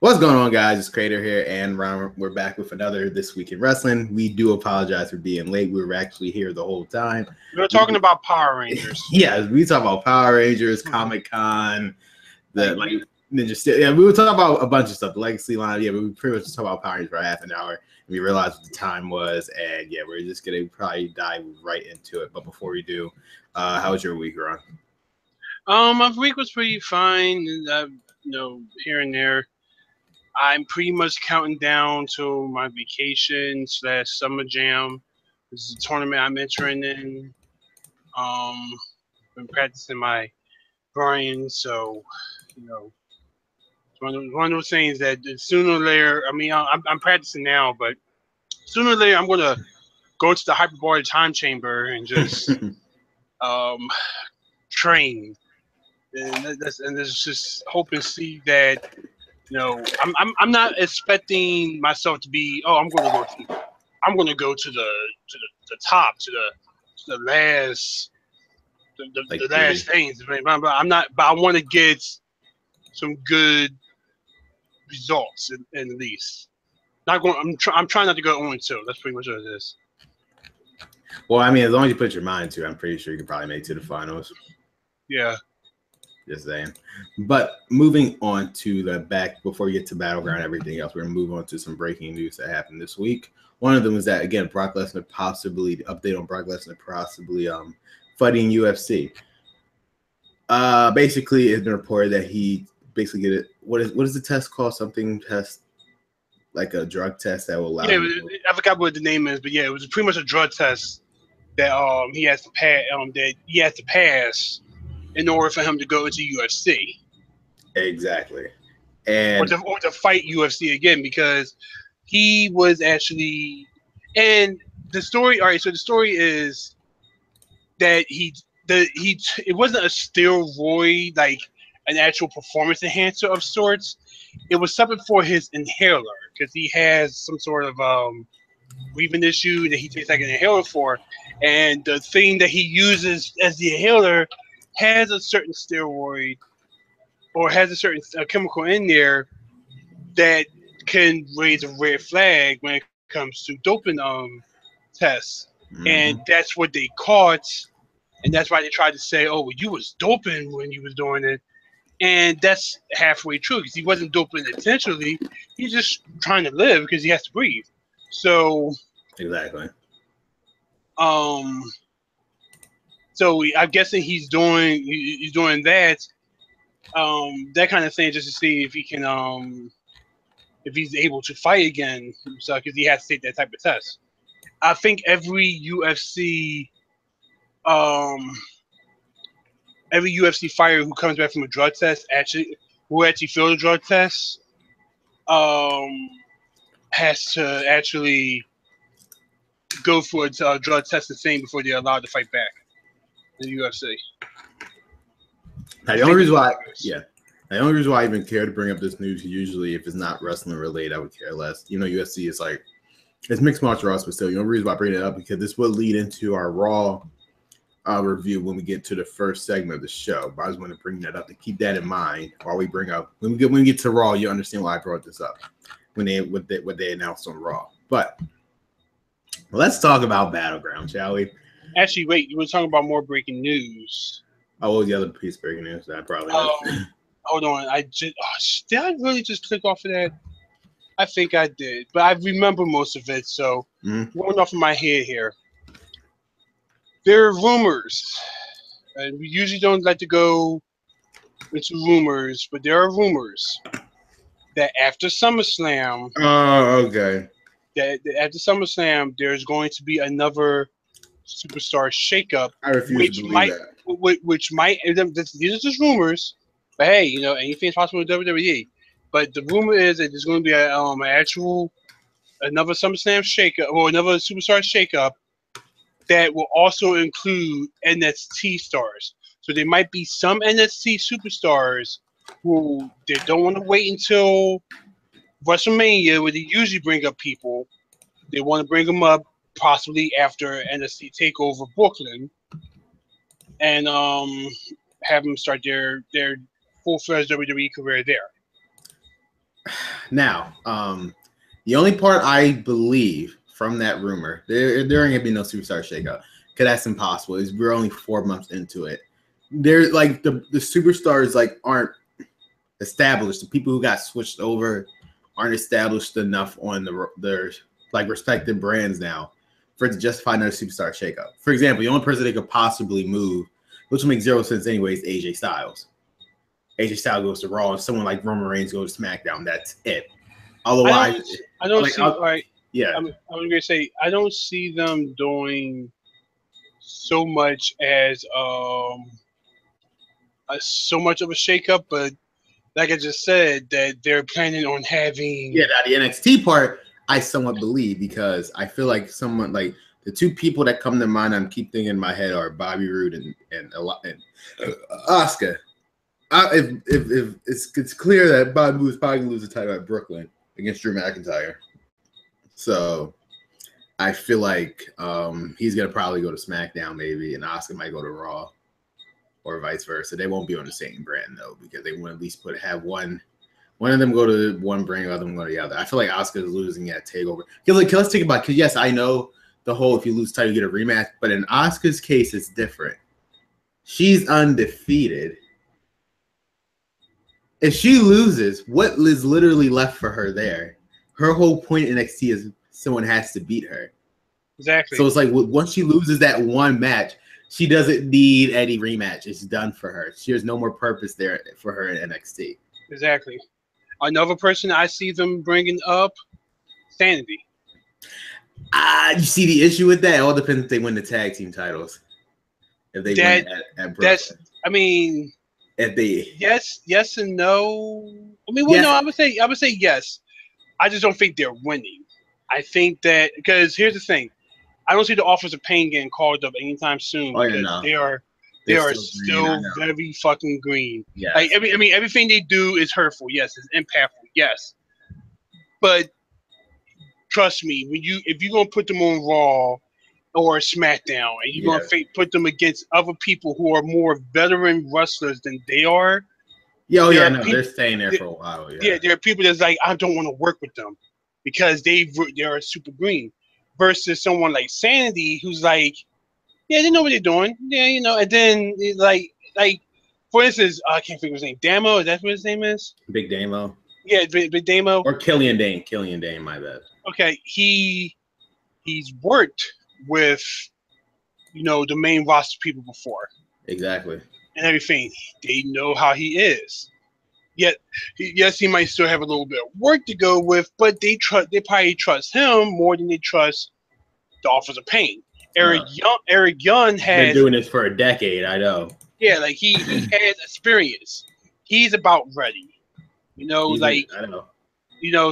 What's going on, guys? It's Crater here, and Ron. We're back with another This Week in Wrestling. We do apologize for being late. We were actually here the whole time. We were talking about Power Rangers. Yeah, we talk about Power Rangers, Comic-Con, Ninja Steel. Yeah, we were talking about a bunch of stuff, the Legacy line. Yeah, but we pretty much just talked about Power Rangers for half an hour. And we realized what the time was, and yeah, we're just gonna probably dive right into it. But before we do, how was your week, Ron? My week was pretty fine. Here and there. I'm pretty much counting down to my vacation / summer jam. This is a tournament I'm entering in. Been practicing my Brian, so it's one of those things that sooner or later. I mean, I'm practicing now, but sooner or later I'm gonna go into the hyperbolic time chamber and just train. And there's just hope and see that. I'm not expecting myself to be. Oh, I'm going to go to the top, to the last, the last things. But I'm not. But I want to get some good results at least. Not going. I'm trying not to go 0-2. That's pretty much what it is. Well, I mean, as long as you put your mind to it, I'm pretty sure you can probably make it to the finals. Yeah. Just saying. But moving on to the back, before we get to Battleground and everything else, we're going to move on to some breaking news that happened this week. One of them is that, again, Brock Lesnar possibly, the update on Brock Lesnar possibly fighting UFC. Basically, it's been reported that he basically get it. What is the test called? Something test, like a drug test that will allow. Yeah, I forgot what the name is, but yeah, it was pretty much a drug test that he has to pass. In order for him to go into UFC. Exactly. And or to fight UFC again, because he was actually, and the story. All right, so the story is that it wasn't a steroid, like an actual performance enhancer of sorts. It was something for his inhaler, because he has some sort of breathing issue that he takes like an inhaler for, and the thing that he uses as the inhaler has a certain steroid or has a certain chemical in there that can raise a red flag when it comes to doping tests. Mm-hmm. And that's what they caught, and that's why they tried to say, oh, well, you was doping when you was doing it. And that's halfway true, because he wasn't doping intentionally. He's just trying to live because he has to breathe. So exactly. So I'm guessing he's doing that, that kind of thing, just to see if he can, if he's able to fight again. So because he has to take that type of test. I think every UFC fighter who comes back from a drug test who actually failed a drug test, has to actually go for a drug test the same before they're allowed to fight back in the UFC. Now, the only reason why I even care to bring up this news, usually if it's not wrestling related, I would care less. UFC is like, it's mixed martial arts, but still, the only reason why I bring it up because this will lead into our Raw review when we get to the first segment of the show. But I just want to bring that up to keep that in mind while we bring up when we get to Raw. You understand why I brought this up when what they announced on Raw. But let's talk about Battleground, shall we? Actually, wait, you were talking about more breaking news. Oh, what was the other piece of breaking news that I probably hold on. Did I really just click off of that? I think I did, but I remember most of it, so going off of my head here. There are rumors, and we usually don't like to go into rumors, but there are rumors that after SummerSlam, that after SummerSlam, there's going to be another superstar shakeup. I refuse to believe that. Which might, these are just rumors, but hey, anything's possible with WWE. But the rumor is that there's going to be another SummerSlam shakeup or another superstar shakeup that will also include NXT stars. So there might be some NXT superstars who they don't want to wait until WrestleMania, where they usually bring up people. They want to bring them up possibly after NXT TakeOver Brooklyn, and have them start their full-fledged WWE career there. Now, the only part I believe from that rumor, there ain't gonna be no superstar shakeup, because that's impossible. We're only 4 months into it. They're like the superstars like aren't established. The people who got switched over aren't established enough on their like respective brands now for it to justify another superstar shakeup. For example, the only person they could possibly move, which will make zero sense anyway, is AJ Styles. AJ Styles goes to Raw, and someone like Roman Reigns goes to SmackDown. That's it. Otherwise, I don't see. I'm gonna say I don't see them doing so much as so much of a shakeup, but like I just said, that they're planning on having. Yeah, now the NXT part, I somewhat believe, because I feel like someone like the two people that come to mind, I'm keep thinking in my head are Bobby Roode and Asuka. If it's clear that Bobby Roode's probably gonna lose the title at Brooklyn against Drew McIntyre, so I feel like he's gonna probably go to SmackDown maybe, and Asuka might go to Raw, or vice versa. They won't be on the same brand though, because they want to at least have one of them go to one brand, the other one go to the other. I feel like Asuka is losing at Takeover. Let's think about it. Because yes, I know the whole if you lose title you get a rematch, but in Asuka's case it's different. She's undefeated. If she loses, what is literally left for her there? Her whole point in NXT is someone has to beat her. Exactly. So it's like once she loses that one match, she doesn't need any rematch. It's done for her. She has no more purpose there for her in NXT. Exactly. Another person I see them bringing up, Sanity. You see the issue with that? It all depends if they win the tag team titles. If they win at Brooklyn. I mean, if they yes and no. I mean, well, yes. No, I would say yes. I just don't think they're winning. I think that because here's the thing, I don't see the Authors of Pain getting called up anytime soon because they are still very fucking green. Yeah. Like, I mean, everything they do is hurtful. Yes, it's impactful. Yes, but trust me, if you're gonna put them on Raw or SmackDown and you're gonna put them against other people who are more veteran wrestlers than they are. They're staying there for a while. Yeah, there are people that's like, I don't want to work with them because they're super green. Versus someone like Sanity, who's like, yeah, they know what they're doing. Yeah, and then like for instance, I can't think of his name. Damo, is that what his name is? Big Damo. Yeah, Big Damo. Or Killian Dane. Killian Dane, my bad. Okay, he's worked with the main roster people before. Exactly. And everything. They know how he is. Yet, yes, he might still have a little bit of work to go with, but they probably trust him more than they trust the Authors of Pain. Eric Young has been doing this for a decade. I know. Yeah, like he has experience. He's about ready. I know.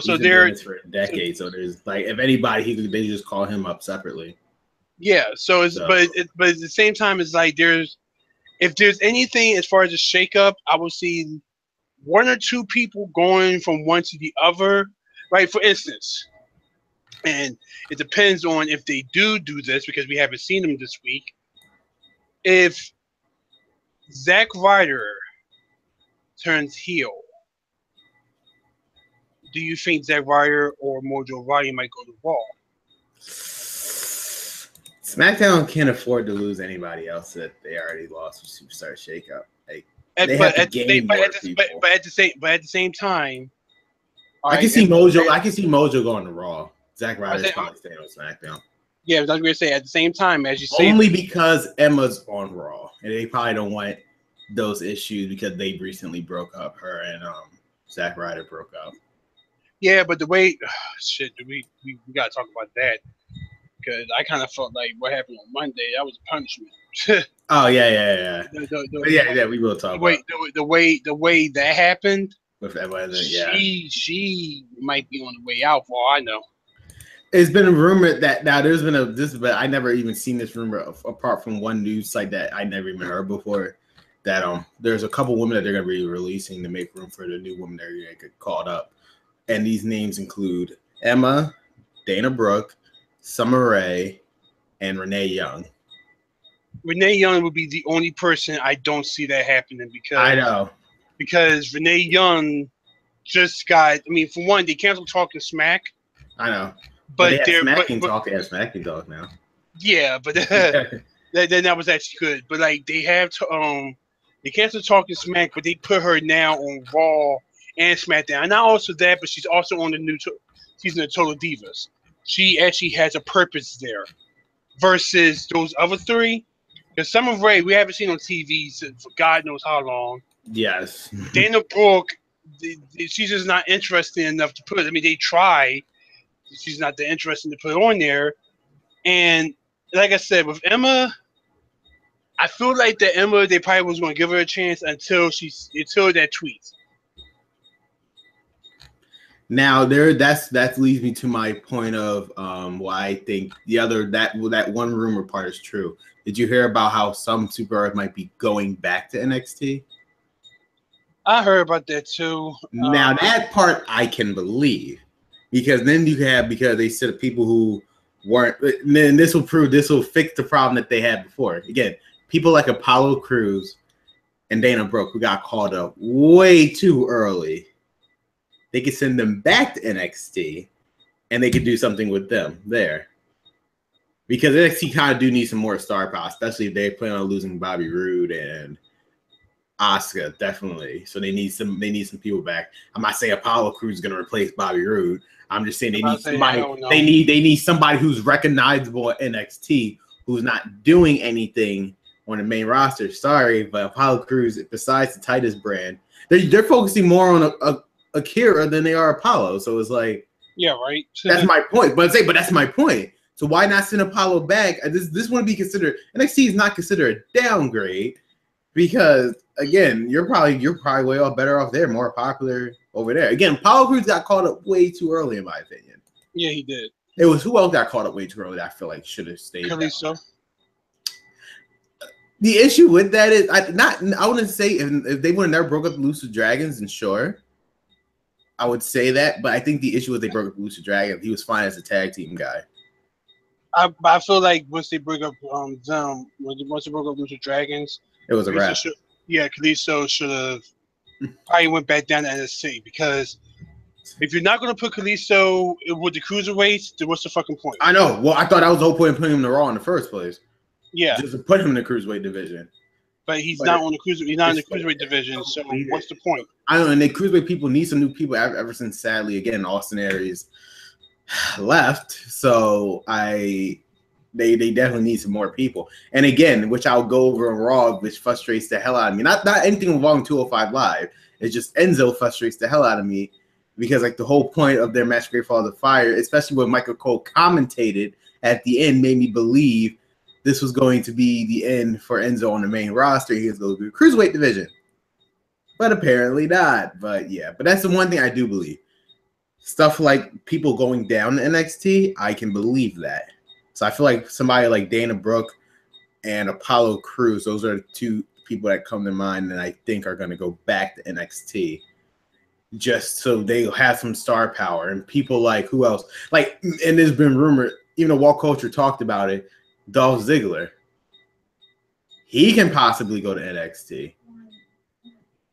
So they're doing this for a decade. So there's like, if anybody, they just call him up separately. Yeah. But at the same time, it's like if there's anything as far as a shakeup, I will see one or two people going from one to the other, right? For instance, and it depends on if they do this because we haven't seen them this week. If Zack Ryder turns heel, do you think Zack Ryder or Mojo Rawley might go to Raw? SmackDown can't afford to lose anybody else that they already lost with Superstar Shakeup. But at the same time, I can see Mojo going to Raw. Zack Ryder's probably staying on SmackDown. Yeah, I was going to say at the same time, as you say, only because Emma's on Raw, and they probably don't want those issues because they recently broke up. Her and Zack Ryder broke up. Yeah, but the way we got to talk about that because I kind of felt like what happened on Monday, that was a punishment. Oh yeah. We will talk about the way that happened. With Emma, she might be on the way out for all I know. It's been a rumor that now there's been but I never even seen this rumor apart from one news site that I never even heard before. That there's a couple women that they're gonna be releasing to make room for the new women that are gonna get called up, and these names include Emma, Dana Brooke, Summer Rae, and Renee Young. Renee Young would be the only person I don't see that happening because I know because Renee Young just got. I mean, for one, they canceled Talking Smack. I know, but But they have they're Smacking Talk. They have Smacking Talk now. yeah, but that was actually good. But like they have to they canceled Talking Smack, but they put her now on Raw and SmackDown. And not also that, but she's also on the new season of Total Divas. She actually has a purpose there versus those other three. Because Summer Rae, we haven't seen on TV for God knows how long. Yes. Dana Brooke, she's just not interested enough to put. I mean, they try. She's not that interesting to put on there. And like I said, with Emma, I feel like that Emma, they probably was going to give her a chance until that tweet. Now that leads me to my point of why I think that one rumor part is true. Did you hear about how some superstars might be going back to NXT? I heard about that too. Now that part I can believe because then because they said people who weren't. Then this will fix the problem that they had before. Again, people like Apollo Crews and Dana Brooke who got called up way too early. They could send them back to NXT, and they could do something with them there. Because NXT kind of do need some more star power, especially if they plan on losing Bobby Roode and Asuka, definitely. So they need some people back. I'm not saying Apollo Crews is going to replace Bobby Roode. I'm just saying they need somebody. They need somebody who's recognizable at NXT, who's not doing anything on the main roster. Sorry, but Apollo Crews, besides the Titus brand, they're focusing more on Akira than they are Apollo. So it's like, yeah, right. That's my point. But that's my point. So why not send Apollo back? This wouldn't be considered. NXT is not considered a downgrade because again, you're probably way better off there, more popular over there. Again, Apollo Crews got called up way too early, in my opinion. Yeah, he did. It was who else got called up way too early that I feel like should have stayed. Kalisto. The issue with that is I wouldn't say if they would have never broke up the Lucid Dragons, and sure, I would say that, but I think the issue was they broke up the Lucid Dragons. He was fine as a tag team guy. I feel like once they broke up once they broke up Lucid Dragons, it was a wrap. Kalisto should have probably went back down to NXT because if you're not going to put Kalisto with the cruiserweights, then what's the fucking point? I know. Well, I thought that was the whole point of putting him in the Raw in the first place. Yeah, just to put him in the cruiserweight division. But he's not on the cruiser. He's not in the cruiserweight division. So what's the point? I don't know. And the cruiserweight people need some new people ever since, sadly, again, Austin Aries left. So they definitely need some more people. And again, which I'll go over on Raw, which frustrates the hell out of me. Not anything involving 205 Live. It's just Enzo frustrates the hell out of me because like the whole point of their match, Great Fall of the Fire, especially when Michael Cole commentated at the end, made me believe this was going to be the end for Enzo on the main roster. He was going to be the cruiserweight division, but apparently not. But yeah, but that's the one thing I do believe. Stuff like people going down to NXT, I can believe that. So I feel like somebody like Dana Brooke and Apollo Crews, those are the two people that come to mind and I think are going to go back to NXT just so they'll have some star power. And people like, who else? Like, and there's been rumored, even though Wall Culture talked about it, Dolph Ziggler. He can possibly go to NXT.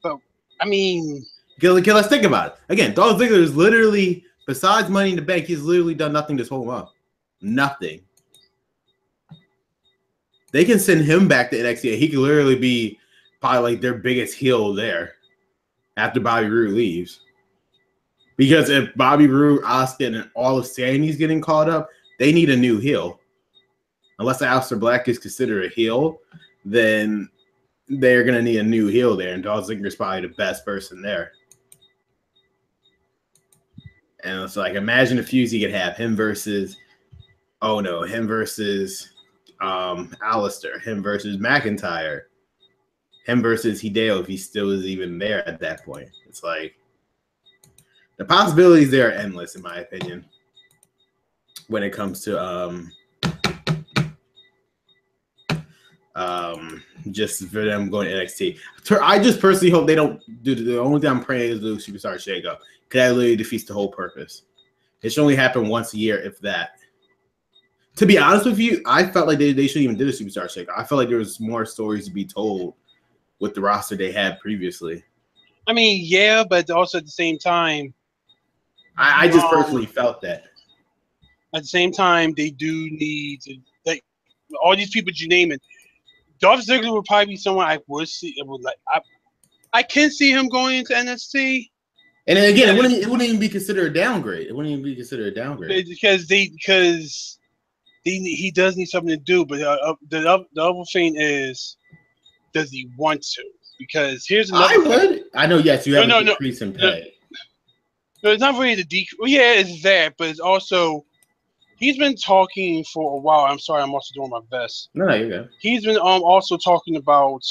But, I mean... Okay, let's think about it. Again, Dolph Ziggler is literally, besides Money in the Bank, he's literally done nothing this whole month. Nothing. They can send him back to NXT. He could literally be probably like their biggest heel there after Bobby Roode leaves. Because if Bobby Roode, Austin, and all of Sammy's getting caught up, they need a new heel. Unless Aleister Black is considered a heel, then they're going to need a new heel there. And Dolph Ziggler is probably the best person there. And it's like, imagine the feuds he could have. Him versus Aleister. Him versus McIntyre. Him versus Hideo, if he still is even there at that point. It's like, the possibilities there are endless, in my opinion, when it comes to just for them going to NXT. I just personally hope they don't do the only thing I'm praying is do Superstar Shakeup, because that literally defeats the whole purpose. It should only happen once a year, if that. To be honest with you, I felt like they shouldn't even do a Superstar Shakeup. I felt like there was more stories to be told with the roster they had previously. I mean, yeah, but also at the same time, I just personally felt that. at the same time, they do need to, like, all these people you naming. Dolph Ziggler would probably be someone I would see. I would like. I can see him going into NXT. And then again, it wouldn't even be considered a downgrade. It wouldn't even be considered a downgrade because he does need something to do. But the other thing is, does he want to? Because here's another. I would. I know. Yes, you have a decrease in pay. No, it's not really the decrease. Well, yeah, it's that, but it's also he's been talking for a while. I'm sorry, I'm also doing my best. No, you're good. He's been also talking about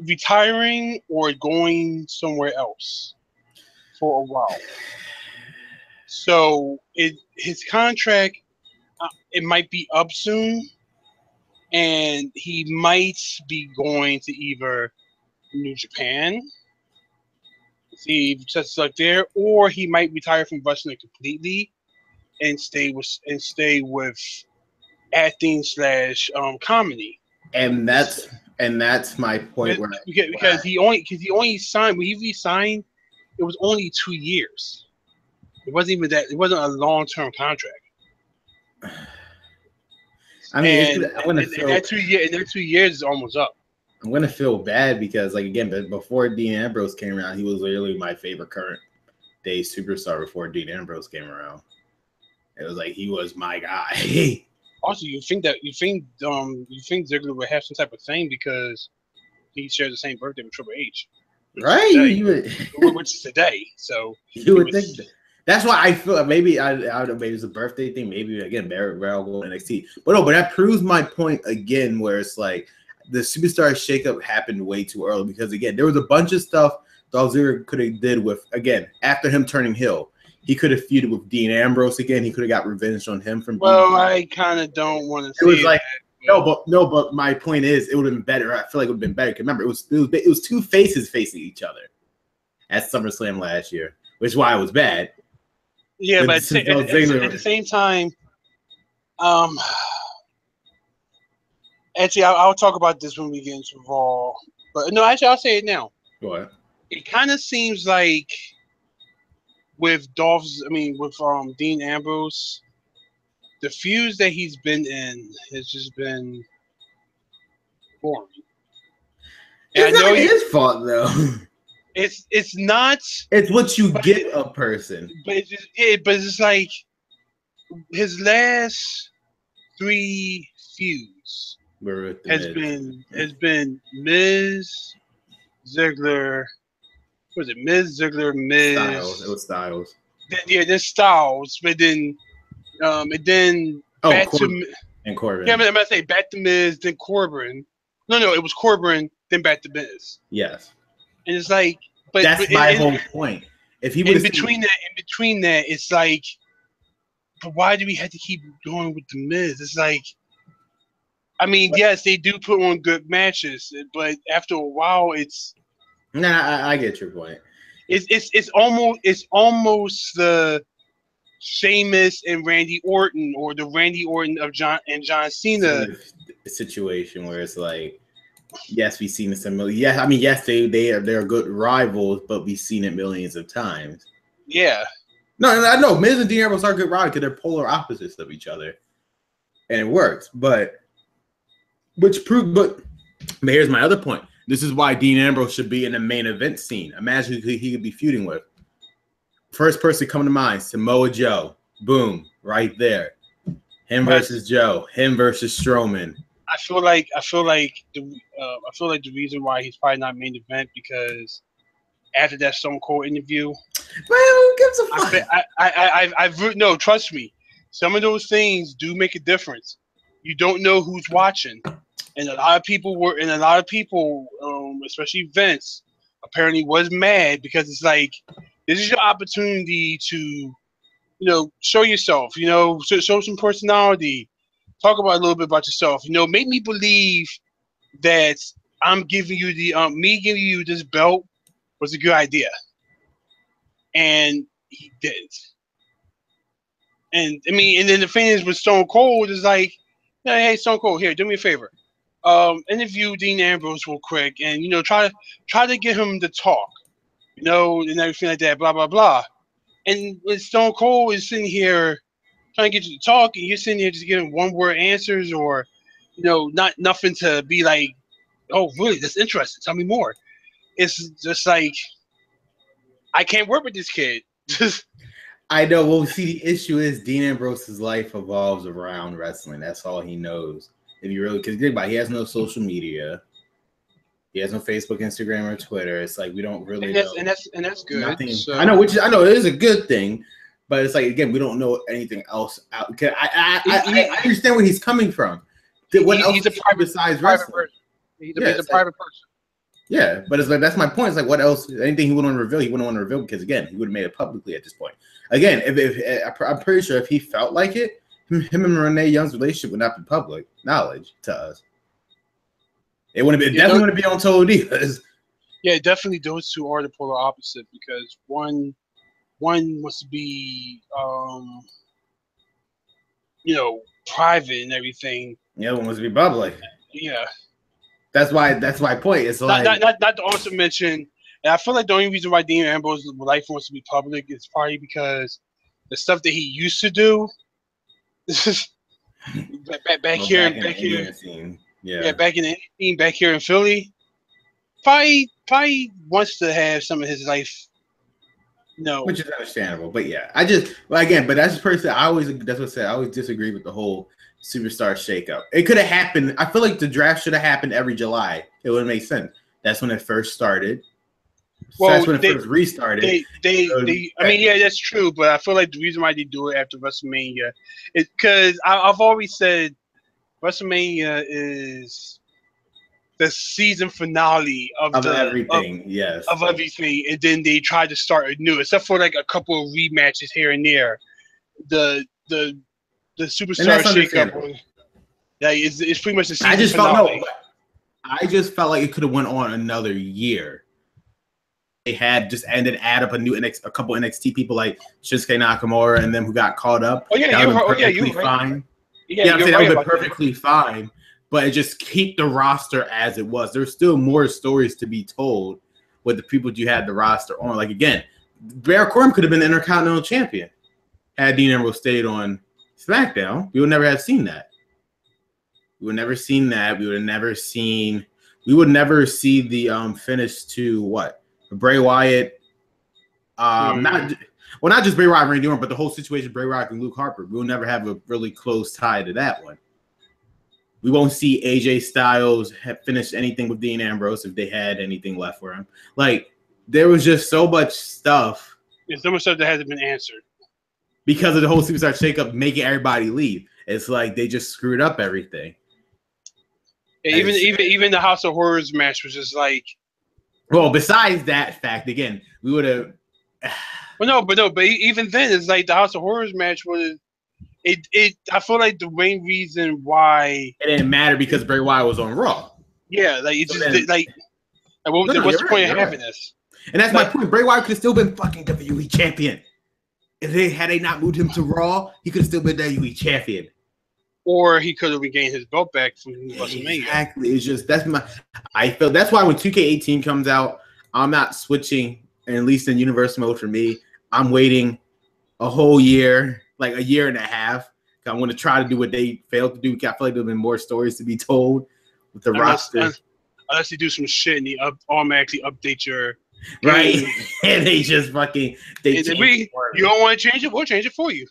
retiring or going somewhere else for a while. So his contract it might be up soon, and he might be going to either New Japan, see if it's like there, or he might retire from wrestling completely and stay with acting / comedy. And that's my point. Because he only signed when he re-signed, it was only 2 years. It wasn't even that. It wasn't a long-term contract. I mean, that 2 years is almost up. I'm gonna feel bad because, like, again, before Dean Ambrose came around, he was literally my favorite current day superstar. Before Dean Ambrose came around, it was like he was my guy. Also, you think Ziggler would have some type of thing because he shares the same birthday with Triple H, right? Which is today. So you would think that. That's why I feel maybe I don't know, maybe it's a birthday thing. Maybe again, Barrett will go NXT. But no, but that proves my point again, where it's like the superstar shakeup happened way too early because again, there was a bunch of stuff Dolph Ziggler could have did with again after him turning heel. He could have feuded with Dean Ambrose again. He could have got revenge on him from. Well, I kind of don't want to. It was like but my point is, it would have been better. I feel like it would have been better. Remember, it was two faces facing each other at SummerSlam last year, which is why it was bad. Yeah, but at the same time, actually, I'll talk about this when we get into Raw. But no, actually, I'll say it now. What? It kind of seems like with Dean Ambrose, the feuds that he's been in has just been boring. It's not his fault though. It's not. It's what you get a person. But it's like his last 3 feuds has been Miz, Ziggler. Was it Miz, Ziggler, Miz? Styles. It was Styles. Then Styles, but then back to and Corbin. Yeah, I'm gonna say back to Miz, then Corbin. No, it was Corbin, then back to Miz. Yes. And it's like, but that's my whole point. If he in between that, it's like, but why do we have to keep going with the Miz? It's like, I mean, yes, they do put on good matches, but after a while, it's. Nah, I get your point. It's almost the Sheamus and Randy Orton, or the Randy Orton of John Cena situation, where it's like. Yes, we've seen it similar. Yeah, I mean, yes, they're good rivals, but we've seen it millions of times. Yeah. No, I know Miz and Dean Ambrose are good rivals because they're polar opposites of each other, and it works. But here's my other point. This is why Dean Ambrose should be in the main event scene. Imagine who he could be feuding with. First person coming to mind: Samoa Joe. Boom, right there. Him versus Joe. Him versus Strowman. I feel like the reason why he's probably not main event because after that Stone Cold interview, well, who gives a fuck? No, trust me, some of those things do make a difference. You don't know who's watching, and a lot of people, especially Vince, apparently was mad because it's like this is your opportunity to, show yourself, show some personality. Talk about a little bit about yourself. Make me believe that I'm giving you me giving you this belt was a good idea, and he did. And I mean, and then the thing is with Stone Cold is like, hey, Stone Cold, here, do me a favor. interview Dean Ambrose real quick, and try to get him to talk, and everything like that, blah blah blah. And when Stone Cold is sitting here trying to get you to talk, and you're sitting here just giving one word answers, or not nothing to be like, oh really, that's interesting. Tell me more. It's just like I can't work with this kid. I know. Well, see, the issue is Dean Ambrose's life evolves around wrestling. That's all he knows. If you really, because think about it, he has no social media. He has no Facebook, Instagram, or Twitter. It's like we don't really know. And that's good. Nothing. So. I know it is a good thing, but it's like again, we don't know anything else out. I understand where he's coming from. What else he's a private besides private wrestling? person. He's a private person. Yeah, but it's like that's my point. It's like what else? Anything he wouldn't want to reveal, he wouldn't want to reveal because again, he would have made it publicly at this point. Again, if I'm pretty sure if he felt like it, him and Renee Young's relationship would not be public knowledge to us. It wouldn't be. It definitely wouldn't be on Total Divas. Yeah, definitely those two are the polar opposite because one wants to be private and everything. The other one wants to be public. Yeah. That's my point. It's like not to also mention, and I feel like the only reason why Dean Ambrose's life wants to be public is probably because the stuff that he used to do. back here. Yeah, back in the scene, back here in Philly, probably wants to have some of his life. Which is understandable, but yeah, but that's just personally. I always disagree with the whole superstar shakeup. It could have happened. I feel like the draft should have happened every July. It would make sense. That's when it first started. Well, that's when it first restarted. I mean, yeah, that's true. But I feel like the reason why they do it after WrestleMania is because I've always said WrestleMania is the season finale of everything. Yes, of everything, and then they try to start anew, except for like a couple of rematches here and there. The superstar shakeup. Yeah, it's pretty much the season finale. I just felt like it could have went on another year. They had just ended, add up a couple NXT people like Shinsuke Nakamura and them who got caught up. Oh yeah, you're fine. Yeah, that would be perfectly fine. But just keep the roster as it was. There's still more stories to be told with the people you had the roster on. Like again, Baron Corbin could have been the Intercontinental Champion had Dean Ambrose stayed on Smackdown. We would never have seen that. We would never seen that. We would never see the finish to what? Bray Wyatt. Not just Bray Wyatt and Randy Orton, but the whole situation Bray Wyatt and Luke Harper. We will never have a really close tie to that one. We won't see AJ Styles have finished anything with Dean Ambrose if they had anything left for him. Like there was just so much stuff. There's so much stuff that hasn't been answered. Because of the whole superstar shakeup, making everybody leave. It's like they just screwed up everything. Yeah, even the House of Horrors match was just like. Well, besides that fact, again, we would have. But even then, it's like the House of Horrors match was. I feel like the main reason why it didn't matter because Bray Wyatt was on Raw. Yeah, like it what's the point of having this? And that's my point. Bray Wyatt could have still been fucking WWE champion. If they not moved him to Raw, he could have still been WWE champion. Or he could have regained his belt back from WrestleMania. Exactly. It's just I feel that's why when 2K18 comes out, I'm not switching, and at least in universe mode for me, I'm waiting a whole year, like a year and a half. I'm going to try to do what they failed to do. I feel like there'll be more stories to be told with the roster. Unless you do some shit and you automatically update your right, and they just fucking you don't want to change it, we'll change it for you.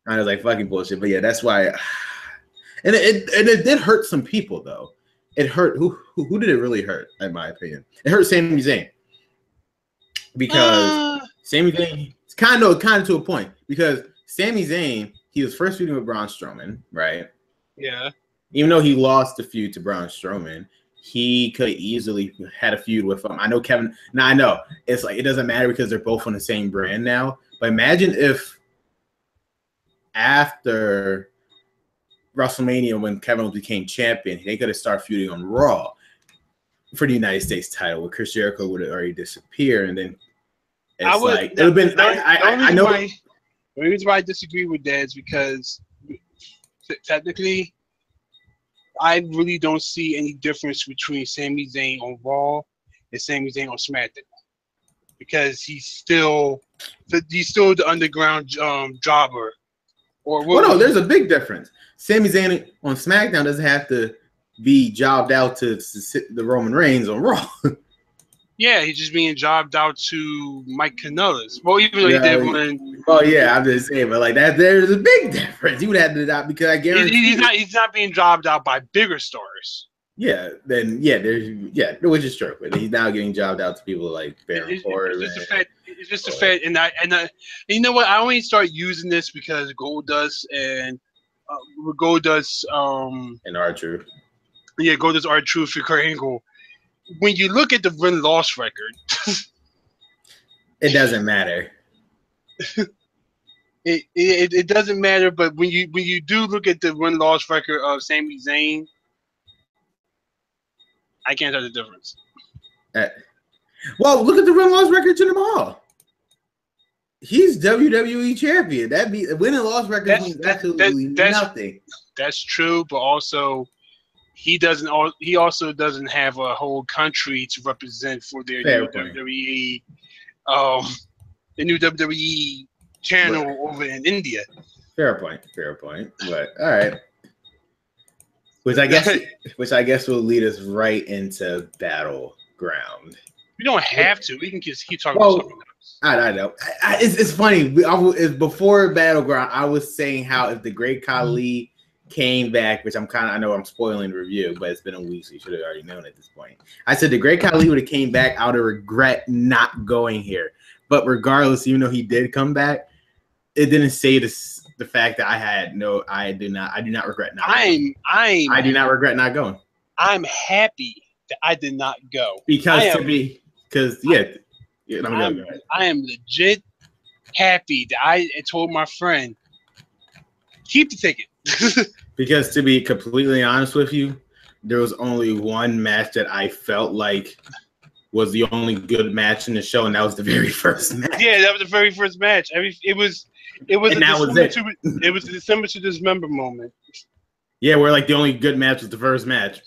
I was like fucking bullshit, but yeah, that's why. And it did hurt some people though. It hurt who did it really hurt? In my opinion, it hurt Sami Zayn because Sami Zayn. It's kind of to a point because Sami Zayn he was first feuding with Braun Strowman, right? Yeah. Even though he lost the feud to Braun Strowman, he could have easily had a feud with him. I know Kevin. Now I know it's like it doesn't matter because they're both on the same brand now. But imagine if after WrestleMania, when Kevin became champion, they could have started feuding on Raw for the United States title, where Chris Jericho would have already disappeared, and then it would have been. I know. The reason why I disagree with that is because technically, I really don't see any difference between Sami Zayn on Raw and Sami Zayn on SmackDown because he's still the underground jobber. Or well, no, there's a big difference. Sami Zayn on SmackDown doesn't have to be jobbed out to the Roman Reigns on Raw. Yeah, he's just being jobbed out to Mike Kanellis. Well, even though he did one. Oh yeah, I'm just saying, but like that, there's a big difference. He would have to die because I guarantee he's not being jobbed out by bigger stars. Yeah, then which is true. But he's now getting jobbed out to people like Baron Corbin. It's just a fact, and you know what? I only start using this because Goldust and R-Truth. Yeah, Goldust, R-Truth, and Kurt Angle. When you look at the win-loss record, it doesn't matter. It doesn't matter, but when you do look at the win-loss record of Sami Zayn, I can't tell the difference. Well, look at the win-loss record to them all. He's WWE champion. That be win-and-loss record means absolutely nothing. That's true, but also he also doesn't have a whole country to represent for their new WWE, the new WWE channel over in India. Fair point. But all right, which I guess will lead us right into Battleground. We don't have to. We can just keep talking about something else. I know. It's funny. Before Battleground, I was saying how if the Great Khali came back, which I know I'm spoiling the review, but it's been a week, so you should have already known at this point. I said the Great Khali would have came back, I would have regret not going here. But regardless, even though he did come back, it didn't say the fact that I do not regret not going. I do not regret not going. I'm happy that I did not go. I am legit happy that I told my friend, keep the ticket. Because to be completely honest with you, there was only one match that I felt like was the only good match in the show, and that was the very first match. Yeah, that was the very first match. It was a December to Dismember moment. Yeah, where like the only good match was the first match.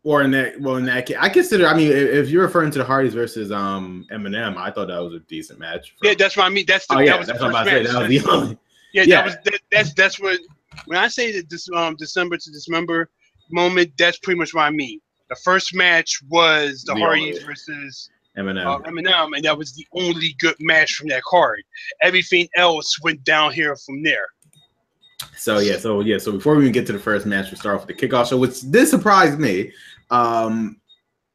Or in that case, I consider. I mean, if you're referring to the Hardys versus Eminem, I thought that was a decent match. Yeah, that's what I mean. That was the first match. That was the only. Yeah, that's what when I say that this December to Dismember moment, that's pretty much what I mean. The first match was the Hardys versus Eminem, and that was the only good match from that card. Everything else went downhill from there. So before we even get to the first match, we start off with the kickoff show, which did surprise me. Aiden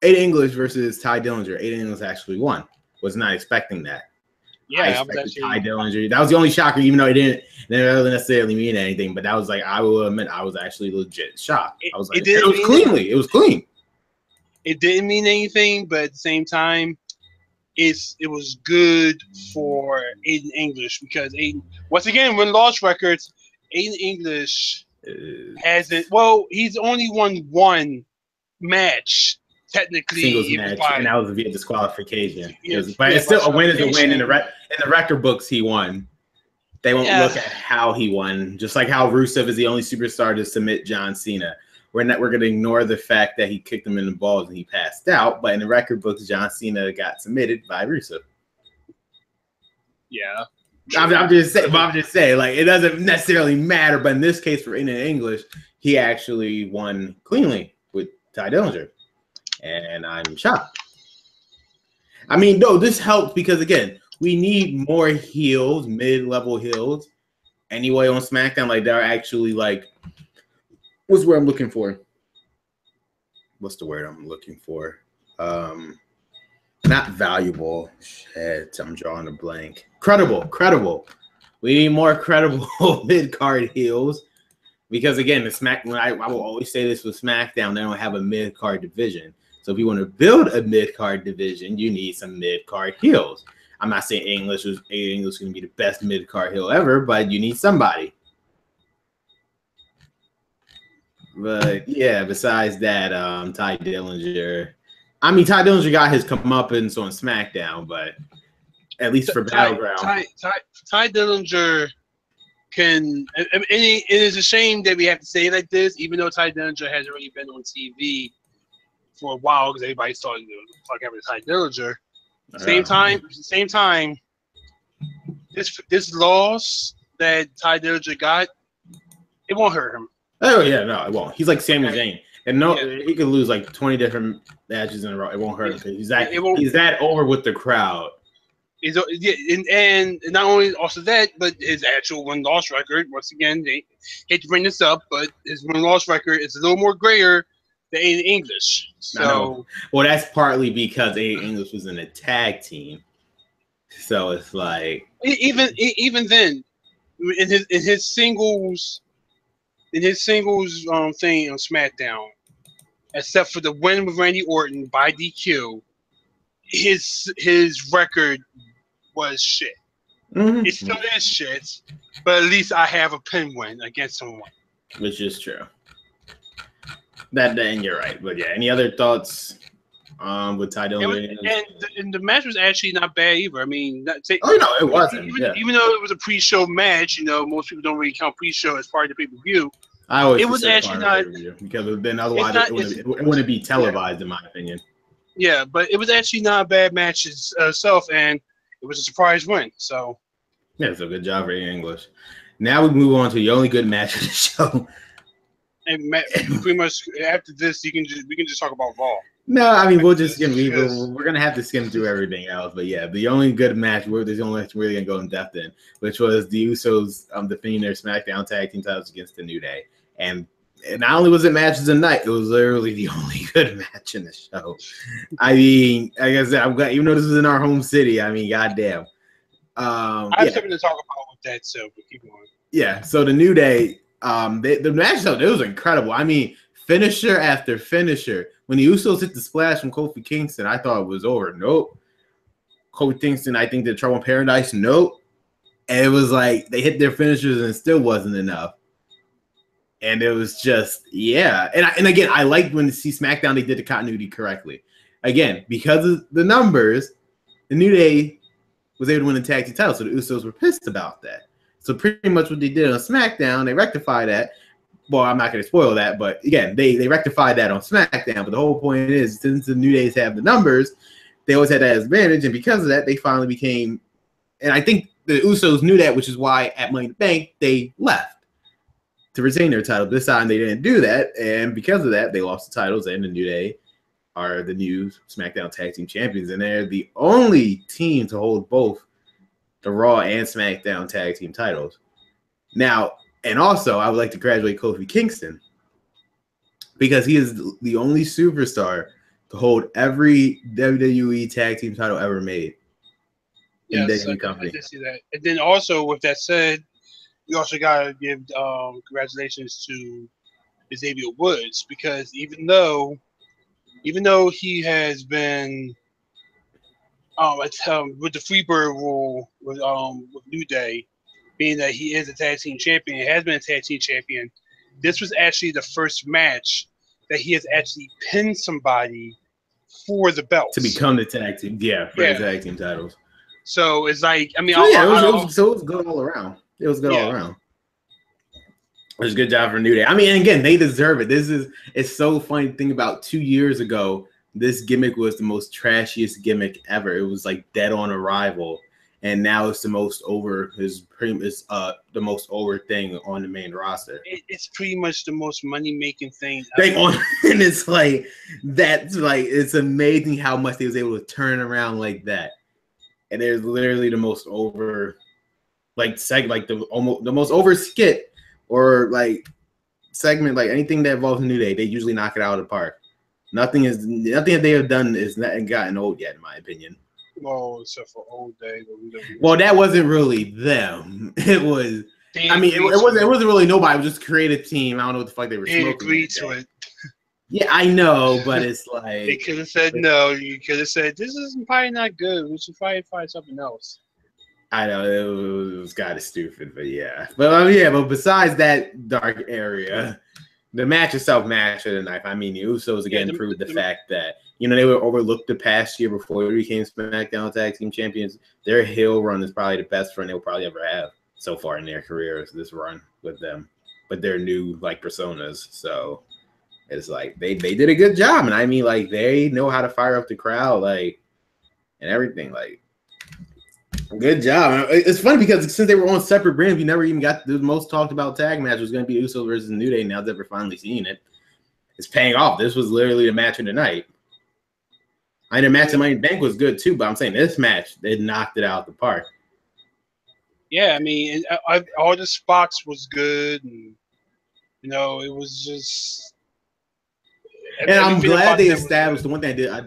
English versus Ty Dillinger. Aiden English actually won. Was not expecting that. Yeah, I expected Ty Dillinger. That was the only shocker, even though it didn't necessarily mean anything. But that was like, I will admit, I was actually legit shocked. I was like, it was clean. It didn't mean anything, but at the same time, it was good for Aiden English because Aiden, once again, win-loss records, Aiden English hasn't. Well, he's only won one match. Technically, singles match, and that was via disqualification. But it's still a win is a win. In the record books, he won. They won't look at how he won, just like how Rusev is the only superstar to submit John Cena. We're going to ignore the fact that he kicked him in the balls and he passed out. But in the record books, John Cena got submitted by Rusev. Yeah, I'm just saying, like, it doesn't necessarily matter. But in this case, for Aiden English, he actually won cleanly with Ty Dillinger. And I'm shocked. I mean, no, this helps because, again, we need more heels, mid-level heels, anyway on SmackDown. Like, they're actually, like, what's the word I'm looking for? What's the word I'm looking for? Not valuable. Shit, I'm drawing a blank. Credible. We need more credible mid-card heels. Because, again, I will always say this with SmackDown, they don't have a mid-card division. So if you want to build a mid-card division, you need some mid-card heels. I'm not saying English is going to be the best mid-card heel ever, but you need somebody. But yeah, besides that, Ty Dillinger. I mean, Ty Dillinger got his comeuppance on SmackDown, but at least for Battleground. Ty Dillinger it is a shame that we have to say it like this, even though Ty Dillinger hasn't really been on TV for a while because everybody thought fuck every Ty Dillinger. Same time, this loss that Ty Dillinger got, it won't hurt him. Oh yeah, no, it won't. He's like Sami Zayn, and he could lose like 20 different matches in a row. It won't hurt him because he's that over with the crowd. And not only also that, but his actual win-loss record. Once again, they hate to bring this up, but his win-loss record is a little more grayer than Aiden English. So, well, that's partly because Aiden English was in a tag team, so it's like even then, in his singles thing on SmackDown, except for the win with Randy Orton by DQ, his record was shit. Mm-hmm. It still is shit, but at least I have a pin win against someone. Which is true. And you're right. But yeah, any other thoughts with Ty Dillinger? And the match was actually not bad either. I mean, it wasn't. Even though it was a pre-show match, most people don't really count pre-show as part of the pay-per-view. I always it was actually not because then otherwise it wouldn't be televised in my opinion. Yeah, but it was actually not a bad match itself, and it was a surprise win. So yeah, it's a good job for English. Now we move on to the only good match of the show. And pretty much after this, we can just talk about Raw. No, I mean we're gonna have to skim through everything else, but yeah, the only good match there's only match we're really gonna go in depth in, which was the Usos defending their SmackDown tag team titles against the New Day, and not only was it matches a night, it was literally the only good match in the show. I mean, like I said, I'm glad, even though this was in our home city. I mean, goddamn. I have something to talk about with that, so we'll keep going. Yeah, so the New Day, the match though, it was incredible. I mean, finisher after finisher. When the Usos hit the splash from Kofi Kingston, I thought it was over. Nope. Kofi Kingston, I think, did Trouble in Paradise. Nope. And it was like they hit their finishers and it still wasn't enough. And it was just, yeah. And again, I liked when to see SmackDown, they did the continuity correctly. Again, because of the numbers, the New Day was able to win the tag team title, so the Usos were pissed about that. So pretty much what they did on SmackDown, they rectified that. Well, I'm not going to spoil that, but again, they rectified that on SmackDown. But the whole point is, since the New Days have the numbers, they always had that advantage, and because of that, they finally became. And I think the Usos knew that, which is why at Money in the Bank they left to retain their title. This time they didn't do that, and because of that, they lost the titles, and the New Day are the new SmackDown Tag Team Champions, and they're the only team to hold both the Raw and SmackDown Tag Team titles. Now, and also, I would like to congratulate Kofi Kingston because he is the only superstar to hold every WWE Tag Team title ever made in WWE company. I did see that. And then also, with that said, we also got to give congratulations to Xavier Woods because even though he has been with the Freebird rule with New Day, being that he is a tag team champion, has been a tag team champion, this was actually the first match that he has actually pinned somebody for the belts. To become the tag team, the tag team titles. So it's like, I mean, it was good all around. It was good all around. It was a good job for New Day. I mean, and again, they deserve it. It's so funny to think about 2 years ago, this gimmick was the most trashiest gimmick ever. It was like dead on arrival. And now it's the most over the most over thing on the main roster. It's pretty much the most money making thing. And it's like it's amazing how much they was able to turn around like that. And there's literally the most over the most over skit or like segment, like anything that involves New Day, they usually knock it out of the park. Nothing that they have done is not gotten old yet, in my opinion. Well, except for Old Day. Well, that wasn't really them. It was. I mean, it wasn't really nobody. It was just a creative team. I don't know what the fuck they were smoking. They agreed to it. Yeah, I know, but it's like they could have said no. You could have said this is probably not good. We should probably find something else. I know it was kind of stupid, but yeah. But besides that dark area, the match itself, match of the night. I mean, the Usos again proved the fact that they were overlooked the past year before they became SmackDown Tag Team Champions. Their heel run is probably the best run they'll probably ever have. so far in their careers, this run with them, but they're new like personas. So it's like they did a good job, and I mean like they know how to fire up the crowd like and everything like. Good job. It's funny because since they were on separate brands, we never even got the most talked about tag match was going to be Uso versus New Day. Now that we're finally seeing it, it's paying off. This was literally the match of the night. I know match of Money in the Bank was good too, but I'm saying this match, they knocked it out the park. Yeah, I mean, all the spots was good, and you know, it was just. And I'm glad they established the one thing I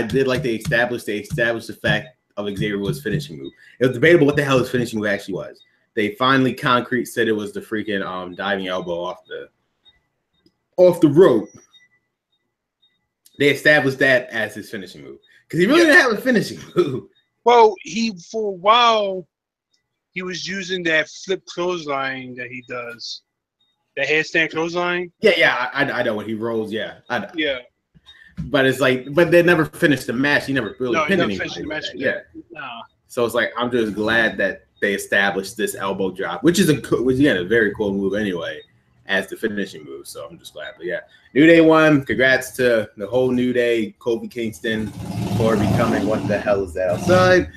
did like they established the fact of Xavier Woods' finishing move. It was debatable what the hell his finishing move actually was. They finally concrete said it was the freaking diving elbow off the rope. They established that as his finishing move because he really didn't have a finishing move. Well, for a while he was using that flip clothesline that he does, the headstand clothesline. Yeah, I know when he rolls. Yeah, yeah. But it's like, but they never finished the match. He never really pinned anybody. Finished the match. Yeah. Nah. So it's like I'm just glad that they established this elbow drop, which is a very cool move anyway, as the finishing move. So I'm just glad. But yeah, New Day won. Congrats to the whole New Day, Kofi Kingston for becoming what the hell is that outside?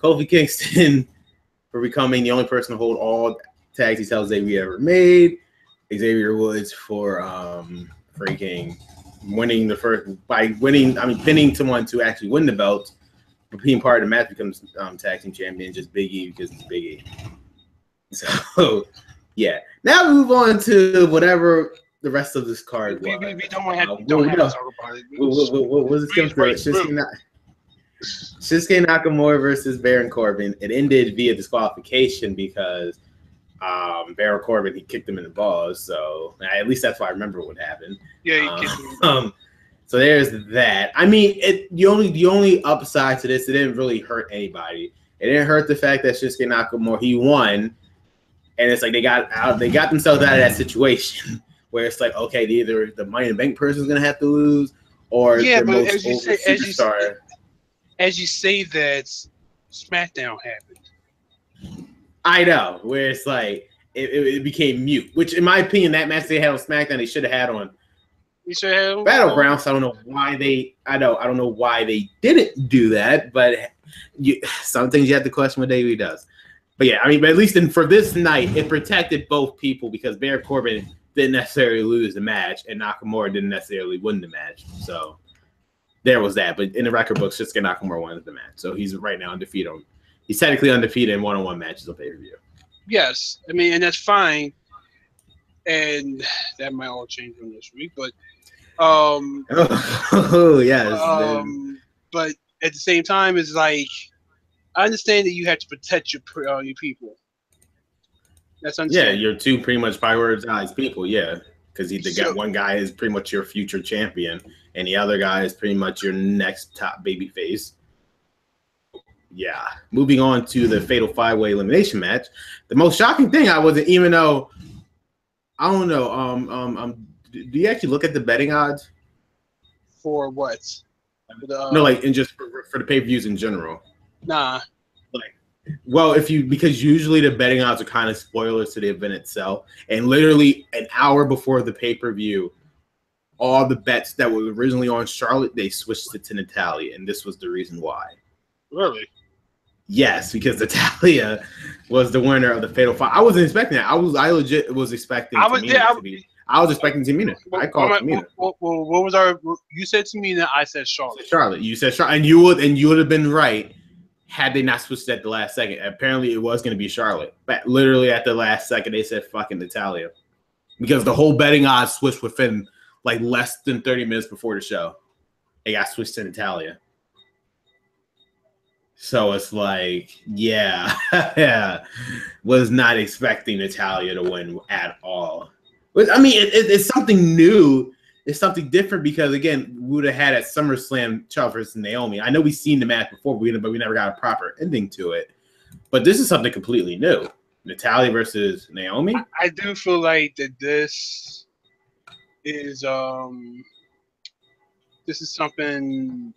Kofi Kingston for becoming the only person to hold all tag team titles we ever made. Xavier Woods for freaking winning the first pinning someone to actually win the belt. Being part of the match becomes tag team champion, just Big E because it's Big E. So yeah, now we move on to whatever the rest of this card was. We don't have to talk about it. What was it? Shinsuke Nakamura versus Baron Corbin. It ended via disqualification because Baron Corbin, he kicked him in the balls. So at least that's why I remember what happened. Yeah, he kicked him. So there's that. I mean, the only upside to this, it didn't really hurt anybody. It didn't hurt the fact that Shinsuke Nakamura, he won, and it's like they got themselves out of that situation where it's like, okay, either the Money in the Bank person is gonna have to lose, or their most over superstar. As you say, that Smackdown happened. I know, where it's like it became mute. Which, in my opinion, that match they had on SmackDown, they should have had on Battleground. So I don't know why I don't know why they didn't do that. But some things you have to question what WWE does. But yeah, I mean, but at least for this night, it protected both people because Baron Corbin didn't necessarily lose the match, and Nakamura didn't necessarily win the match. So there was that. But in the record books, Shinsuke Nakamura won the match, so he's right now undefeated. He's technically undefeated in one-on-one matches on pay-per-view. Yes, I mean, and that's fine. And that might all change from this week, but yes. But at the same time, it's like I understand that you have to protect your people. That's understandable. Yeah, your two pretty much prioritized people. Yeah, because one guy is pretty much your future champion, and the other guy is pretty much your next top babyface. Yeah. Moving on to the Fatal 5-Way elimination match. The most shocking thing I don't know. Do you actually look at the betting odds? For what? No, like just for the pay-per-views in general. Nah. Because usually the betting odds are kind of spoilers to the event itself, and literally an hour before the pay-per-view, all the bets that were originally on Charlotte, they switched it to Natalya, and this was the reason why. Really? Yes, because Natalya was the winner of the Fatal 5. I wasn't expecting that. I legit was expecting Tamina to be. I was expecting Tamina. I called Tamina. What was our? You said Tamina. I said Charlotte. Charlotte. You said Charlotte, and you would have been right had they not switched at the last second. Apparently, it was going to be Charlotte, but literally at the last second, they said fucking Natalya because the whole betting odds switched within like less than 30 minutes before the show. They got switched to Natalya. So it's like, yeah, was not expecting Natalya to win at all. But I mean, it's something new. It's something different because, again, we would have had at SummerSlam Charlotte versus Naomi. I know we've seen the match before, but we never got a proper ending to it. But this is something completely new. Natalya versus Naomi. I do feel like that this is something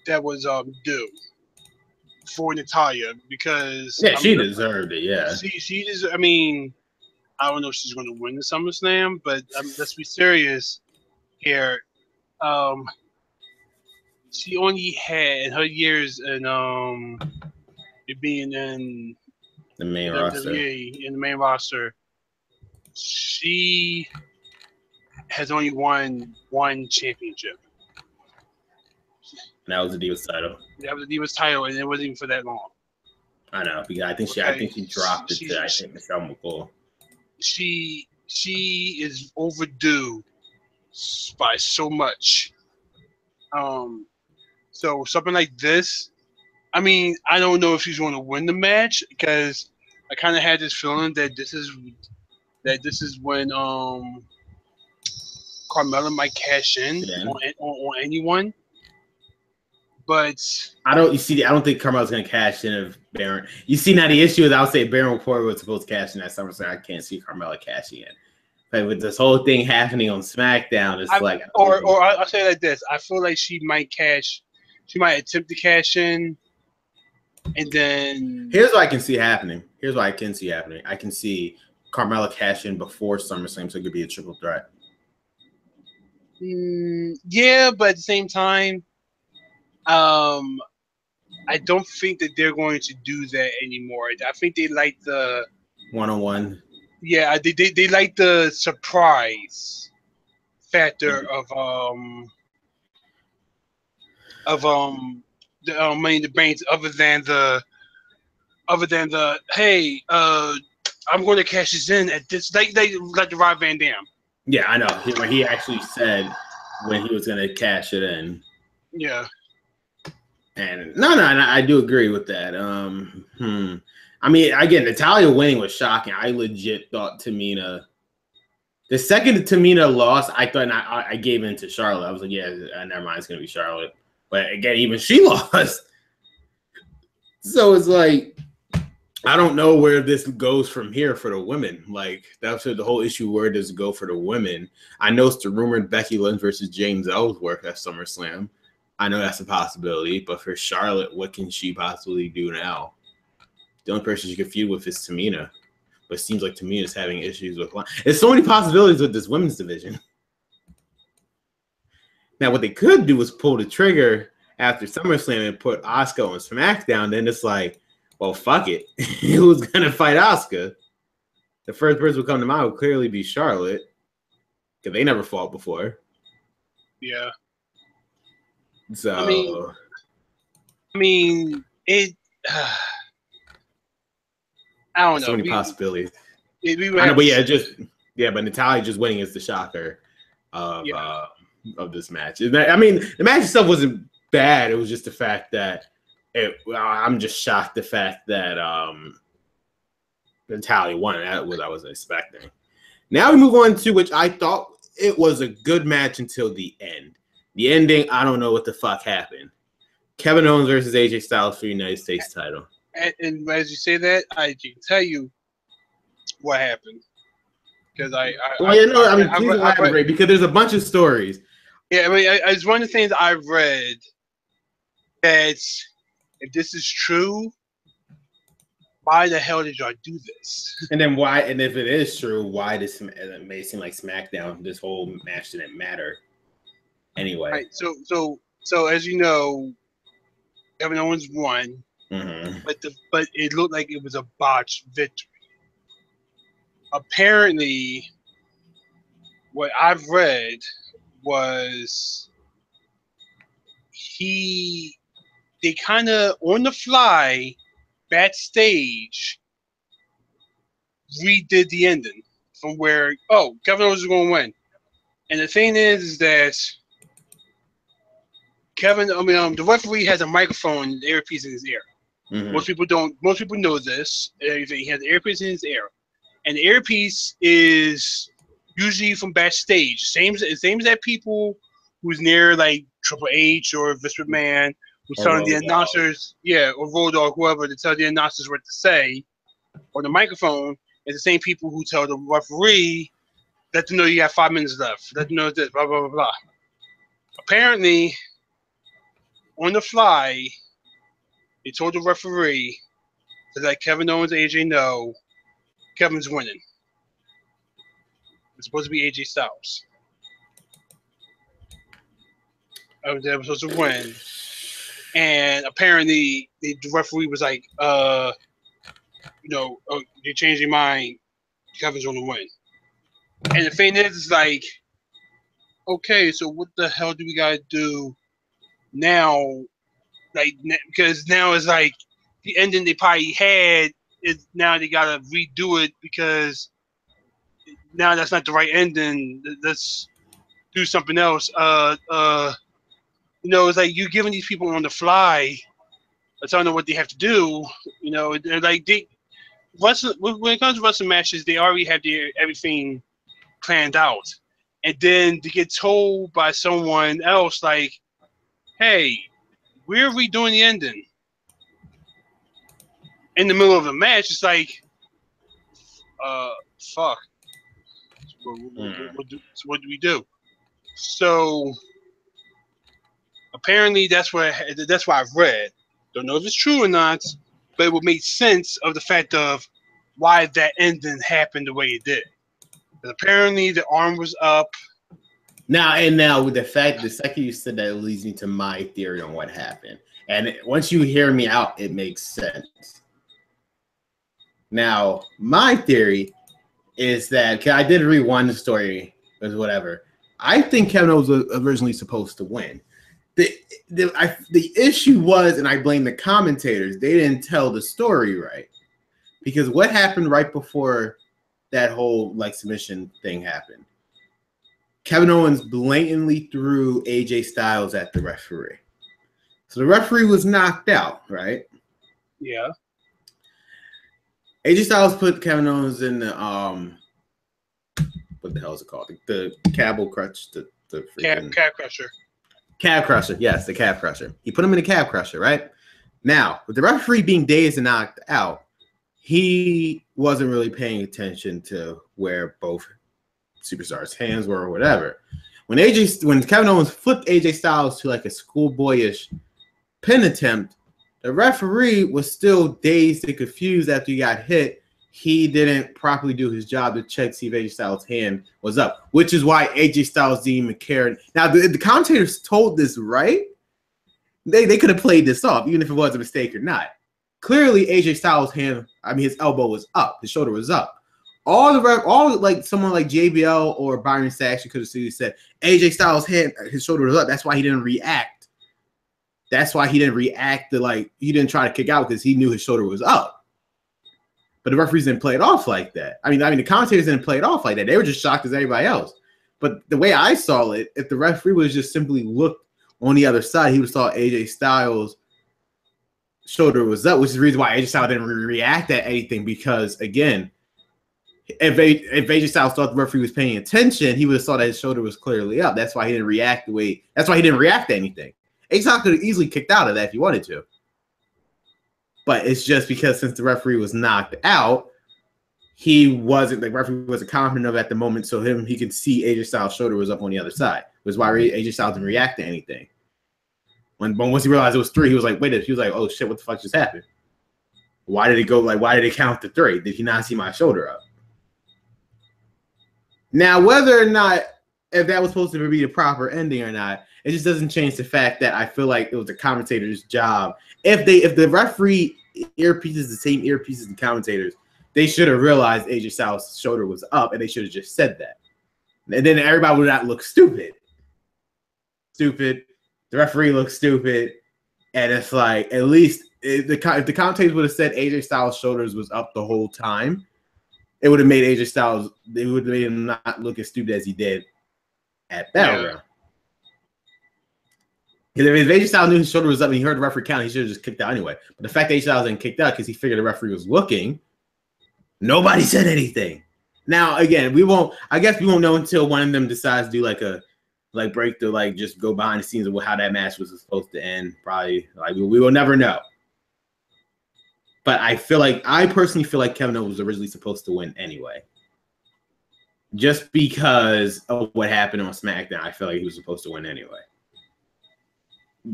that was due. for Natalya because she deserved it. Yeah, she is. I mean, I don't know if she's going to win the SummerSlam, but let's be serious here. She only had in her years and being in the main roster. WWE in the main roster, she has only won one championship. And that was the Divas title. That was the Divas title, and it wasn't even for that long. I know because I think she dropped it to Michelle McCool. She is overdue by so much. So something like this, I mean, I don't know if she's going to win the match because I kind of had this feeling that this is when Carmella might cash in on anyone. But I don't think Carmella's going to cash in if Baron. You see, now the issue is I would say Baron Corbin was supposed to cash in that SummerSlam. I can't see Carmella cashing in. But with this whole thing happening on SmackDown, it's I'll say it like this: I feel like she might attempt to cash in, and then here's what I can see happening. I can see Carmella cash in before SummerSlam, so it could be a triple threat. Yeah, but at the same time, I don't think that they're going to do that anymore. I think they like the one-on-one. Yeah, they like the surprise factor of the Money in the Bank, other than the hey, I'm going to cash this in at this. They like the Rob Van Dam. Yeah, I know. He actually said when he was going to cash it in. Yeah. And no, I do agree with that. I mean, again, Natalya winning was shocking. I legit thought Tamina. The second Tamina lost, I thought I gave in to Charlotte. I was like, yeah, never mind, it's gonna be Charlotte. But again, even she lost. So it's like, I don't know where this goes from here for the women. Like, that's the whole issue. Where does it go for the women? I know it's the rumored Becky Lynch versus James Ellsworth at SummerSlam. I know that's a possibility, but for Charlotte, what can she possibly do now? The only person she can feud with is Tamina, but it seems like Tamina's having issues with. There's so many possibilities with this women's division. Now, what they could do is pull the trigger after SummerSlam and put Asuka on SmackDown. Then it's like, well, fuck it. Who's gonna fight Asuka? The first person who come to mind would clearly be Charlotte, because they never fought before. Yeah. So I mean it. I don't know. So many possibilities. I know, but but Natalya just winning is the shocker of this match. I mean, the match itself wasn't bad. It was just the fact that I'm just shocked the fact that Natalya won. That was what I was expecting. Now we move on to which I thought it was a good match until the end. The ending, I don't know what the fuck happened. Kevin Owens versus AJ Styles for the United States title. And as you say that, I can tell you what happened because please elaborate because there's a bunch of stories. Yeah, I mean, it's one of the things I read that if this is true, why the hell did y'all do this? And then why? And if it is true, why does it may seem like SmackDown? This whole match didn't matter anyway. Right, so as you know, Kevin Owens won. Mm-hmm. But it looked like it was a botched victory. Apparently, what I've read was they kind of on the fly backstage redid the ending from where Kevin Owens is going to win, and the thing is that the referee has a microphone and earpiece in his ear. Mm-hmm. Most people know this. He has the earpiece in his ear, and the earpiece is usually from backstage. Same as that people who's near like Triple H or Vince McMahon, who's telling the announcers, or Road Dogg, whoever, to tell the announcers what to say, or the microphone is the same people who tell the referee, let them know you got 5 minutes left, let them know this, blah blah blah blah. Apparently, on the fly, He told the referee to let Kevin Owens and AJ know Kevin's winning. It's supposed to be AJ Styles. They were supposed to win. And apparently the referee was like, you changed your mind. Kevin's going to win. And the thing is like, okay, so what the hell do we got to do now? Like, because now it's like the ending they probably had is now they got to redo it because now that's not the right ending. Let's do something else. It's like you're giving these people on the fly, telling them what they have to do. They're like when it comes to wrestling matches, they already have everything planned out, and then to get told by someone else like, "Hey, we're redoing the ending," in the middle of a match, it's like, fuck. What do we do? So apparently that's what I've read. Don't know if it's true or not, but it would make sense of the fact of why that ending happened the way it did. But apparently the arm was up. Now with the second you said that, it leads me to my theory on what happened. And once you hear me out, it makes sense. Now, my theory is that, cause I did rewind the story, or whatever. I think Kevin Owens was originally supposed to win. The issue was, and I blame the commentators, they didn't tell the story right. Because what happened right before that whole submission thing happened? Kevin Owens blatantly threw AJ Styles at the referee. So the referee was knocked out, right? Yeah. AJ Styles put Kevin Owens in the what the hell is it called? The cable crutch, the freaking cab crusher. Cab crusher, yes, the cab crusher. He put him in the cab crusher, right? Now, with the referee being dazed and knocked out, he wasn't really paying attention to where both superstars' hands were or whatever. When Kevin Owens flipped AJ Styles to a schoolboyish pin attempt, the referee was still dazed and confused after he got hit. He didn't properly do his job to check see if AJ Styles' hand was up, which is why AJ Styles didn't even care. Now, the commentators told this right. They could have played this off, even if it was a mistake or not. Clearly, AJ Styles' his elbow was up, his shoulder was up. Someone like JBL or Byron Saxton could have said AJ Styles' his shoulder was up. That's why he didn't react. That's why he didn't react he didn't try to kick out because he knew his shoulder was up. But the referees didn't play it off like that. I mean, the commentators didn't play it off like that. They were just shocked as everybody else. But the way I saw it, if the referee was just simply looked on the other side, he would have saw AJ Styles' shoulder was up, which is the reason why AJ Styles didn't react to anything. Because again, if AJ Styles thought the referee was paying attention, he would have saw that his shoulder was clearly up. That's why he didn't react that's why he didn't react to anything. AJ Styles could have easily kicked out of that if he wanted to. But it's just because since the referee was knocked out, the referee wasn't confident of at the moment, so he could see AJ Styles' shoulder was up on the other side. Which is why AJ Styles didn't react to anything. But once he realized it was 3, he was like, wait a minute. He was like, oh shit, what the fuck just happened? Why did it go why did it count to 3? Did he not see my shoulder up? Now, whether or not if that was supposed to be the proper ending or not, it just doesn't change the fact that I feel like it was the commentator's job. If the referee earpieces the same earpieces as the commentators, they should have realized AJ Styles' shoulder was up, and they should have just said that. And then everybody would not look stupid. The referee looks stupid, and it's like at least if the commentators would have said AJ Styles' shoulders was up the whole time, it would have made AJ Styles. They would have made him not look as stupid as he did at Battleground. Because if AJ Styles knew his shoulder was up and he heard the referee count, he should have just kicked out anyway. But the fact that AJ Styles didn't kick out because he figured the referee was looking, nobody said anything. Now, again, I guess we won't know until one of them decides to do a break to just go behind the scenes of how that match was supposed to end. Probably we will never know. But I personally feel like Kevin Owens was originally supposed to win anyway. Just because of what happened on Smackdown, I feel like he was supposed to win anyway.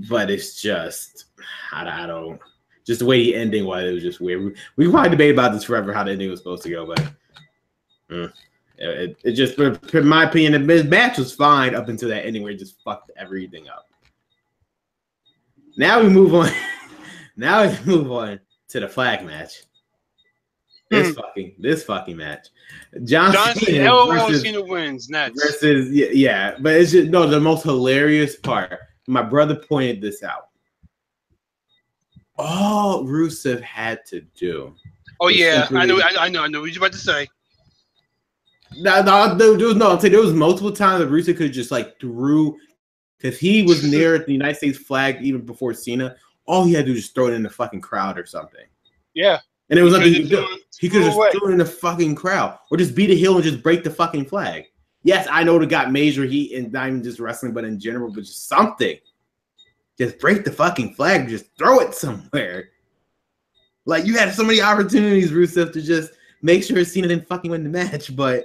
But it's just, I don't. Just the way the ending was, it was just weird. We can probably debate about this forever, how the ending was supposed to go, but it just, in my opinion, the match was fine up until that ending where it just fucked everything up. Now we move on. Now we move on to the flag match. This fucking match. John Cena versus Cena wins next. Versus yeah, but it's just the most hilarious part. My brother pointed this out. All Rusev had to do. Oh yeah, I know what you're about to say. No, there was multiple times that Rusev could just like threw, because he was near the United States flag even before Cena. All he had to do was just throw it in the fucking crowd or something. Yeah. And it was nothing he could do. He could just throw it in the fucking crowd or just beat a heel and just break the fucking flag. Yes, I know it got major heat and not even just wrestling, but in general, but just something. Just break the fucking flag, just throw it somewhere. Like, you had so many opportunities, Rusev, to just make sure Cena didn't fucking win the match, but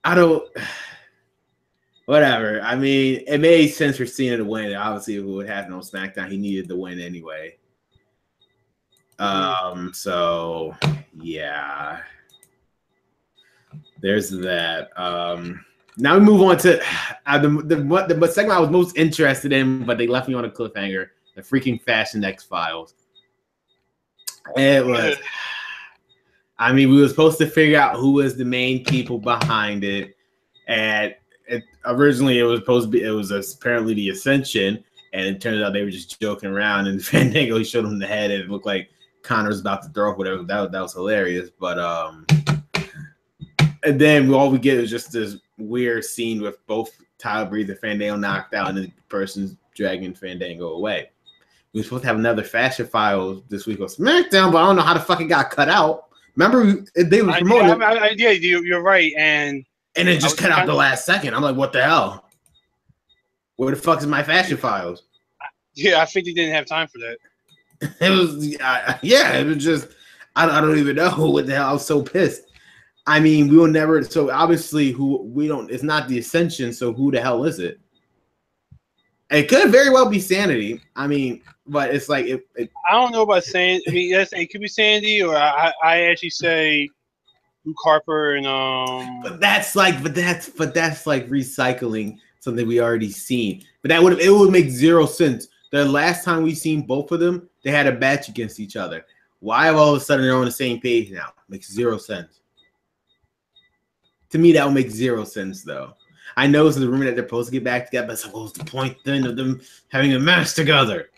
I don't. Whatever. I mean, it made sense for Cena to win. Obviously, if it would happen on SmackDown, he needed the win anyway. So yeah, there's that. Now we move on to the segment I was most interested in, but they left me on a cliffhanger. The freaking Fashion X Files. It was. I mean, we were supposed to figure out who was the main people behind it, and originally it was supposed to be. It was apparently the Ascension, and it turns out they were just joking around. And Fandango showed him the head, and it looked like Connor was about to throw up whatever. That was hilarious, but and then all we get is just this weird scene with both Tyler Breeze and Fandango knocked out, and the person's dragging Fandango away. We were supposed to have another Fashion Files this week on SmackDown, but I don't know how the fuck it got cut out. Remember, they were promoting. Yeah, you're right, and it just cut out the last second. I'm like, what the hell? Where the fuck is my Fashion Files? Yeah, I think they didn't have time for that. It was, it was just, I don't even know what the hell. I was so pissed. I mean, we will never. So obviously, it's not the Ascension. So who the hell is it? It could very well be Sanity. I mean, but it's like I don't know about Sandy. I mean, yes, it could be Sandy, or I actually say Luke Harper and But that's like recycling something we already seen. But it would make zero sense. The last time we seen both of them, they had a match against each other. Why all of a sudden they're on the same page now? Makes zero sense. To me, that would make zero sense, though. I know it's a rumor that they're supposed to get back together, but what's the point then of them having a match together?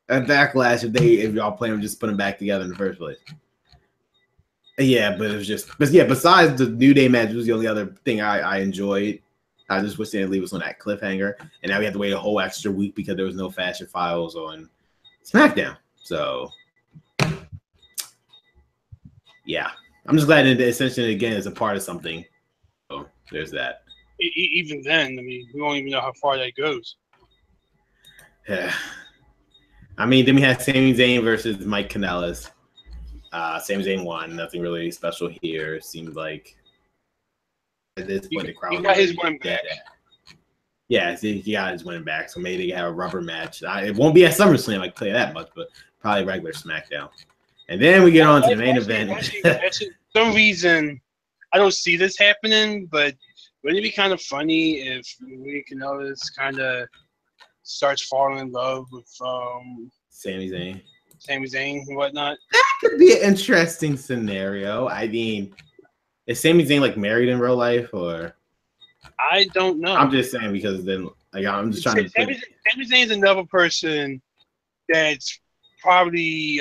At Backlash, if y'all plan on just putting them back together in the first place. Yeah, but it was just, besides the New Day match, it was the only other thing I enjoyed. I just wish they didn't leave us on that cliffhanger. And now we have to wait a whole extra week because there was no Fashion Files on SmackDown. So, yeah. I'm just glad that the Ascension, again, is a part of something. So, there's that. Even then, I mean, we don't even know how far that goes. Yeah. I mean, then we had Sami Zayn versus Mike Kanellis. Sami Zayn won. Nothing really special here. It seemed like at this point the crowd got his win back. Yeah, he got his win back. So maybe they have a rubber match. It won't be at SummerSlam, I can tell you that much, but probably regular SmackDown. And then we get on to the main event. Actually, for some reason, I don't see this happening, but wouldn't it be kind of funny if Maria Kanellis kind of starts falling in love with Sami Zayn and whatnot? That could be an interesting scenario. I mean, is Sami Zayn like married in real life, or? I don't know. I'm just saying because then, like, I'm just trying to. Sami Zayn's another person that's probably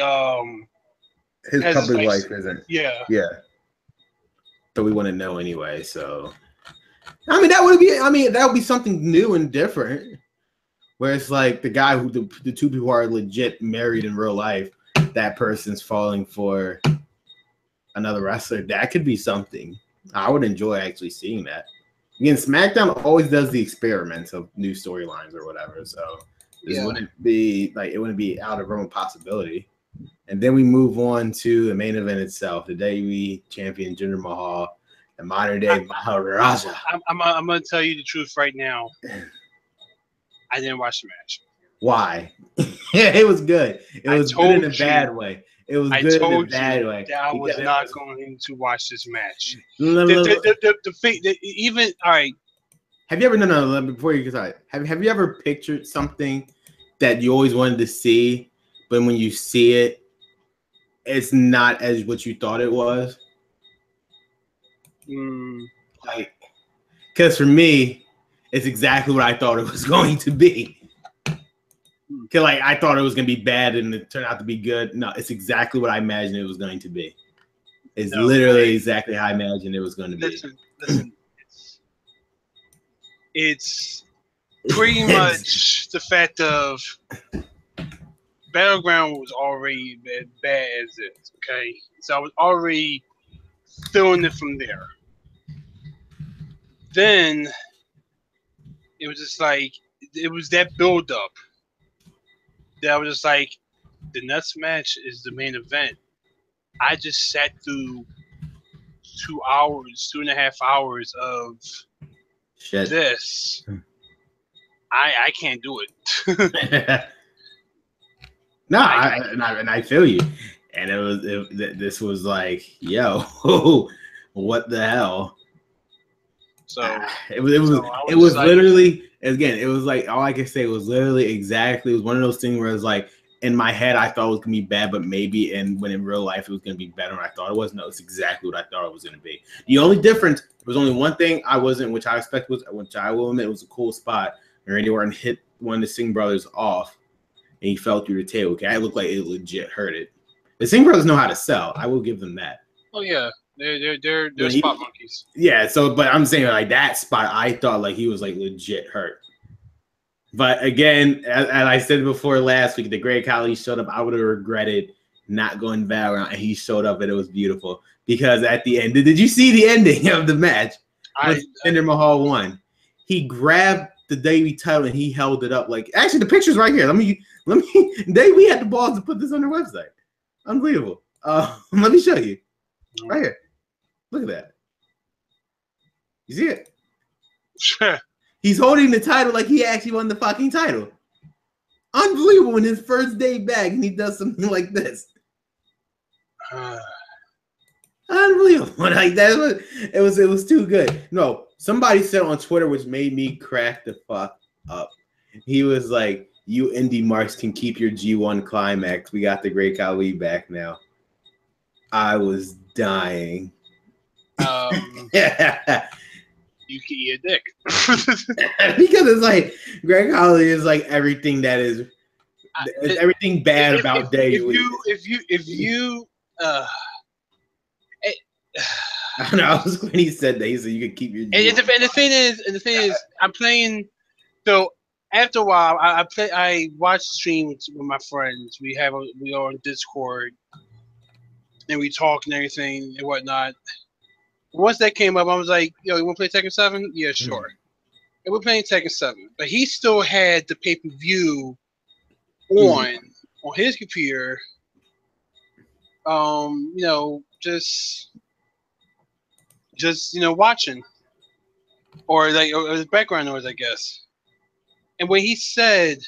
his public life isn't. Yeah. So we want to know anyway. So, I mean, that would be something new and different. Where it's like the guy who the two people are legit married in real life, that person's falling for another wrestler. That could be something. I would enjoy actually seeing that. Again, SmackDown always does the experiments of new storylines or whatever. So this wouldn't be like, it wouldn't be out of realm of possibility. And then we move on to the main event itself, the WWE champion Jinder Mahal, the modern day Maharaja. I'm gonna tell you the truth right now. I didn't watch the match. Why? It was good. It was good in a bad way. It was good in a bad way. That I was not going to watch this match. Even all right. Have you ever no before you decide? Have you ever pictured something that you always wanted to see, but when you see it, it's not as what you thought it was? Like, because for me, it's exactly what I thought it was going to be. Cause like I thought it was gonna be bad and it turned out to be good. No, it's exactly what I imagined it was going to be. It's literally exactly how I imagined it was going to be. Listen. It's pretty much the fact of Battleground was already as bad as it. Okay, so I was already feeling it from there. Then it was just like it was that build up that I was just like, the next match is the main event. I just sat through 2.5 hours of this. I can't do it. No, I feel you. And this was like, yo, what the hell? So it was literally, again, it was like, all I can say was literally exactly, it was one of those things where it was like, in my head, I thought it was gonna be bad, but maybe, and when in real life it was gonna be better than I thought it was. No, it's exactly what I thought it was gonna be. The only difference, there was only one thing I wasn't, which I expect was, which I will admit was a cool spot. And Randy Orton hit one of the Singh brothers off, and he fell through the table. Okay, it looked like it legit hurt it. The Singh brothers know how to sell. I will give them that. Oh yeah, they're spot monkeys. Yeah. So, but I'm saying like that spot, I thought like he was like legit hurt. But again, as I said before last week, the Great Khali showed up. I would have regretted not going Battleground, and he showed up, and it was beautiful. Because at the end, did you see the ending of the match? Jinder Mahal won. He grabbed the WWE title and he held it up. Like, actually, the picture's right here. Let me. We had the balls to put this on their website. Unbelievable. Let me show you. Right here. Look at that. You see it? Sure. He's holding the title like he actually won the fucking title. Unbelievable in his first day back, and he does something like this. Unbelievable. Like that was it was too good. No, somebody said on Twitter, which made me crack the fuck up. He was like, "You indie marks can keep your G1 climax. We got the Great Khali back now." I was dying. You can eat a dick. Because it's like Greg Khali is like everything that is everything bad about WWE. If you I don't know. I was glad he said that. He said you could keep your. And the thing is, I'm playing. So after a while, I watch streams with my friends. We are on Discord, and we talk and everything and whatnot. Once that came up, I was like, yo, you want to play Tekken 7? Yeah, sure. And we're playing Tekken 7. But he still had the pay-per-view on his computer. Just watching. Or his background noise, I guess. And when he said,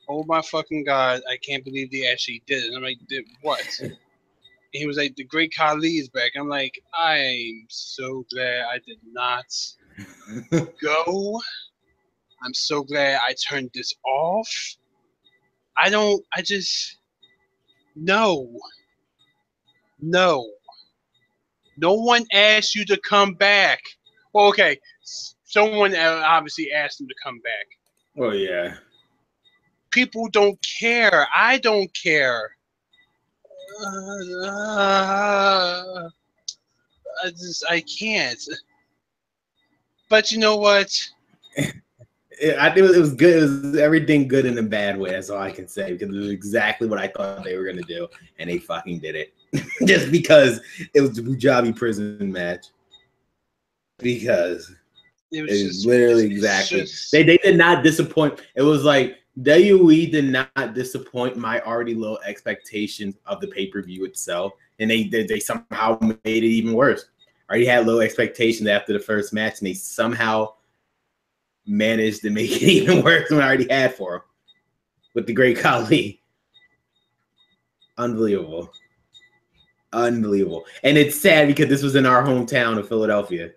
oh my fucking God, I can't believe they actually did it. And I'm like, did what? He was like, the Great Khali is back. I'm like, I'm so glad I did not go. I'm so glad I turned this off. No. No one asked you to come back. Well, okay. Someone obviously asked him to come back. Oh, yeah. People don't care. I don't care. I can't. But you know what? I think it was good. It was everything good in a bad way. That's all I can say, because it was exactly what I thought they were gonna do, and they fucking did it. Just because it was the Punjabi prison match. Because it was literally exactly. They did not disappoint. It was like WWE did not disappoint my already low expectations of the pay-per-view itself, and they somehow made it even worse. I already had low expectations after the first match, and they somehow managed to make it even worse than I already had for them. with the Great Khali. Unbelievable. Unbelievable. And it's sad because this was in our hometown of Philadelphia.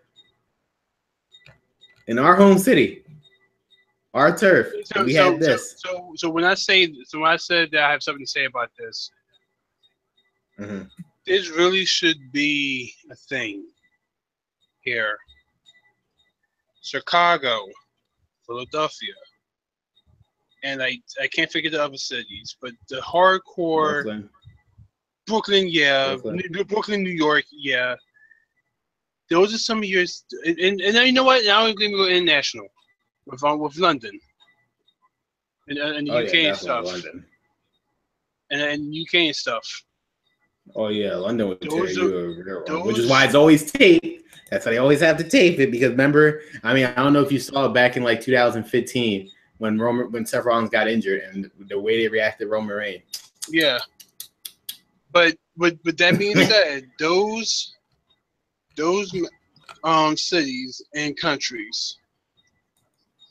In our home city. Our turf. We had this. So when I said that I have something to say about this, this really should be a thing here. Chicago, Philadelphia, and I can't figure the other cities, but the hardcore Brooklyn, yeah, Brooklyn, New York, yeah. Those are some of yours, and you know what? Now I'm going to go international with London and the UK and stuff, London. And UK and stuff. Oh yeah, London would tear you a which is why it's always taped. That's why they always have to tape it because remember, I mean, I don't know if you saw it back in like 2015 when Seth Rollins got injured and the way they reacted to Roman Reigns. Yeah, but with that being said, those cities and countries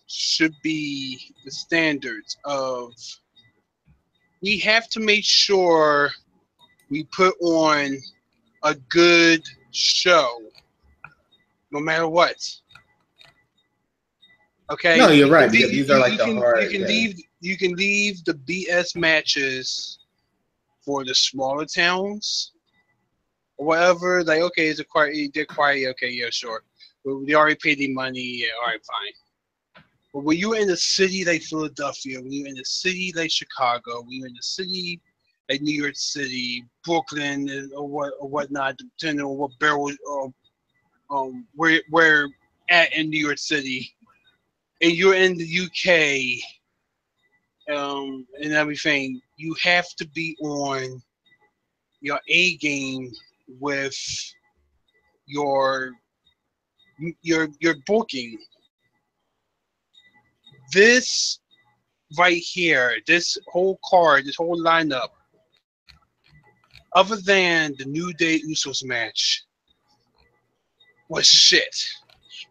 should be the standards of. We have to make sure we put on a good show, no matter what. Okay. No, you're right. Because these are like the hard. You can leave the BS matches for the smaller towns or whatever. Like, okay, they're quiet. Okay, yeah, sure. But they already paid the money. Yeah, all right, fine. But when you're in a city like Philadelphia, when you're in a city like Chicago, when you're in a city like New York City, Brooklyn, or whatnot, depending on what barrel, where at in New York City, and you're in the UK, and everything, you have to be on your A game with your booking. This right here, this whole card, this whole lineup, other than the New Day Usos match, was shit.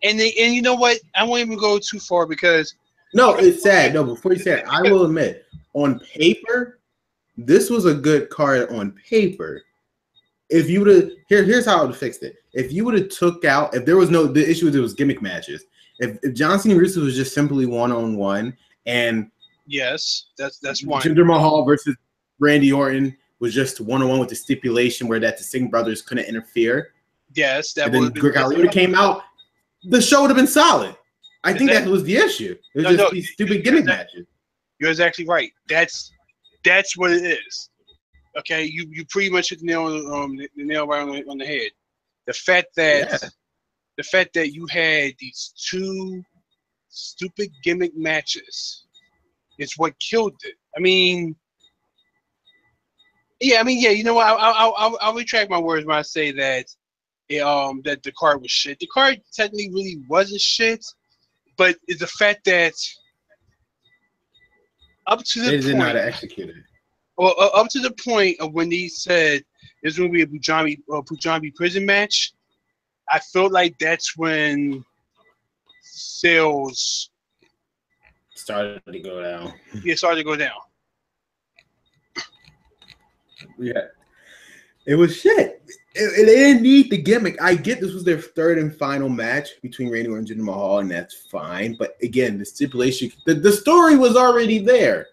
And you know what? I won't even go too far because no, it's sad. No, before you say it, I will admit, on paper, this was a good card on paper. If you would have here's how I would have fixed it. If you would have took out, if there was no the issue, there was gimmick matches. If John Cena and Rusev was just simply 1-on-1, and yes, that's one. Jinder Mahal versus Randy Orton was just 1-on-1 with the stipulation where that the Singh brothers couldn't interfere. Yes, that would have been. Came out, the show would have been solid. I think that was the issue. It was just these stupid gimmick matches. You're exactly right. That's what it is. Okay, you pretty much hit the nail right on the head. The fact that you had these two stupid gimmick matches is what killed it. I mean, yeah. You know what? I'll retract my words when I say that that the card was shit. The card technically really wasn't shit, but it's the fact that up to the point, they did not execute it. Well, up to the point of when he said there's going to be a Punjabi prison match, I felt like that's when sales started to go down. Yeah, started to go down. Yeah, it was shit. They didn't need the gimmick. I get this was their third and final match between Randy Orton and Jinder Mahal, and that's fine. But again, the stipulation, the story was already there.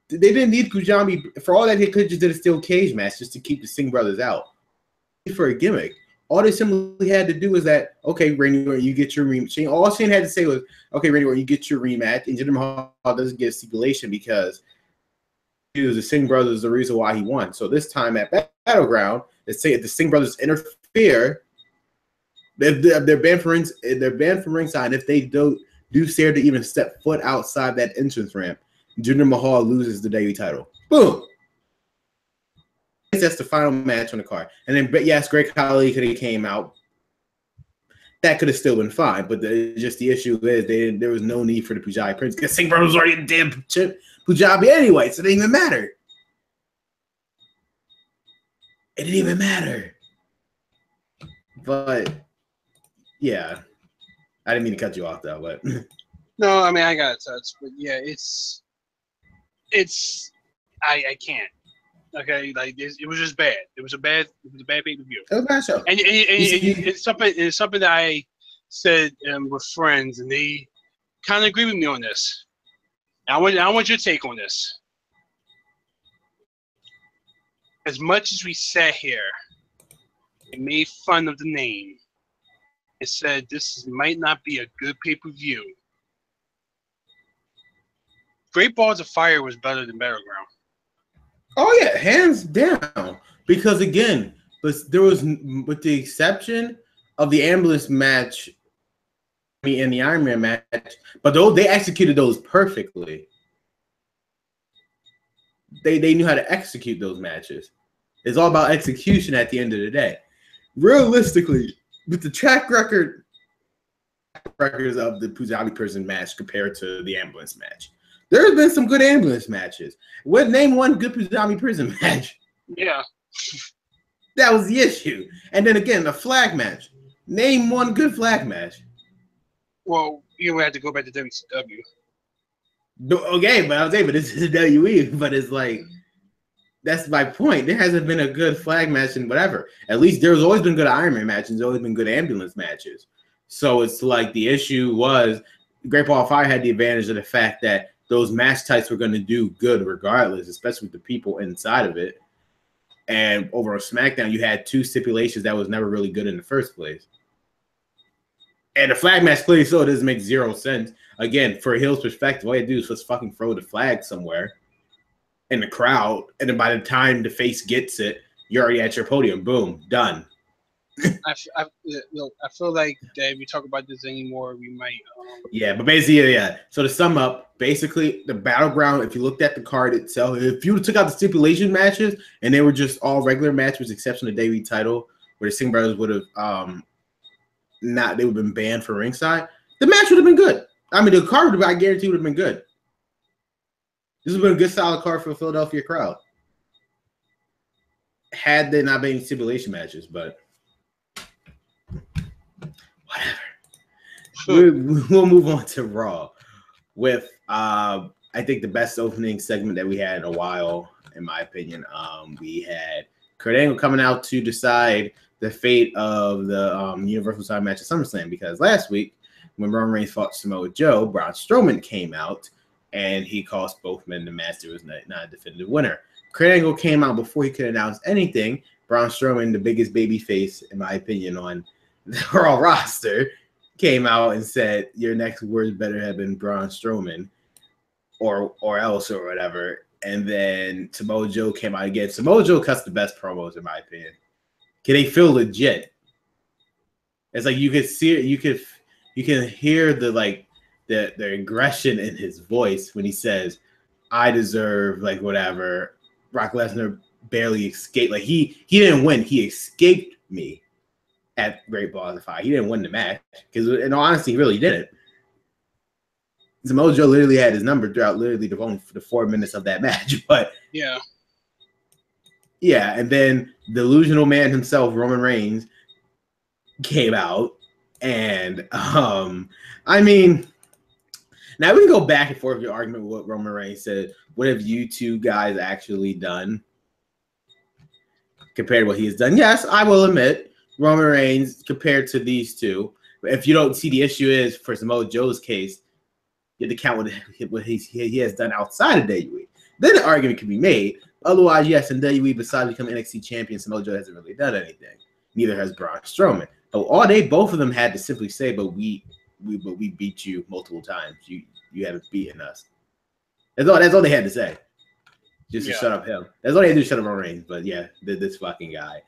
They didn't need Punjabi. For all that, they could have just did a steel cage match just to keep the Singh brothers out. For a gimmick, all they simply had to do was that, okay, Randy Orton, you get your rematch. All Shane had to say was, okay, Randy Orton, you get your rematch, and Jinder Mahal doesn't get a stipulation because the Singh brothers is the reason why he won. So this time at Battleground, let's say if the Singh brothers interfere, they're banned from ringside. If they do dare to even step foot outside that entrance ramp, Jinder Mahal loses the daily title. Boom. That's the final match on the card. And then, but yes, Great Khali could have came out. That could have still been fine. But just the issue is there was no need for the Punjabi Prince because Singh brothers was already in damn Punjabi anyway, so it didn't even matter. It didn't even matter. But yeah, I didn't mean to cut you off though. But no, I mean I got a touch, but yeah, it's I can't. Okay, like it was just bad. It was a bad pay-per-view. It was a bad show. And it's something that I said with friends, and they kind of agree with me on this. And I want your take on this. As much as we sat here and made fun of the name and said this might not be a good pay-per-view, Great Balls of Fire was better than Battleground. Oh yeah, hands down. Because again, but there was, with the exception of the ambulance match and the Iron Man match, but they executed those perfectly. They knew how to execute those matches. It's all about execution at the end of the day. Realistically, with the track records of the Punjabi Prison match compared to the ambulance match, there's been some good ambulance matches. Name one good Punjabi Prison match. Yeah. That was the issue. And then again, the flag match. Name one good flag match. Well, you would have to go back to WCW. Okay, but I was saying, but this is WE. But it's like, that's my point. There hasn't been a good flag match and whatever. At least there's always been good Iron Man matches. There's always been good ambulance matches. So it's like the issue was Great Ball of Fire had the advantage of the fact that those match types were going to do good regardless, especially with the people inside of it. And over on SmackDown, you had two stipulations that was never really good in the first place. And the flag match clearly so it doesn't make zero sense. Again, for Hill's perspective, all you do is just fucking throw the flag somewhere in the crowd, and then by the time the face gets it, you're already at your podium. Boom, done. I feel like that if we talk about this anymore, we might. Yeah, but basically, yeah. So to sum up, basically the Battleground, if you looked at the card itself, if you took out the stipulation matches and they were just all regular matches, with the exception of the WWE title, where the Singh brothers would have they would have been banned for ringside, the match would have been good. I mean, the card, I guarantee, would have been good. This would have been a good, solid card for the Philadelphia crowd. Had there not been any stipulation matches, but whatever. We'll move on to Raw with, I think, the best opening segment that we had in a while, in my opinion. We had Kurt Angle coming out to decide the fate of the Universal title match at SummerSlam, because last week, when Roman Reigns fought Samoa Joe, Braun Strowman came out and he cost both men the match. There was not a definitive winner. Kurt Angle came out before he could announce anything. Braun Strowman, the biggest baby face, in my opinion, on the Raw roster, came out and said, your next words better have been Braun Strowman or else or whatever. And then Samoa Joe came out again. Samoa Joe cuts the best promos, in my opinion. They feel legit. It's like you could see it, you can hear the aggression in his voice when he says, I deserve, like, whatever. Brock Lesnar barely escaped. Like, he didn't win. He escaped me at Great Balls of Fire. He didn't win the match, because in all honesty, he really didn't. Samoa Joe literally had his number throughout literally the 4 minutes of that match. But yeah, and then the delusional man himself, Roman Reigns, came out, and I mean, now we can go back and forth with your argument with what Roman Reigns said. What have you two guys actually done compared to what he has done? Yes, I will admit, Roman Reigns compared to these two. If you don't see, the issue is for Samoa Joe's case, you have to count what he has done outside of WWE. Then the argument can be made. Otherwise, yes, in WWE, besides becoming NXT champion, Samoa Joe hasn't really done anything. Neither has Braun Strowman. But both of them had to simply say, but we beat you multiple times. You haven't beaten us. That's all they had to say. Just to shut up him. That's all they had to do, shut up Roman Reigns. But yeah, this fucking guy.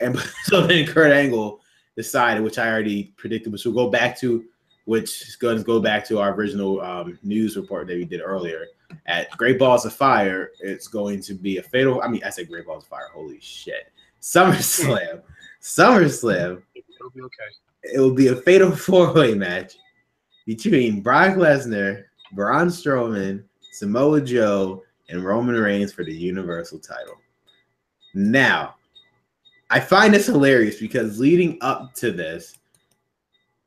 And so then Kurt Angle decided, which I already predicted, which we'll go back to, which is going to go back to our original news report that we did earlier. At Great Balls of Fire, it's going to be a fatal. I mean, I said Great Balls of Fire. Holy shit. SummerSlam. It'll be okay. It will be a fatal 4-way match between Brock Lesnar, Braun Strowman, Samoa Joe, and Roman Reigns for the Universal title. Now, I find this hilarious because leading up to this,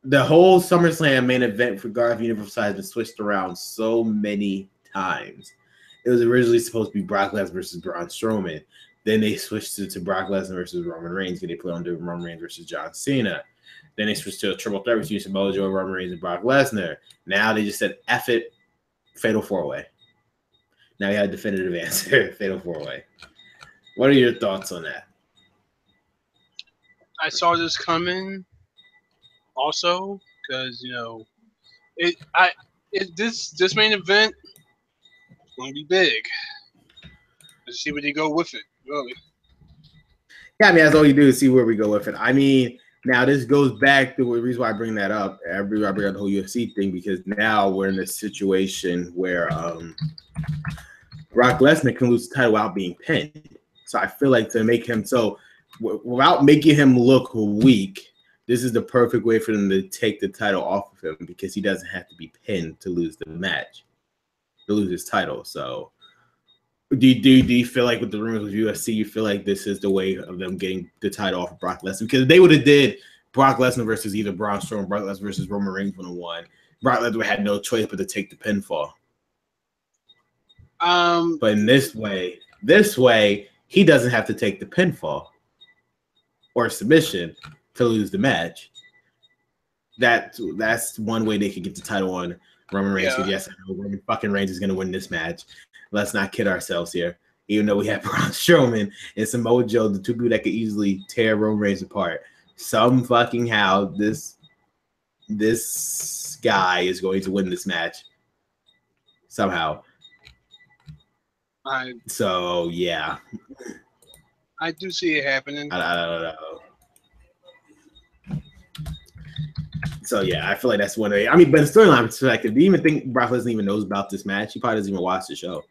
the whole SummerSlam main event for Universal has been switched around so many times. It was originally supposed to be Brock Lesnar versus Braun Strowman. Then they switched it to Brock Lesnar versus Roman Reigns. They put on Roman Reigns versus John Cena. Then they switched to a triple threat between Samoa Joe, Roman Reigns, and Brock Lesnar. Now they just said, F it, Fatal 4-Way. Now you have a definitive answer, Fatal 4-Way. What are your thoughts on that? I saw this coming also because, this main event is going to be big. Let's see where they go with it, really. Yeah, I mean, that's all you do is see where we go with it. I mean, now this goes back to the reason why I bring that up. I bring up the whole UFC thing because now we're in a situation where Brock Lesnar can lose the title without being pinned. So I feel like to make him without making him look weak, this is the perfect way for them to take the title off of him because he doesn't have to be pinned to lose the match, to lose his title. So do you feel like with the rumors with UFC, you feel like this is the way of them getting the title off of Brock Lesnar? Because if they would have did Brock Lesnar versus either Braun Strowman, Brock Lesnar versus Roman Reigns would have won. Brock Lesnar had no choice but to take the pinfall. But in this way, he doesn't have to take the pinfall or submission to lose the match. That's one way they could get the title on Roman Reigns. Yeah. Yes, I know Roman fucking Reigns is going to win this match. Let's not kid ourselves here. Even though we have Braun Strowman and Samoa Joe, the two people that could easily tear Roman Reigns apart, some fucking how this guy is going to win this match somehow. So yeah, I do see it happening. I don't know. So yeah, I feel like that's one way. I mean, but the storyline perspective, do you even think Brock Lesnar even knows about this match? He probably doesn't even watch the show.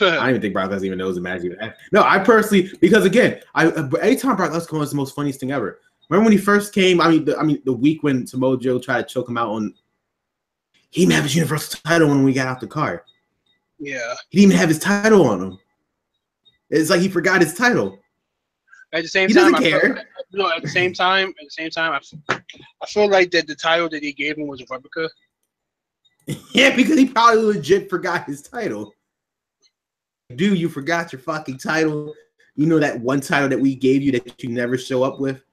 I don't even think Brock Lesnar even knows the match even happened. No, I personally, because again, anytime Brock Lesnar comes, it's the most funniest thing ever. Remember when he first came? The week when Samoa Joe tried to choke him out on, he didn't have his Universal title when we got out the car. Yeah, he didn't even have his title on him. It's like he forgot his title. At the same he time, doesn't care. At the same time, I feel like that the title that he gave him was a replica. Yeah, because he probably legit forgot his title. Dude, you forgot your fucking title. You know that one title that we gave you that you never show up with?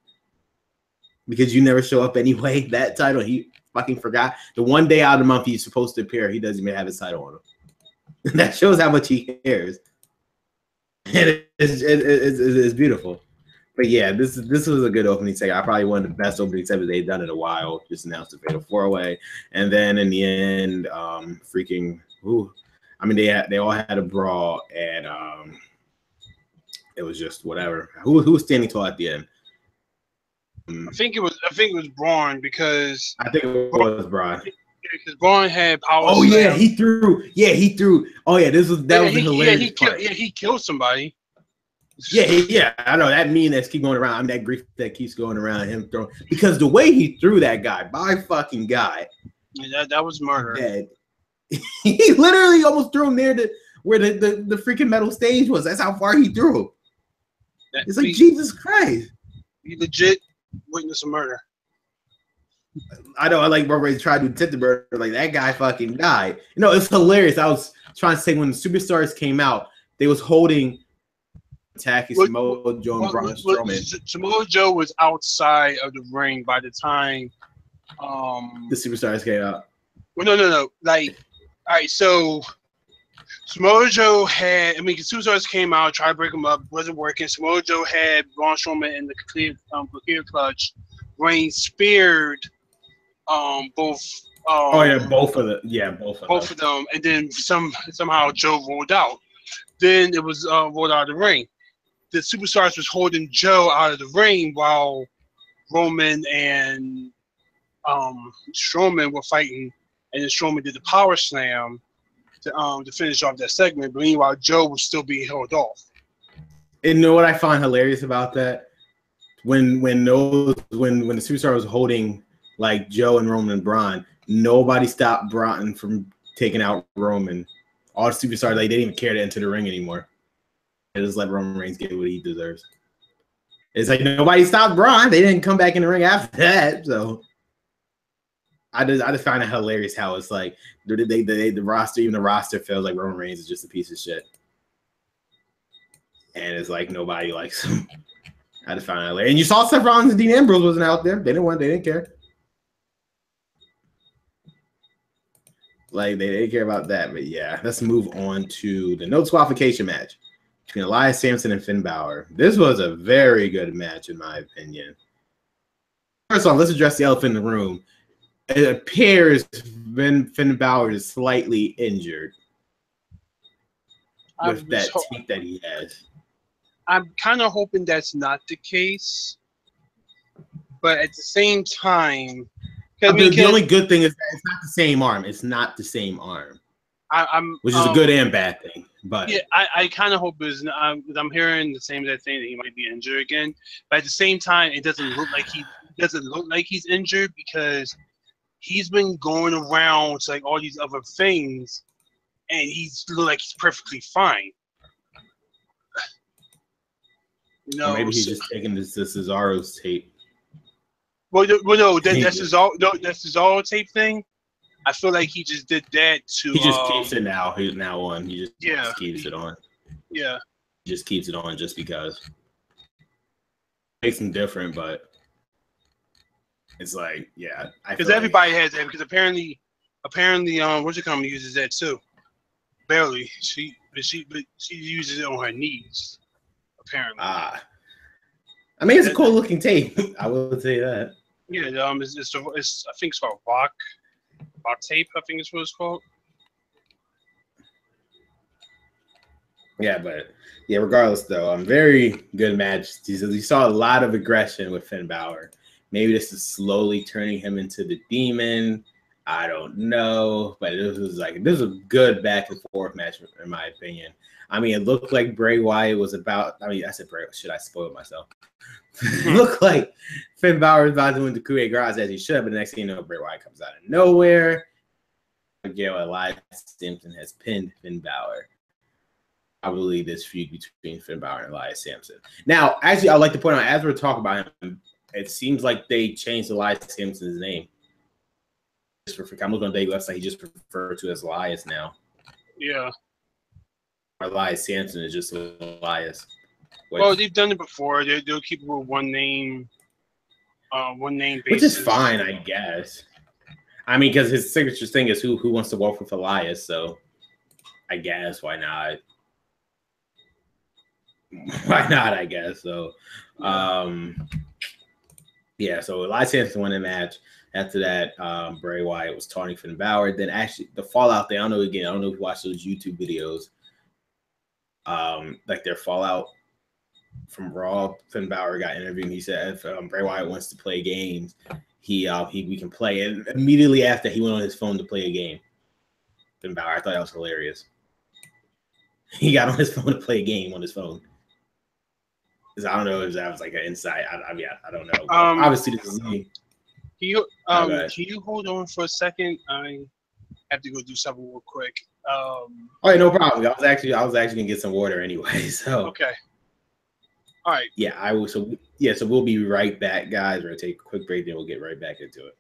Because you never show up anyway. That title, he fucking forgot. The one day out of the month he's supposed to appear, he doesn't even have his title on him. That shows how much he cares. And it's beautiful. But yeah, this was a good opening segment. Probably one of the best opening segments they've done in a while. Just announced the Fatal 4-Way. And then in the end, they all had a brawl, and it was just whatever. Who was standing tall at the end? I think it was Braun because I think it was Braun. Because Braun had power. Oh slam. Yeah, he threw. Oh yeah, that was a hilarious part. He killed somebody. Yeah, I know that meme that's keep going around. I mean, that grief that keeps going around him throwing, because the way he threw that guy, my fucking guy, that was murder. Dead. He literally almost threw him near where the freaking metal stage was. That's how far he threw him. It's like Jesus Christ. He legit witnessed a murder. I know. I like Roman Reigns tried to attempt the murder. Like that guy fucking died. You know, it's hilarious. I was trying to say when the Superstars came out, they was holding attacking Samoa Joe and Braun Strowman. Samoa Joe was outside of the ring by the time the Superstars came out. Well, no. Like, all right, so Samoa Joe had. The Superstars came out, tried to break him up, wasn't working. Samoa Joe had Braun Strowman in the clear clutch. Reigns speared both. Both of them, and then somehow Joe rolled out. Then it was rolled out of the ring. The Superstars was holding Joe out of the ring while Roman and Strowman were fighting, and then Strowman did the power slam to finish off that segment. But meanwhile, Joe was still being held off. And you know what I find hilarious about that? When the Superstar was holding like Joe and Roman and Braun, nobody stopped Braun from taking out Roman. All the Superstars, they didn't even care to enter the ring anymore. They just let Roman Reigns get what he deserves. It's like nobody stopped Braun. They didn't come back in the ring after that. So I just find it hilarious how it's like the roster, even the roster feels like Roman Reigns is just a piece of shit, and it's like nobody likes him. I just find it hilarious. And you saw Seth Rollins and Dean Ambrose wasn't out there. They didn't care. Like they didn't care about that. But yeah, let's move on to the no disqualification match between Elias Sampson and Finn Balor. This was a very good match in my opinion. First off, let's address the elephant in the room. It appears Finn Balor is slightly injured with that tape that he has. I'm kind of hoping that's not the case, but at the same time, the only good thing is that it's not the same arm. It's not the same arm. Which is a good and bad thing. But yeah, I kind of hope it's not. I'm hearing the same thing that he might be injured again, but at the same time, it doesn't look like he's injured because he's been going around to like all these other things, and he's look like he's perfectly fine. You know, or maybe he's just taking this Cesaro's tape. Well, no, that's Cesaro tape thing. I feel like he just did that to. He just keeps it now. He's now on. He just keeps it on. Yeah. He just keeps it on just because. Makes him different, but it's like, yeah. Because everybody has that. Because apparently, what's your company uses that too? Barely. She uses it on her knees. Apparently. I mean, it's a cool looking tape. I would say that. Yeah. It's I think it's called rock tape. I think it's what it's called. Yeah, but yeah, regardless though, very good match. You saw a lot of aggression with Finn Balor. Maybe this is slowly turning him into the demon. I don't know, but this was a good back and forth match in my opinion. I mean, it looked like Bray Wyatt was about. I mean, I said Bray. Should I spoil myself? It looked like Finn Balor was about to win the coup de grace as he should, but the next thing you know, Bray Wyatt comes out of nowhere. Miguel Elias Sampson has pinned Finn Balor. I believe this feud between Finn Balor and Elias Sampson. Now, actually, I'd like to point out, as we're talking about him, it seems like they changed Elias Sampson's name. I'm looking on the website, he just referred to as Elias now. Yeah. Elias Sampson is just Elias. Well, they've done it before. They'll keep it with one name basis. Which is fine, I guess. I mean, because his signature thing is who wants to work with Elias, so I guess why not? Why not? I guess so. Yeah. So Elias Sampson won the match. After that, Bray Wyatt was taunting Finn Balor. Then actually, the fallout thing. I don't know if you watched those YouTube videos. Like their fallout from Raw. Finn Balor got interviewed. And he said if Bray Wyatt wants to play games, we can play. And immediately after, he went on his phone to play a game. Finn Balor, I thought that was hilarious. He got on his phone to play a game on his phone. I don't know if that was like an insight. I don't know. Obviously, this is me. Can you hold on for a second? I have to go do something real quick. Oh, yeah, no problem. I was actually gonna get some water anyway. So okay. All right. Yeah, I will. So we'll be right back, guys. We're gonna take a quick break, then we'll get right back into it.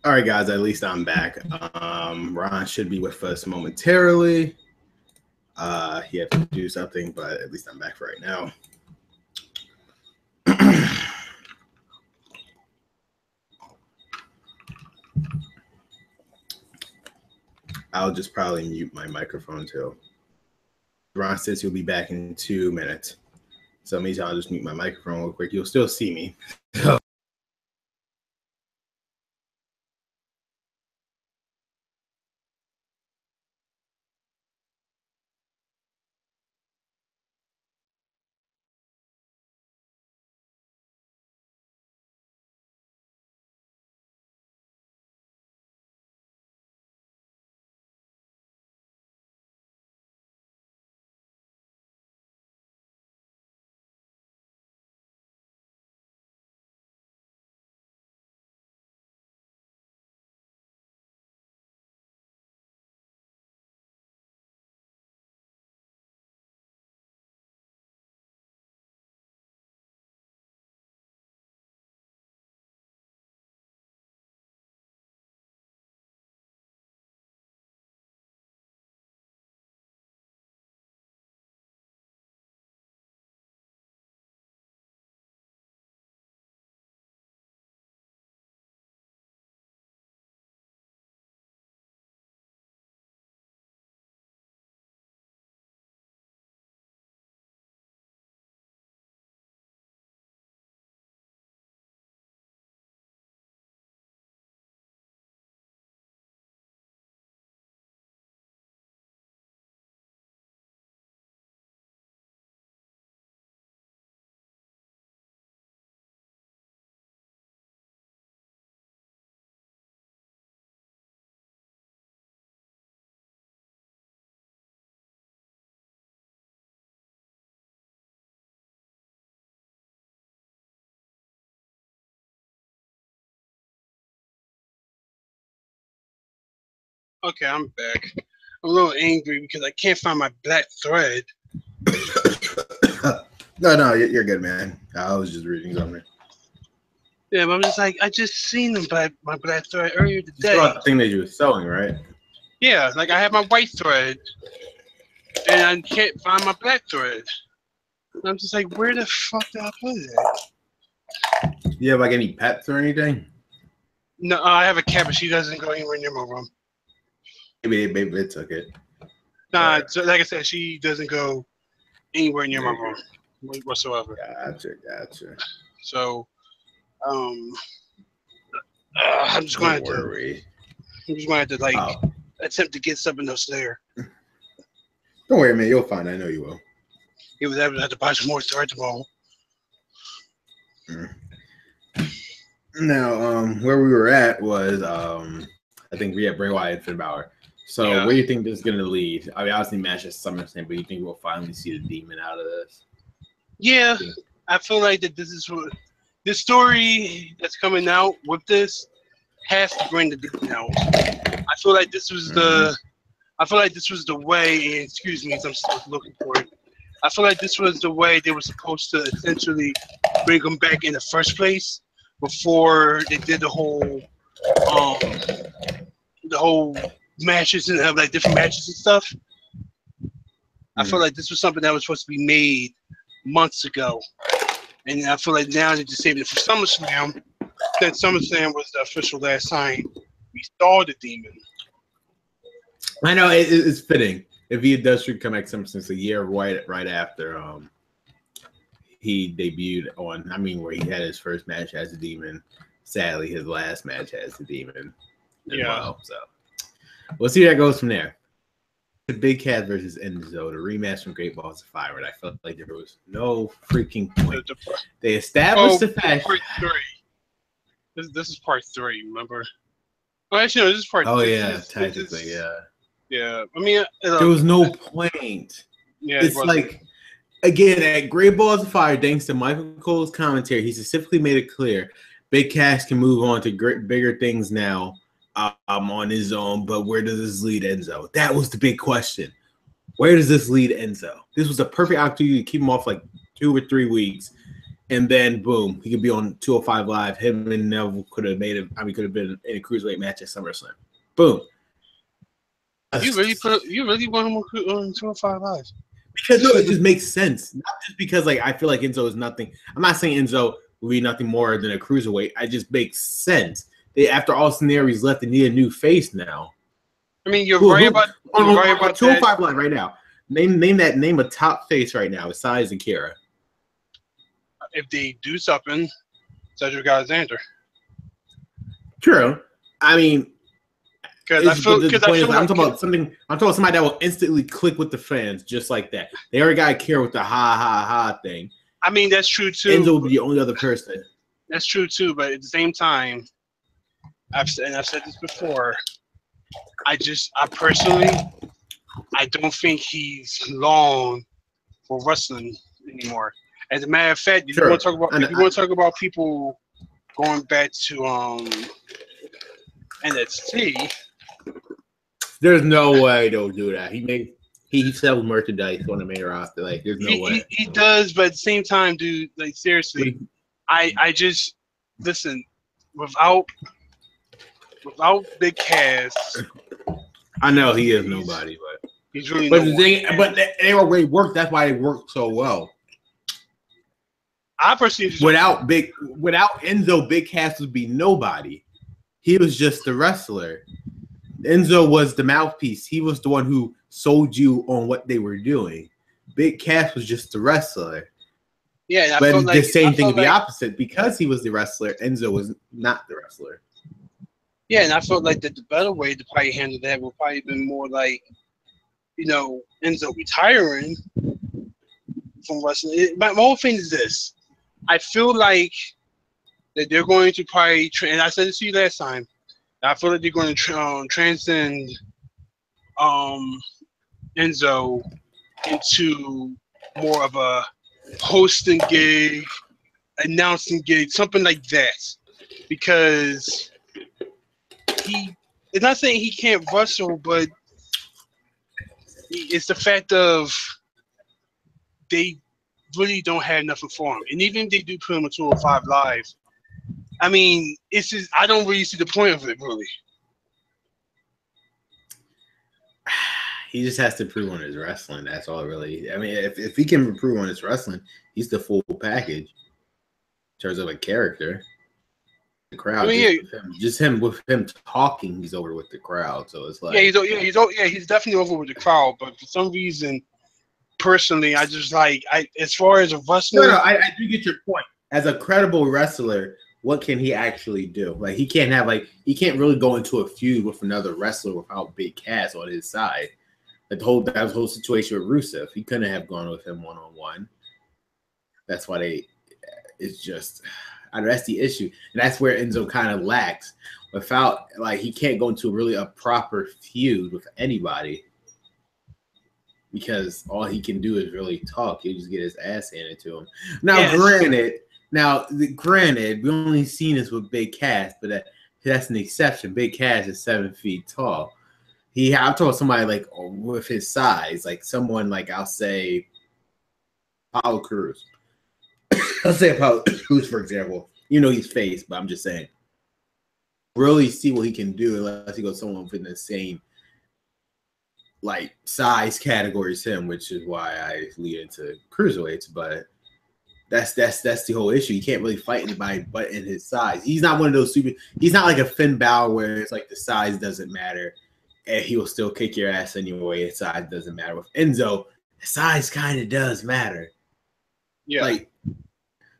All right, guys. At least I'm back. Ron should be with us momentarily. He had to do something, but at least I'm back for right now. I'll just probably mute my microphone too. Ron says he'll be back in 2 minutes. So it means I'll just mute my microphone real quick. You'll still see me. Okay, I'm back. I'm a little angry because I can't find my black thread. No, you're good, man. I was just reading something. Yeah, but I'm just like, I just seen my black thread earlier today. You saw the thing that you were selling, right? Yeah, like I have my white thread, and I can't find my black thread. And I'm just like, where the fuck did I put it? Do you have like any pets or anything? No, I have a cat, but she doesn't go anywhere near my room. Maybe it took it. Nah, so like I said, she doesn't go anywhere near my room whatsoever. Gotcha. So, I'm just going to like attempt to get something else there. Don't worry, man. You'll find. I know you will. He was able to have to buy some more thread tomorrow. Now, where we were at was, I think we had Bray Wyatt and Finn Balor. So, where do you think this is going to lead? I mean, obviously, match at SummerSlam, but you think we'll finally see the Demon out of this? Yeah, I feel like that this is what this story that's coming out with this has to bring the Demon out. I feel like this was the way. Excuse me, I'm still looking for it. I feel like this was the way they were supposed to essentially bring him back in the first place before they did the whole matches and have like different matches and stuff. I feel like this was something that was supposed to be made months ago, and I feel like now they just saved it for SummerSlam. Since SummerSlam was the official last time we saw the Demon. I know it's fitting. If he does come back SummerSlam a year right after he debuted on, I mean, where he had his first match as a Demon. Sadly, his last match as a Demon. Well, so we'll see how that goes from there. The Big Cat versus Enzo, the rematch from Great Balls of Fire. And I felt like there was no freaking point. They established the fact. Part 3. This is part 3. Remember? Oh, actually, no. This is part. Oh yeah, technically, yeah. Yeah, I mean, there was no point. Yeah, it's like, again, at Great Balls of Fire, thanks to Michael Cole's commentary, he specifically made it clear Big Cass can move on to bigger things now. On his own, but where does this lead Enzo? That was the big question. Where does this lead Enzo? This was a perfect opportunity to keep him off like 2 or 3 weeks and then boom, he could be on 205 Live. Him and Neville could have made it. I mean, could have been in a cruiserweight match at SummerSlam. Boom. You really want him on 205 Live? Because no, it just makes sense. Not just because like I feel like Enzo is nothing. I'm not saying Enzo will be nothing more than a cruiserweight. It just makes sense. They, after Austin Aries left, they need a new face now. I mean, you're right about 205 Live right now. Name a top face right now besides Akira. If they do something, Cedric Alexander. True. I mean, because I feel like, I'm talking about something. I'm talking about somebody that will instantly click with the fans just like that. They already got Akira with the ha ha ha thing. I mean, that's true too. Enzo will be the only other person. That's true too, but at the same time, I've said this before. I personally, I don't think he's long for wrestling anymore. As a matter of fact, if you want to talk about people going back to NXT, there's no way they'll do that. He sells merchandise on the main roster. Like, there's no way. He does, but at the same time, dude, like seriously, I just listen without Big Cass. I know he is nobody, but he's really. But they already worked. That's why they worked so well. I personally without Enzo, Big Cass would be nobody. He was just the wrestler. Enzo was the mouthpiece. He was the one who sold you on what they were doing. Big Cass was just the wrestler. Yeah, but the same thing would be opposite. Because he was the wrestler, Enzo was not the wrestler. Yeah, and I felt like that the better way to probably handle that would probably been more like, Enzo retiring from wrestling. My whole thing is this. I feel like that they're going to probably, and I said this to you last time, I feel like they're going to transcend Enzo into more of a hosting gig, announcing gig, something like that. Because it's not saying he can't wrestle, but it's the fact of they really don't have nothing for him. And even if they do put him on 205 Live, I mean, it's just, I don't really see the point of it, really. He just has to prove on his wrestling. That's all really. I mean, if he can improve on his wrestling, he's the full package in terms of a character. The crowd, just him with him talking, he's over with the crowd. So it's like, he's definitely over with the crowd. But for some reason, personally, I just as far as a wrestler. No, I do get your point. As a credible wrestler, what can he actually do? Like, he can't really go into a feud with another wrestler without Big Cass on his side. That whole situation with Rusev, he couldn't have gone with him one-on-one. That's why it's just, that's the issue. And that's where Enzo kind of lacks. Without, he can't go into really a proper feud with anybody. Because all he can do is really talk. He'll just get his ass handed to him. Now, granted, we only seen this with Big Cass, but that's an exception. Big Cass is 7 feet tall. I'm talking somebody with his size, someone I'll say Apollo Crews. I'll say Apollo Crews, for example. He's face, but I'm just saying. Really see what he can do unless he goes someone within the same size category as him, which is why I lead into cruiserweights. But that's the whole issue. You can't really fight anybody but in his size. He's not one of those he's not like a Finn Balor where it's the size doesn't matter and he will still kick your ass anyway. His size doesn't matter. With Enzo, size kind of does matter. Yeah.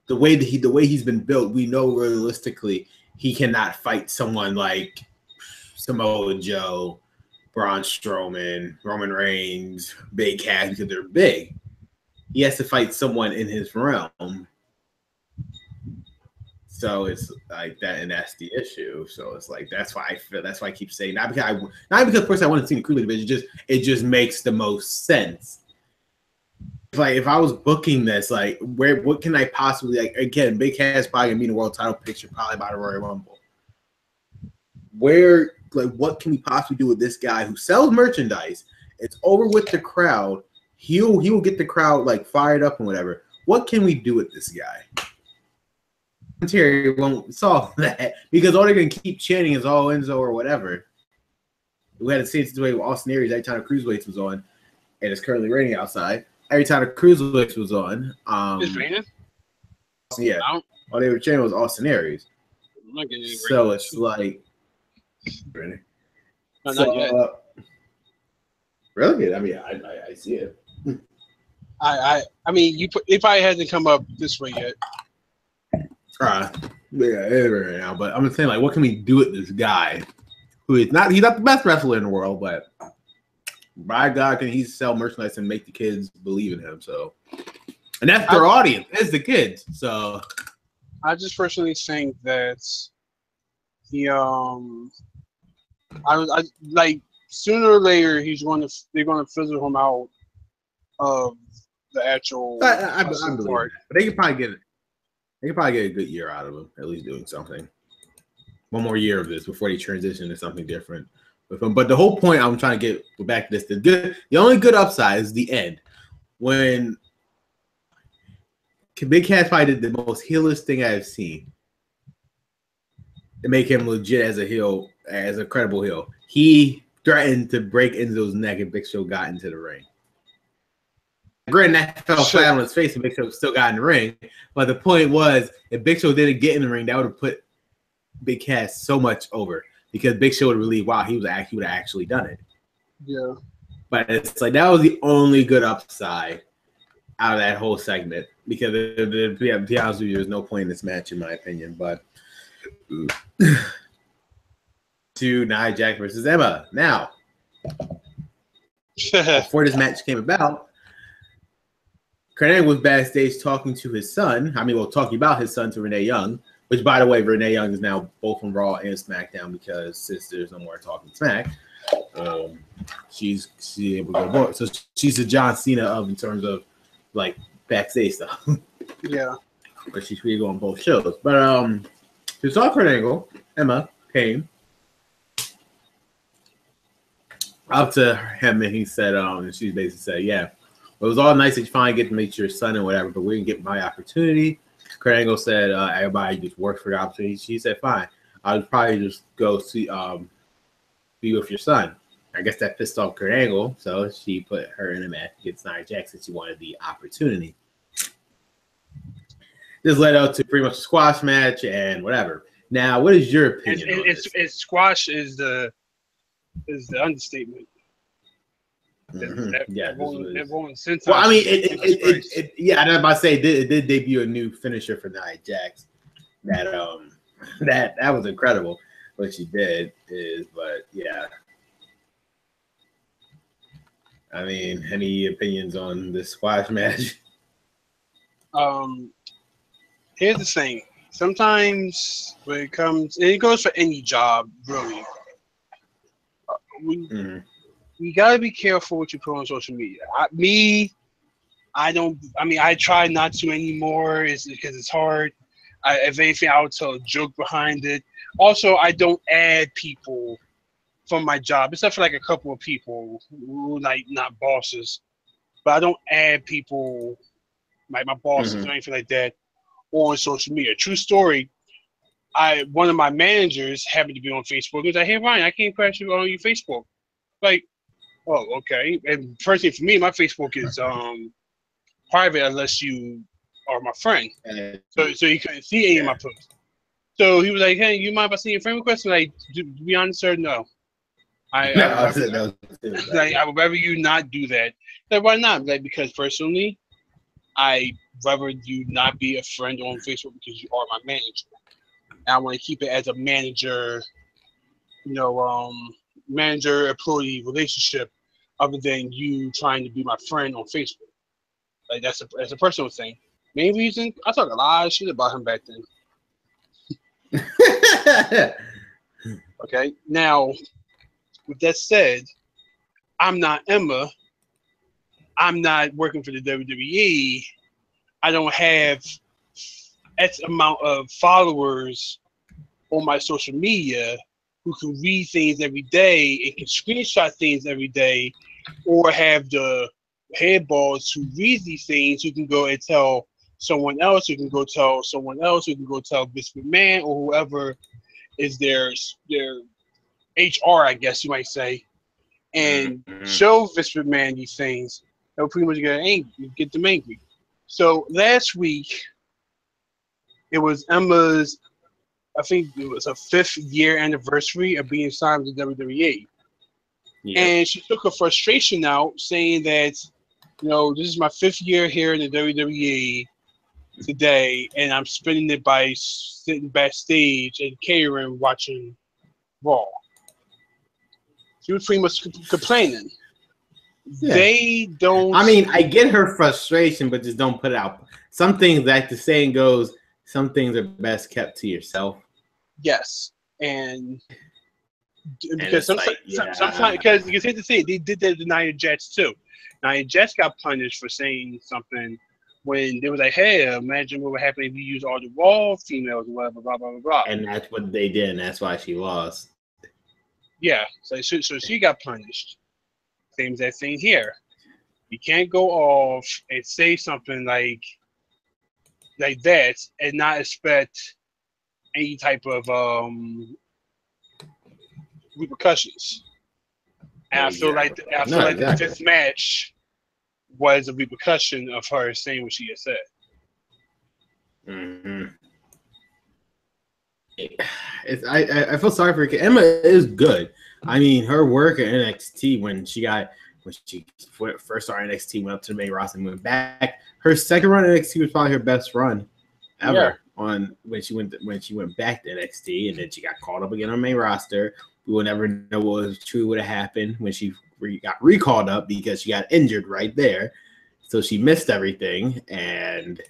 The way he's been built, we know realistically he cannot fight someone like Samoa Joe, Braun Strowman, Roman Reigns, Big Cass, because they're big. He has to fight someone in his realm. So it's like that, and that's the issue. So it's that's why I keep saying not because personally I want to see the cruiserweight division. It just makes the most sense. If I was booking this, what can I possibly again? Big Cass probably gonna be in the world title picture probably by the Royal Rumble. What can we possibly do with this guy who sells merchandise? It's over with the crowd. He will get the crowd fired up and whatever. What can we do with this guy? commentary won't solve that because all they're gonna keep chanting is all Enzo or whatever. We had the same situation with Austin Aries every time the Cruiserweights was on, and it's currently raining outside. Every time the Cruiserweights was on, It's raining. Yeah, all they were chanting was Austin Aries. So it's like, really? No, not yet. Really? I mean, I see it. I mean, it probably hasn't come up this way yet. Yeah, right now. But I'm saying, like, what can we do with this guy who is not? He's not the best wrestler in the world, but by God, can he sell merchandise and make the kids believe in him? So, and that's their audience, is the kids. So, I just personally think that the I like sooner or later they're going to fizzle him out of the actual I believe part. But they could probably get it. They could probably get a good year out of him, at least doing something. One more year of this before they transition to something different with him. But the whole point I'm trying to get back to this, the only good upside is the end. When Big Cass probably did the most heelish thing I've seen to make him legit as a heel, as a credible heel. He threatened to break Enzo's neck and Big Show got into the ring. Granted, that fell flat on his face and Big Show still got in the ring. But the point was, if Big Show didn't get in the ring, that would have put Big Cass so much over because Big Show would have believed, wow, he would have actually done it. Yeah. But it's like that was the only good upside out of that whole segment because to be honest with you, there's no point in this match in my opinion. But to Nia Jax versus Emma. Now, before this match came about, Kurt Angle was backstage talking to his son. Talking about his son to Renee Young, which, by the way, Renee Young is now both on Raw and SmackDown because since there's no more Talking Smack, she's able to go both. So she's a John Cena in terms of like backstage stuff. Yeah, but she's free to go on both shows. But she saw Kurt Angle. Emma came up to him and he said, and she basically said, yeah. It was all nice that you finally get to meet your son and whatever, but we didn't get my opportunity. Kurt Angle said, everybody just worked for the opportunity. She said, fine. I'll probably just go see, be with your son. I guess that pissed off Kurt Angle, so she put her in a match against Nia Jax since she wanted the opportunity. This led up to pretty much a squash match and whatever. Now, what is your opinion on this? Squash is the understatement. Yeah, well, I mean, yeah, I was about to say it did debut a new finisher for Nia Jax. That was incredible. What she did but yeah. I mean, any opinions on this squash match? Here's the thing. Sometimes when it comes, and it goes for any job, really. You gotta be careful what you put on social media. I try not to anymore. It's because it's hard. If anything, I would tell a joke behind it. Also, I don't add people from my job, except for like a couple of people who like not bosses. But I don't add people like my bosses or anything like that on social media. True story. One of my managers happened to be on Facebook. He was like, "Hey Ryan, I came across you on your Facebook." Like, oh, okay. And personally, for me, my Facebook is private unless you are my friend. So you couldn't see any of my posts. So he was like, "Hey, you mind if I see your friend request?" Like, to be honest, sir, no. I would rather you not do that. Like, why not? Like, because personally, I rather you not be a friend on Facebook because you are my manager. And I want to keep it as a manager, manager-employee relationship, other than you trying to be my friend on Facebook. Like that's a personal thing. Main reason I talk a lot of shit about him back then. Okay, now with that said, I'm not Emma. I'm not working for the WWE. I don't have X amount of followers on my social media who can read things every day and can screenshot things every day, or have the headballs who read these things who can go and tell someone else, who can go tell someone else, who can go tell Vince McMahon or whoever is their HR, I guess you might say, and show Vince McMahon these things. They'll pretty much get them angry. So last week, it was Emma's, I think it was her 5th year anniversary of being signed with the WWE. Yep. And she took her frustration out, saying that, this is my 5th year here in the WWE today, and I'm spending it by sitting backstage and catering, watching Raw. She was pretty much complaining. Yeah. They don't. I mean, I get her frustration, but just don't put it out. Some things, like the saying goes, some things are best kept to yourself. Yes, and because sometimes, because you can say they did that to Nia Jax too. Nia Jax got punished for saying something when they was like, "Hey, imagine what would happen if you use all the Raw females or whatever." Blah blah blah blah. And that's what they did, and that's why she lost. Yeah, so she got punished. Same as that thing here. You can't go off and say something like that and not expect any type of repercussions. And I feel like the 5th match was a repercussion of her saying what she had said. Mm-hmm. I feel sorry for her. Emma is good. I mean, her work at NXT when she first started NXT, went up to the main roster and went back. Her second run at NXT was probably her best run ever. Yeah. When she went back to NXT, and then she got called up again on the main roster. We will never know what was true would have happened when she got recalled up because she got injured right there. So she missed everything, and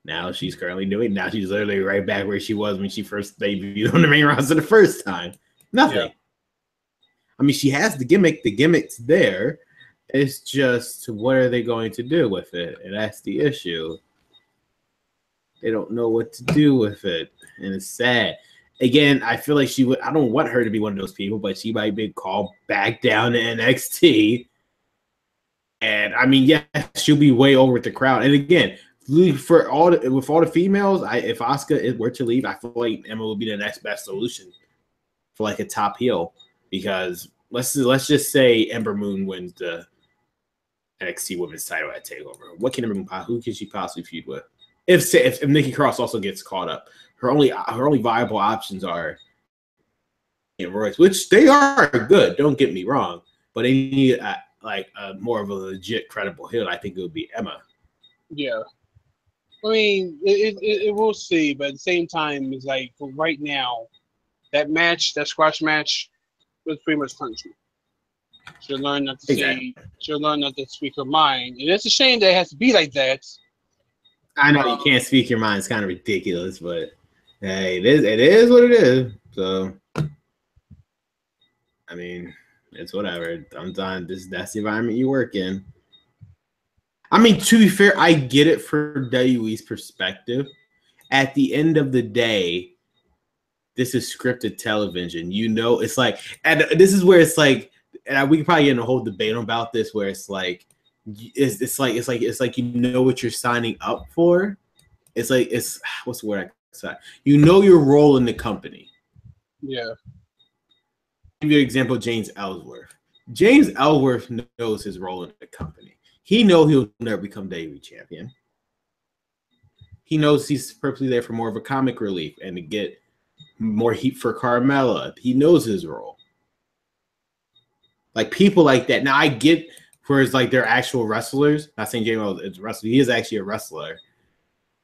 now she's literally right back where she was when she first debuted on the main roster the first time. Nothing. Yeah. I mean, she has the gimmick. The gimmick's there. It's just, what are they going to do with it? And that's the issue. They don't know what to do with it. And it's sad. Again, I feel like I don't want her to be one of those people, but she might be called back down to NXT. And I mean, yeah, she'll be way over with the crowd. And again, with all the females, if Asuka were to leave, I feel like Emma would be the next best solution for like a top heel. Because let's just say Ember Moon wins the NXT Women's title at TakeOver. Who can she possibly feud with? If Nikki Cross also gets caught up, her only viable options are Royce, which they are good. Don't get me wrong, but they need more of a legit, credible heel. I think it would be Emma. Yeah, I mean, it we'll see, but at the same time, it's like for right now, that squash match was pretty much punishment. She'll learn not to say. She'll learn not to speak her mind, and it's a shame that it has to be like that. I know you can't speak your mind. It's kind of ridiculous, but hey, it is what it is. So, I mean, it's whatever. Sometimes that's the environment you work in. I mean, to be fair, I get it from WWE's perspective. At the end of the day, this is scripted television. It's like, and this is where it's like, and we can probably get in a whole debate about this, where it's like, it's like what you're signing up for. It's like what's the word I say? Your role in the company. Yeah. I'll give you an example. James Ellsworth. James Ellsworth knows his role in the company. He knows he'll never become WWE champion. He knows he's purposely there for more of a comic relief and to get more heat for Carmella. He knows his role. Like people like that. Now I get where it's like they're actual wrestlers. Not saying James is a wrestler. He is actually a wrestler.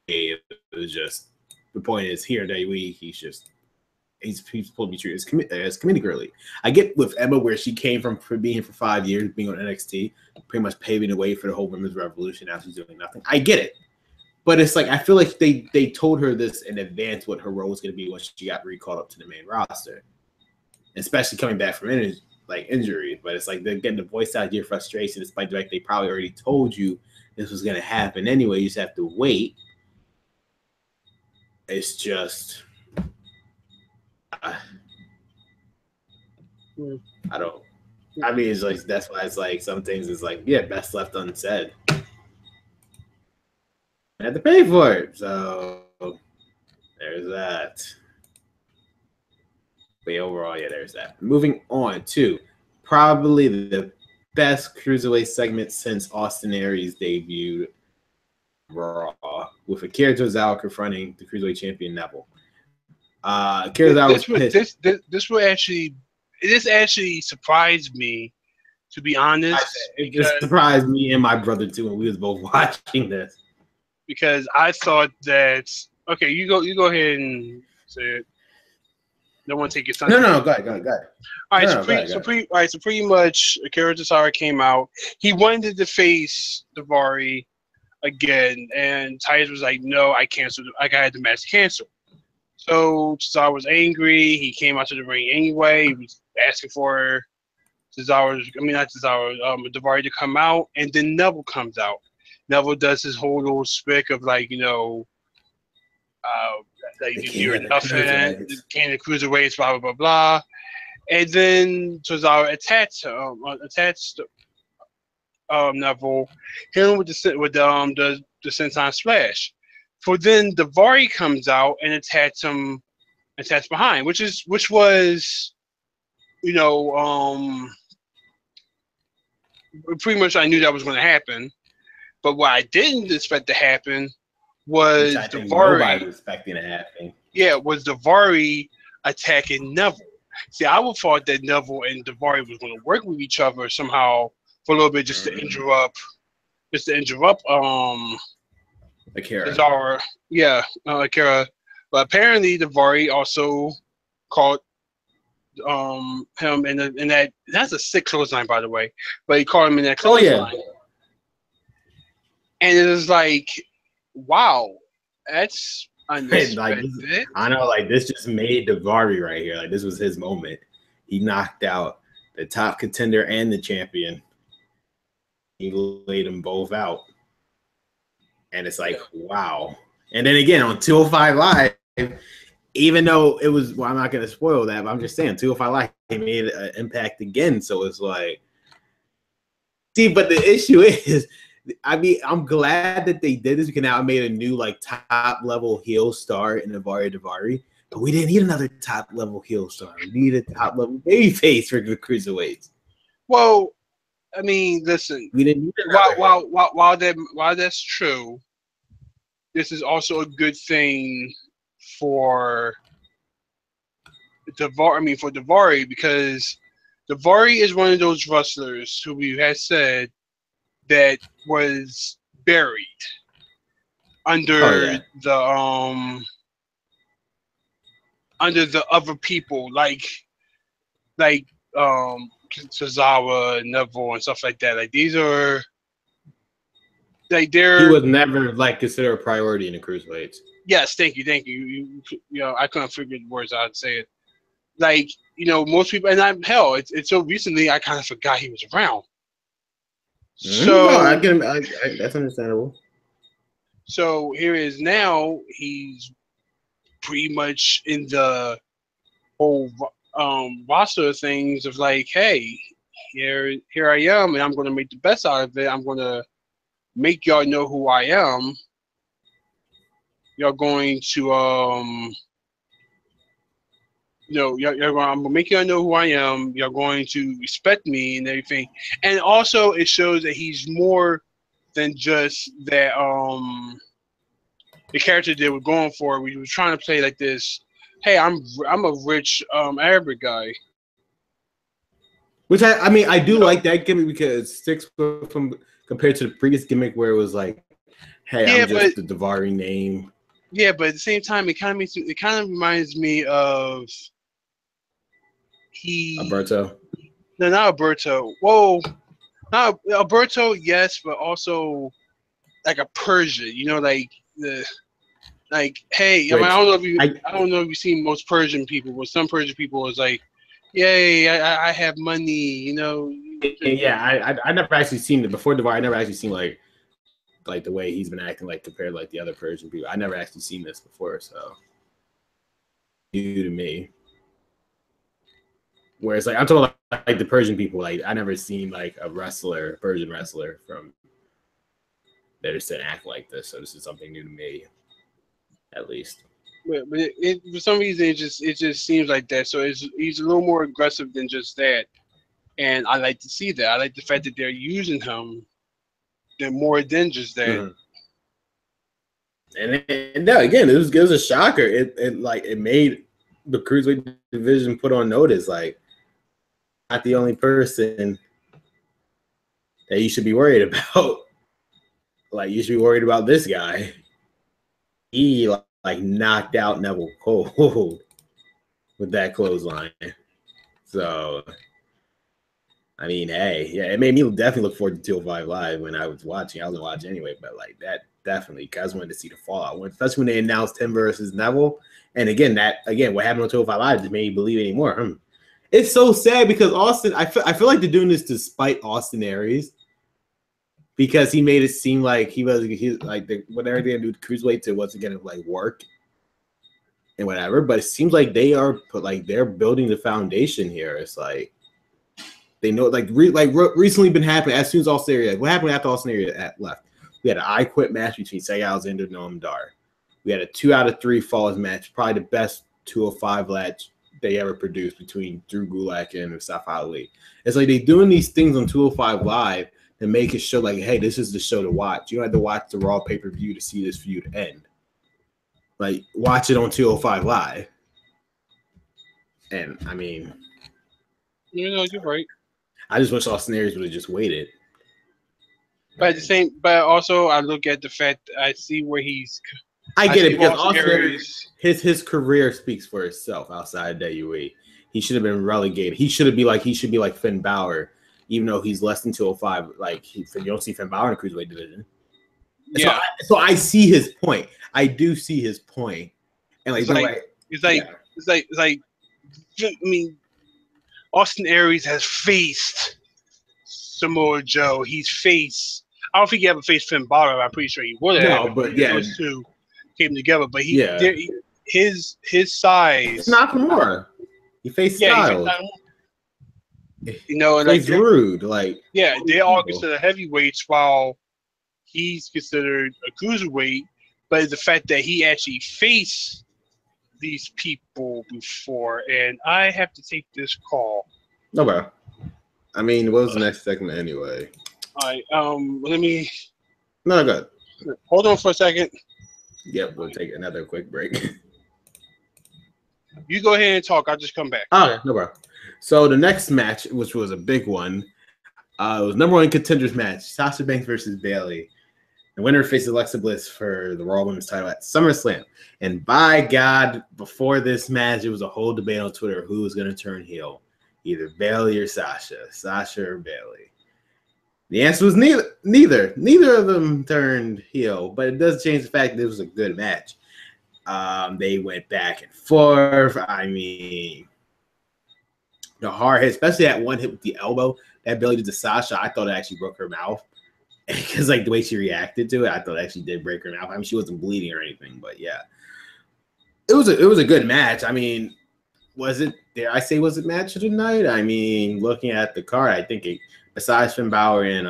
It was just the point is here WWE. He's supposed to be treated as comedic relief. I get with Emma where she came from being here for 5 years, being on NXT, pretty much paving the way for the whole women's revolution. Now she's doing nothing. I get it. But it's like I feel like they told her this in advance what her role was going to be when she got recalled up to the main roster, especially coming back from injury. But it's like they're getting the voice out of your frustration, despite the fact they probably already told you this was going to happen anyway. You just have to wait. It's just I don't. I mean, it's like that's why it's like some things is like best left unsaid. I had to pay for it, so there's that. But overall, there's that. Moving on to probably the best cruiserweight segment since Austin Aries debuted Raw, with Akira Tozawa confronting the cruiserweight champion Neville. Akira Tozawa was pissed. This actually surprised me, to be honest. It surprised me and my brother too when we was both watching this. Because I thought that you go ahead and say it. Don't want to take your time. No, go ahead. All right, so pretty much Akira Tozawa came out. He wanted to face Daivari again, and Titus was like, "No, I canceled. I got the match canceled." So Tozawa was angry. He came out to the ring anyway. He was asking for Daivari to come out, and then Neville comes out. Neville does his whole little spick of like, you're nothing, can't cruiserweights, blah blah blah blah, and then Tozawa attached Neville, him with the senton splash. For then Daivari comes out and attacks behind, which was pretty much I knew that was going to happen. But what I didn't expect to happen was Daivari. Nobody was expecting to happen. Yeah, was Daivari attacking Neville. See, I would thought that Neville and Daivari was going to work with each other somehow for a little bit, just to interrupt Akira. Akira. But apparently Daivari also called him in that's a sick clothesline, by the way. But he called him in that clothesline. And it was like, wow, that's unexpected. I know, like this just made Daivari right here. Like this was his moment. He knocked out the top contender and the champion. He laid them both out. And it's like, wow. And then again, on 205 Live, even though it was, I'm not going to spoil that, but I'm just saying, 205 Live, he made an impact again. So it's like, see, but the issue is, I'm glad that they did this because now I made a new like top level heel star in Daivari, but we didn't need another top level heel star. We needed a top level babyface for the cruiserweights. Well, I mean, listen. We didn't need while that's true, this is also a good thing for Daivari because Daivari is one of those wrestlers who we had said that was buried under the other people like Tozawa, Neville, and stuff like that. Like these are like they're. He was never like considered a priority in the cruiserweights. Yes, thank you. I couldn't figure the words out to say it. Like most people, and it's so recently I kind of forgot he was around. So that's understandable. So here is now he's pretty much in the whole roster of things of like, hey, here I am, and I'm going to make the best out of it. I'm going to make y'all know who I am. You're going to I'm gonna make y'all know who I am. You're going to respect me and everything. And also, it shows that he's more than just that. The character they were going for, we were trying to play like this. Hey, I'm a rich Arabic guy. Which I do like that gimmick because it sticks from compared to the previous gimmick where it was like, hey, I'm just the Daivari name. Yeah, but at the same time, it kind of reminds me of. Alberto. No, not Alberto. Whoa, not Alberto. Yes, but also like a Persian. Hey. I don't know if you've seen most Persian people, but some Persian people is like, yay, I have money. Yeah, I never actually seen it before Daivari. I never actually seen like the way he's been acting like compared to like the other Persian people. I never actually seen this before, so new to me. Whereas like I'm talking like the Persian people, like I never seen like a Persian wrestler from that just didn't act like this. So this is something new to me, at least. But for some reason it just seems like that. So he's a little more aggressive than just that, and I like to see that. I like the fact that they're using him more than just that. Mm-hmm. And no, again, it was a shocker. It made the cruiserweight division put on notice, like not the only person that you should be worried about. Like you should be worried about this guy. He like knocked out Neville Cole with that clothesline. So I mean, hey, yeah, it made me definitely look forward to 205 Live when I was watching. I wasn't watching anyway, but like that definitely, because I wanted to see the fallout. Especially when they announced him versus Neville. And again, what happened on 205 Live just made me believe anymore. It's so sad because Austin, I feel like they're doing this to spite Austin Aries because he made it seem like he's like whatever they're gonna do cruiserweight to once again like work and whatever. But it seems like they're building the foundation here. It's like they know recently been happening as soon as Austin Aries. What happened after Austin Aries left? We had an I Quit match between Sega Alexander and Noam Dar. We had a 2 out of 3 falls match, probably the best 205 match they ever produced between Drew Gulak and Mustafa Ali. It's like they're doing these things on 205 Live to make it show like, hey, this is the show to watch. You don't have to watch the Raw pay-per-view to see this feud end. Like, watch it on 205 Live. And, I mean... You're right. I just wish Austin Aries would have just waited. But also I look at the fact that I see where he's. I get it because Austin Aries, his career speaks for itself outside WWE. He should have been relegated. He should be like Finn Balor, even though he's less than 205. Like you don't see Finn Balor in the cruiserweight division. Yeah. So I see his point. I do see his point. And like it's like I mean, Austin Aries has faced Samoa Joe. He's faced. I don't think he ever faced Finn Balor. I'm pretty sure he would have. No, but yeah, those two came together. But his size. It's not more. He faced Styles. You know, and he's rude. Like they are considered heavyweights while he's considered a cruiserweight. But the fact that he actually faced these people before, and I have to take this call. Okay. I mean, what was the next segment anyway? All right. Let me. No, good. Hold on for a second. Yep, we'll take another quick break. You go ahead and talk. I'll just come back. Okay, no problem. So the next match, which was a big one, it was #1 contenders match: Sasha Banks versus Bayley. The winner faces Alexa Bliss for the Raw Women's title at SummerSlam. And by God, before this match, it was a whole debate on Twitter who was going to turn heel. Either Bayley or Sasha or Bayley. The answer was neither. Neither of them turned heel, but it does change the fact that it was a good match. They went back and forth. I mean, the hard hit, especially that one hit with the elbow that Bayley did to Sasha, I thought it actually broke her mouth. Because like the way she reacted to it, I thought it actually did break her mouth. I mean, she wasn't bleeding or anything, but yeah. It was a good match. I mean, was it match of the night? I mean, looking at the card, I think besides Finn Balor and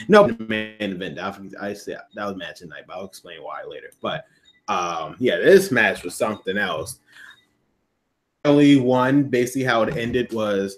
the main event, I said that was match of the night, but I'll explain why later. But this match was something else. Only one, basically how it ended was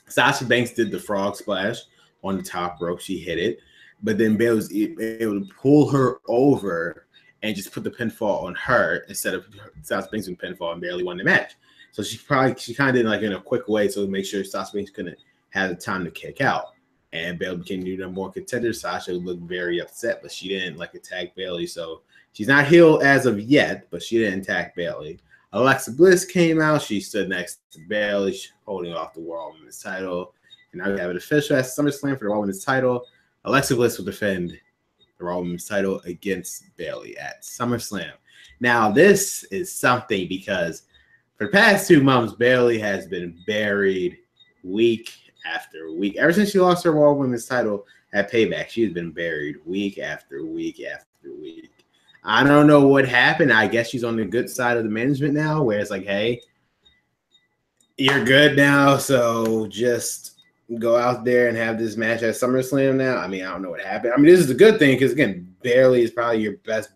Sasha Banks did the frog splash on the top rope. She hit it, but then Bayley was able to pull her over and just put the pinfall on her instead of Sasha Banks with pinfall, and Bayley won the match. So she kind of did like in a quick way so to make sure Sasha Banks couldn't have the time to kick out. And Bayley became the #1 contender. Sasha looked very upset, but she didn't like attack Bayley. So she's not heel as of yet, but she didn't attack Bayley. Alexa Bliss came out. She stood next to Bayley, holding off the Raw Women's title. And now we have it official at SummerSlam for the Raw Women's title. Alexa Bliss will defend the Raw Women's title against Bayley at SummerSlam. Now, this is something because for the past 2 months, Bayley has been buried week after week. Ever since she lost her Raw Women's title at Payback, she's been buried week after week after week. I don't know what happened. I guess she's on the good side of the management now, where it's like, hey, you're good now, so just go out there and have this match at SummerSlam now. I mean, I don't know what happened. I mean, this is a good thing because, again, Bayley is probably your best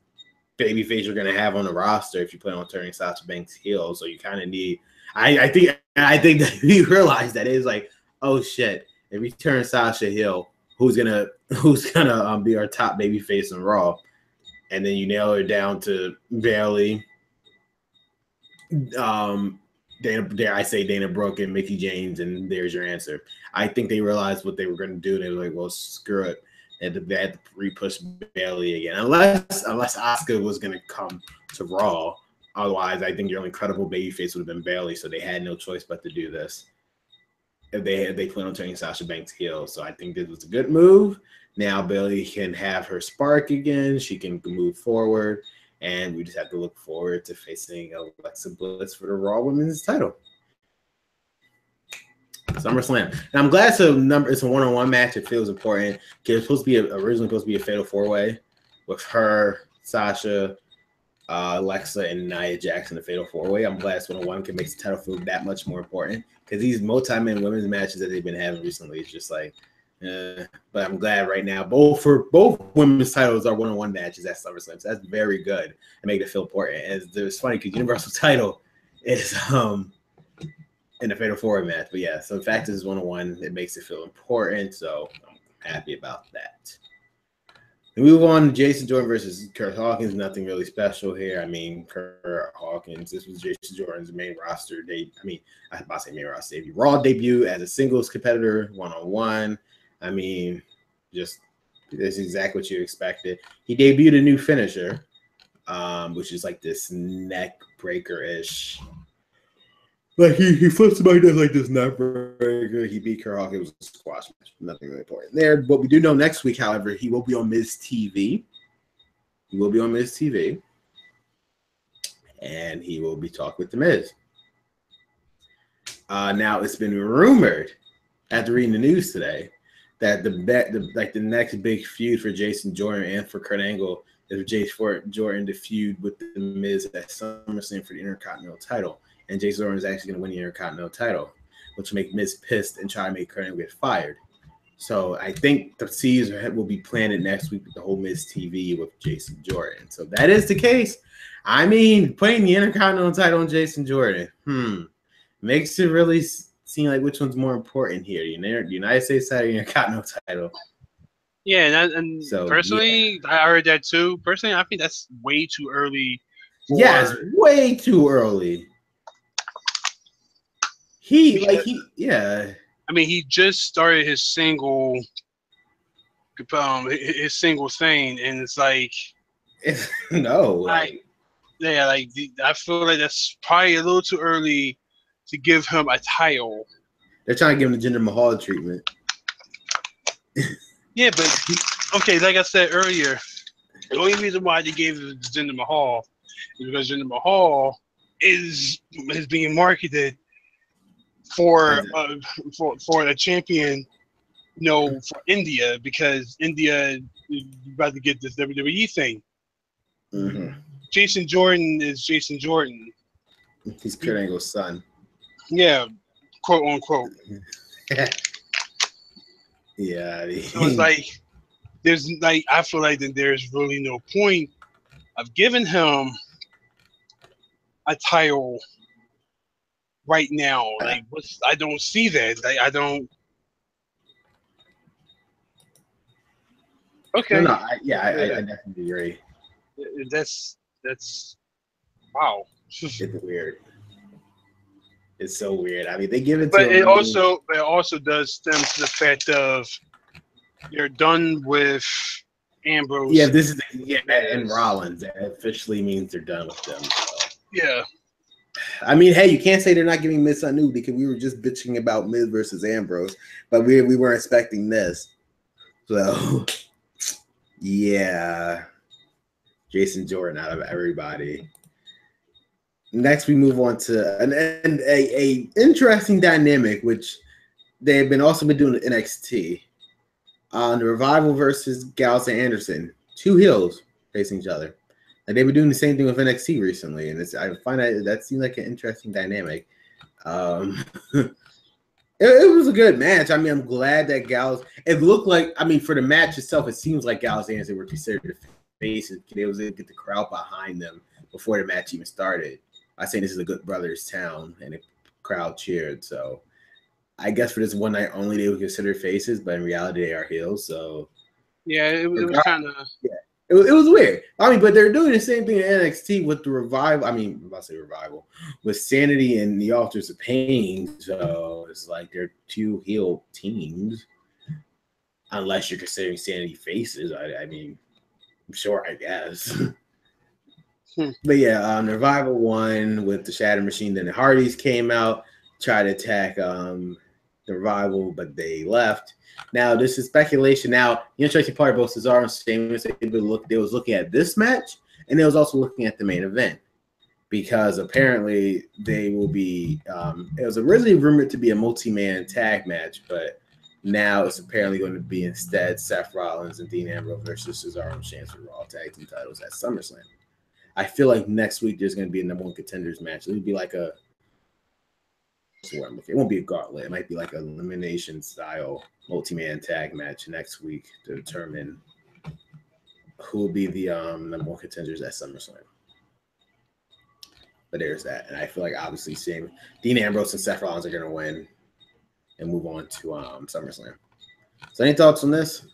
babyface you're going to have on the roster if you plan on turning Sasha Banks heel. So you kind of need – I think that we realize that it's like, oh, shit, if we turn Sasha heel, who's gonna be our top babyface in Raw? And then you nail her down to Bayley, Dana Brooke and Mickie James, and there's your answer. I think they realized what they were going to do. They were like, well, screw it. They had to re-push Bayley again. Unless Asuka was going to come to Raw. Otherwise, I think your only credible babyface would have been Bayley, so they had no choice but to do this. If they plan on turning Sasha Banks heel. So I think this was a good move. Now Bayley can have her spark again. She can move forward. And we just have to look forward to facing Alexa Bliss for the Raw Women's title. SummerSlam. And I'm glad it's a one-on-one match. It feels important. It's originally supposed to be a fatal four-way with her, Sasha, Alexa, and Nia Jax in the fatal four-way. I'm glad it's one-on-one can make the title feel that much more important because these multi-man women's matches that they've been having recently is just like, but I'm glad right now both women's titles are one-on-one matches at SummerSlam. So that's very good and make it feel important. And it's funny because Universal title is in the fatal four-way match. But yeah, so the fact is one-on-one, it makes it feel important. So I'm happy about that. We move on to Jason Jordan versus Kurt Hawkins. Nothing really special here. I mean, Kurt Hawkins, this was Jason Jordan's main roster debut. I was about to say main roster debut. Raw debut as a singles competitor, one-on-one. I mean, just that's exactly what you expected. He debuted a new finisher, which is like this neck breaker-ish. Like he flips somebody does like this neck breaker. He beat Kurt Hawkins. It was a squash match. Nothing really important there. But we do know next week, however, he will be on Miz TV. And he will be talking with the Miz. Now it's been rumored after reading the news today that the next big feud for Jason Jordan and for Kurt Angle is for Jason Jordan to feud with the Miz at SummerSlam for the Intercontinental title. And Jason Jordan is actually going to win the Intercontinental title, which will make Miz pissed and try to make Kurt Angle get fired. So I think the seeds will be planted next week with the whole Miz TV with Jason Jordan. So if that is the case, I mean, putting the Intercontinental title on Jason Jordan, makes it really seem like which one's more important here, the United States title or the Intercontinental title. Yeah, and so, personally, yeah. I heard that too. Personally, I think that's way too early. Yeah, it's way too early. I mean, he just started his single thing, and it's like, I feel like that's probably a little too early to give him a title. They're trying to give him the Jinder Mahal treatment. Yeah, but okay, like I said earlier, the only reason why they gave it to Jinder Mahal is because Jinder Mahal is being marketed for a champion, for India, because India is about to get this WWE thing. Mm-hmm. Jason Jordan is Jason Jordan. He's Kurt Angle's son. Yeah, quote unquote. Yeah. So it's like I feel like that there's really no point of giving him a title right now. Like, I don't see that. I don't. Okay. I definitely agree. That's wow. It's weird. It's so weird. I mean, they give it but to it also does stem to the fact of you're done with Ambrose. Yeah, and Rollins. That officially means they're done with them. So. Yeah. I mean, hey, you can't say they're not giving Miz something new because we were just bitching about Miz versus Ambrose, but we weren't expecting this. So, yeah, Jason Jordan out of everybody. Next, we move on to a interesting dynamic, which they've also been doing in NXT. The Revival versus Gallows and Anderson. Two heels facing each other. And they were doing the same thing with NXT recently, and I find that seemed like an interesting dynamic. It was a good match. I mean, I'm glad that Gallows. It looked like, I mean, for the match itself, it seems like Gallows and Anderson were considered the faces. They was able to get the crowd behind them before the match even started. I say this is a good brothers town, and the crowd cheered. So I guess for this one night only, they were considered faces, but in reality, they are heels. So yeah, it was kind of it was weird. I mean, but they're doing the same thing in NXT with the revival. I mean, I'm about to say revival with Sanity and the Authors of Pain. So it's like they're two heel teams, unless you're considering Sanity faces. I mean, I'm sure, I guess. But yeah, the Revival won with the Shatter Machine. Then the Hardys came out, tried to attack the Revival, but they left. Now, this is speculation. Now, the interesting part about Cesaro and Sheamus, they was looking at this match, and they was also looking at the main event, because apparently they will be it was originally rumored to be a multi-man tag match, but now it's apparently going to be instead Seth Rollins and Dean Ambrose versus Cesaro and Sheamus for Raw tag team titles at SummerSlam. I feel like next week there's going to be a number one contenders match. It would be like it won't be a gauntlet. It might be like an elimination style multi-man tag match next week to determine who will be the number one contenders at SummerSlam. But there's that. And I feel like obviously seeing Dean Ambrose and Seth Rollins are going to win and move on to SummerSlam. So any thoughts on this?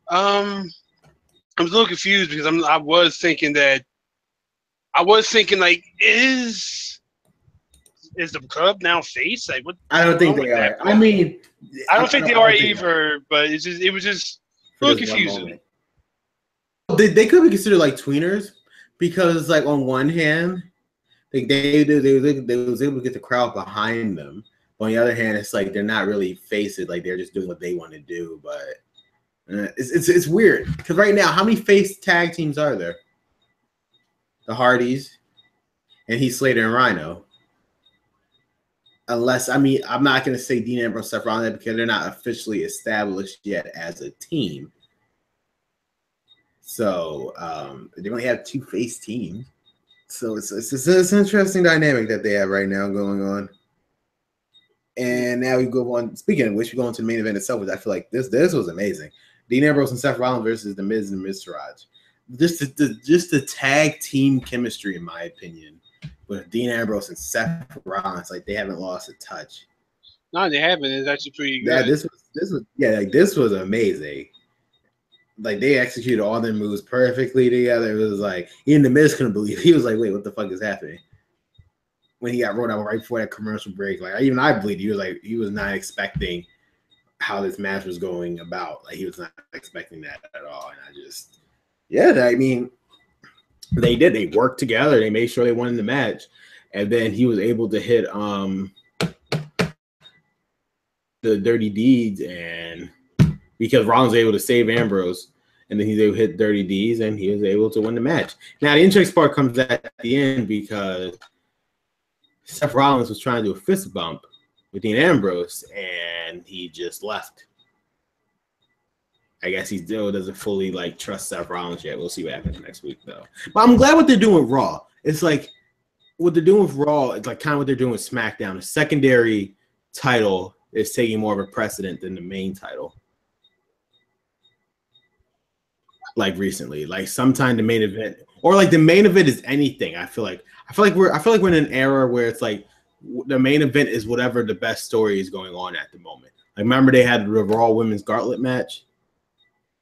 I'm a little confused because I was thinking like, is the club now face? Like, what? I don't think they are. I mean, I don't think they are either. But it was just a little confusing. They could be considered like tweeners, because like on one hand, like they was able to get the crowd behind them. But on the other hand, it's like they're not really faces. Like they're just doing what they want to do. But it's weird, because right now, how many face tag teams are there? The Hardys and Heath Slater and Rhino. Unless, I mean, I'm not going to say Dean Ambrose, Seth Rollins, because they're not officially established yet as a team. So they only have two face teams. So it's an interesting dynamic that they have right now going on. And now we go on. Speaking of which, we go on to the main event itself, which I feel like this was amazing. Dean Ambrose and Seth Rollins versus The Miz and Miz Taraj. Just the tag team chemistry, in my opinion, with Dean Ambrose and Seth Rollins, like they haven't lost a touch. No, they haven't. It's actually pretty good. Yeah, this was amazing. Like they executed all their moves perfectly together. It was like even The Miz couldn't believe it. He was like, "Wait, what the fuck is happening?" When he got rolled out right before that commercial break, like even I believed he was not expecting how this match was going about. Like he was not expecting that at all. And I mean, they did. They worked together. They made sure they won the match, and then he was able to hit the dirty deeds, and because Rollins was able to save Ambrose, and then he's able to hit dirty deeds, and he was able to win the match. Now the interesting part comes at the end, because Seth Rollins was trying to do a fist bump with Dean Ambrose, and he just left. I guess he still doesn't fully like trust Seth Rollins yet. We'll see what happens next week, though. But I'm glad what they're doing with Raw. It's like what they're doing with Raw. It's like kind of what they're doing with SmackDown. The secondary title is taking more of a precedent than the main title. Like recently, like sometime the main event, or like the main event is anything. I feel like we're in an era where it's like the main event is whatever the best story is going on at the moment. Like remember they had the Raw Women's Gauntlet match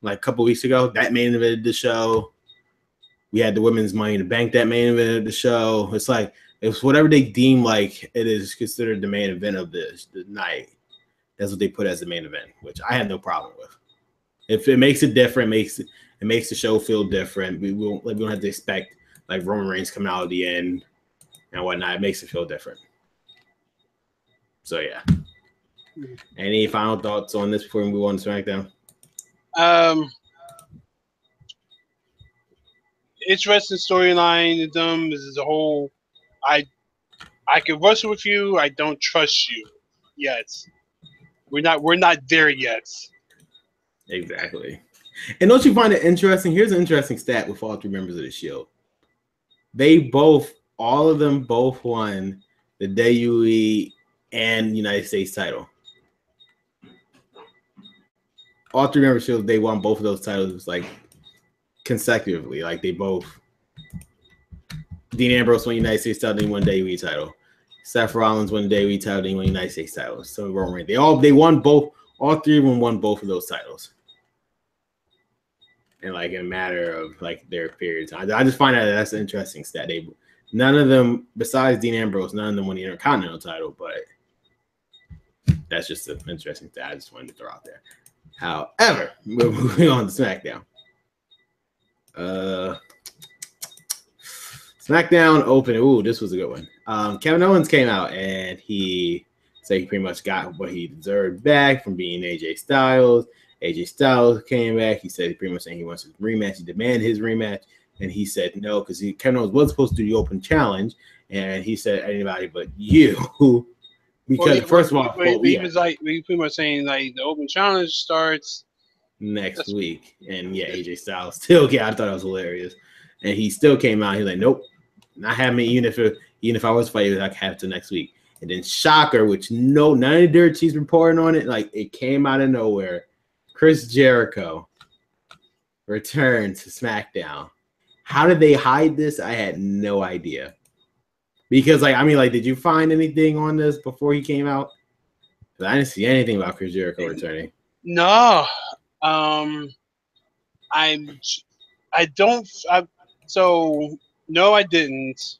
like a couple weeks ago. That main evented the show. We had the Women's Money in the Bank that main evented the show. It's like it's whatever they deem like it is considered the main event of the night. That's what they put as the main event, which I have no problem with. If it makes it different, it makes the show feel different. We don't have to expect like Roman Reigns coming out at the end and whatnot. It makes it feel different. So yeah. Any final thoughts on this before we move on to SmackDown? Interesting storyline. This is a whole. I can wrestle with you. I don't trust you yet. We're not there yet. Exactly. And don't you find it interesting? Here's an interesting stat with all three members of the Shield. All of them both won the WWE and United States title. All three members of Shield, they won both of those titles like consecutively. Like they both. Dean Ambrose won United States title, then he won the WWE title. Seth Rollins won the WWE title, then he won the United States title. So Roman Reigns. They won both. All three of them won both of those titles. And like in a matter of like their periods. I just find that's an interesting stat. None of them, besides Dean Ambrose, none of them won the Intercontinental title, but that's just an interesting stat I just wanted to throw out there. However, we're moving on to SmackDown. SmackDown opened. Ooh, this was a good one. Kevin Owens came out and he said he pretty much got what he deserved back from being AJ Styles. AJ Styles came back. He said he pretty much saying he wants his rematch. He demanded his rematch. And he said no, because Kevin Owens was supposed to do the open challenge. And he said anybody but you. Because first of all, he was pretty much saying like the open challenge starts next week. And yeah, AJ Styles still, I thought it was hilarious. And he still came out. He's like, nope, not having me. Even if I was fighting, I could have it till next week. And then shocker, which none of the dirt she's reporting on it, like it came out of nowhere. Chris Jericho returned to SmackDown. How did they hide this? I had no idea. Because did you find anything on this before he came out? I didn't see anything about Chris Jericho returning. No, no, I didn't.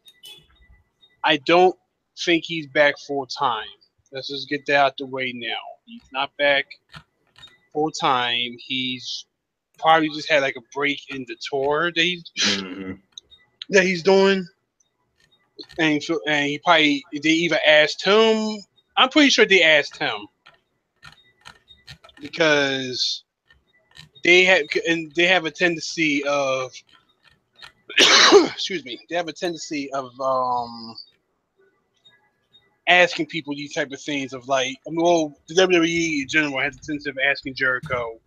I don't think he's back full time. Let's just get that out the way now. He's not back full time. He's probably just had like a break in the tour that he's doing, and he probably they either asked him. I'm pretty sure they asked him because they have a tendency of excuse me. They have a tendency of asking people these type of things of the WWE in general has a tendency of asking Jericho,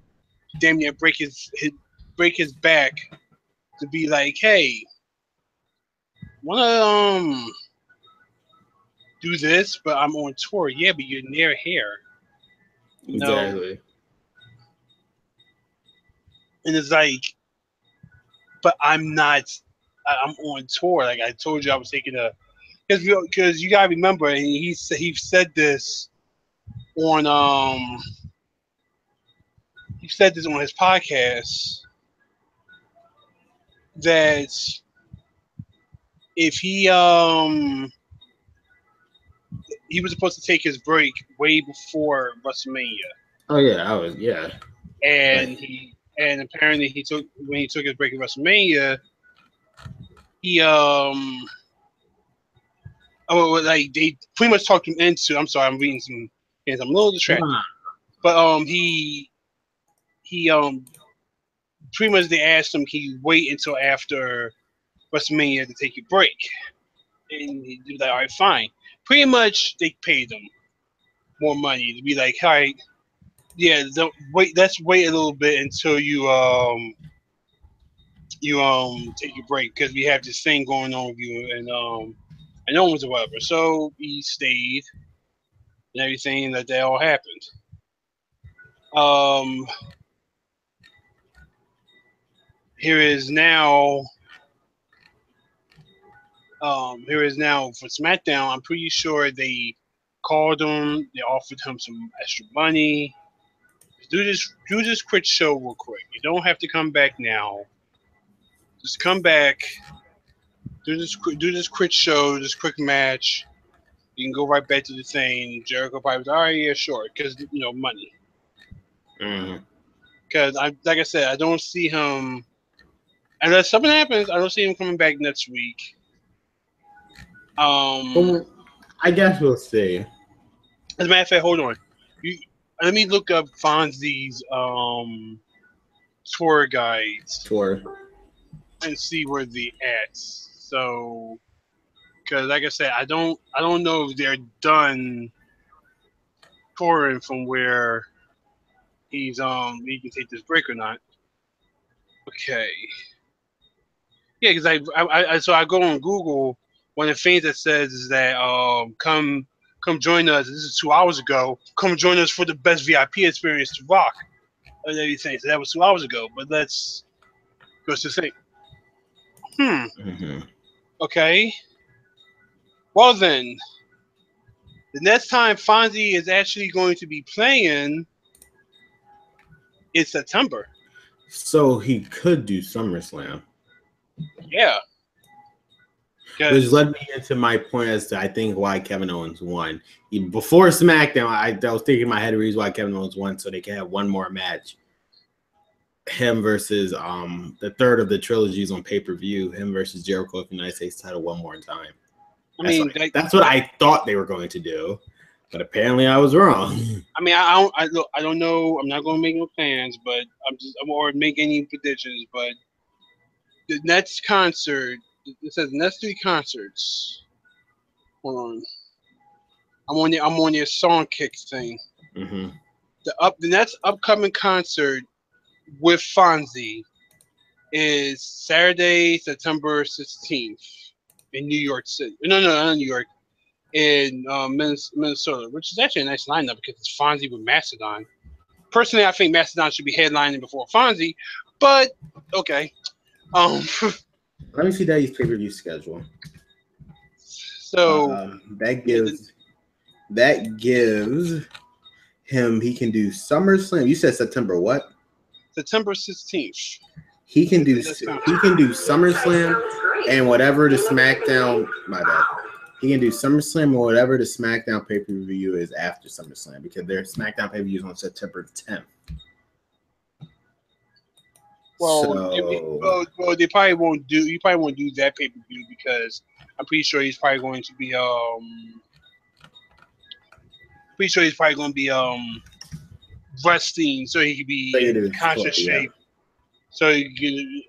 damn near break his back to be like, hey, wanna do this, but I'm on tour. Yeah, but you're near here. Exactly. And it's like, but I'm not. I'm on tour. Like I told you, I was taking because you gotta remember, and he said this on his podcast that if he was supposed to take his break way before WrestleMania. Oh yeah, And apparently when he took his break at WrestleMania, he they pretty much talked him into. I'm sorry, I'm reading some things. I'm a little distracted. But he pretty much they asked him, can you wait until after WrestleMania to take your break? And he was like, all right, fine. Pretty much they paid him more money to be like, all right, yeah, let's wait a little bit until you take your break because we have this thing going on with you and no one's or whatever. So he stayed and everything that all happened. Here is now for SmackDown. I'm pretty sure they called him. They offered him some extra money. Do this quick show real quick. You don't have to come back now. Just come back. Do this quick show. This quick match. You can go right back to the thing. Jericho probably was, all right, yeah, sure, because money. Because like I said, I don't see him unless something happens. I don't see him coming back next week. I guess we'll see. As a matter of fact, hold on. Let me look up Fonzie's tour guides and see where the at. So, because like I said, I don't know if they're done touring from where he can take this break or not. Okay. Yeah, because I go on Google. One of the things that says is that come join us. This is 2 hours ago. Come join us for the best VIP experience to rock and everything. So that was 2 hours ago. But let's go to think. Mm-hmm. Okay. Well then, the next time Fonzie is actually going to be playing is September. So he could do SummerSlam. Yeah. Which led me into my point as to I think why Kevin Owens won. Before SmackDown, I was thinking in my head the reason why Kevin Owens won so they can have one more match. Him versus the third of the trilogies on pay-per-view, him versus Jericho for the United States title one more time. That's what I thought they were going to do, but apparently I was wrong. I mean, I don't know. I'm not going to make no plans, but or make any predictions. But the next concert, it says next 3 concerts. Hold on, I'm on your song kick thing. Mm-hmm. The next upcoming concert with Fonzie is Saturday, September 16th in New York City. No, not New York. In Minnesota, which is actually a nice lineup because it's Fonzie with Mastodon. Personally, I think Mastodon should be headlining before Fonzie, but okay. Let me see that pay-per-view schedule. So that gives him. He can do SummerSlam. You said September what? September 16th. He can do SummerSlam and whatever the SmackDown. My bad. He can do SummerSlam or whatever the SmackDown pay-per-view is after SummerSlam because their SmackDown pay-per-view is on September 10th. Well, they probably won't do. You probably won't do that pay-per-view because I'm pretty sure he's probably going to be resting so he could be in conscious shape. Yeah. So he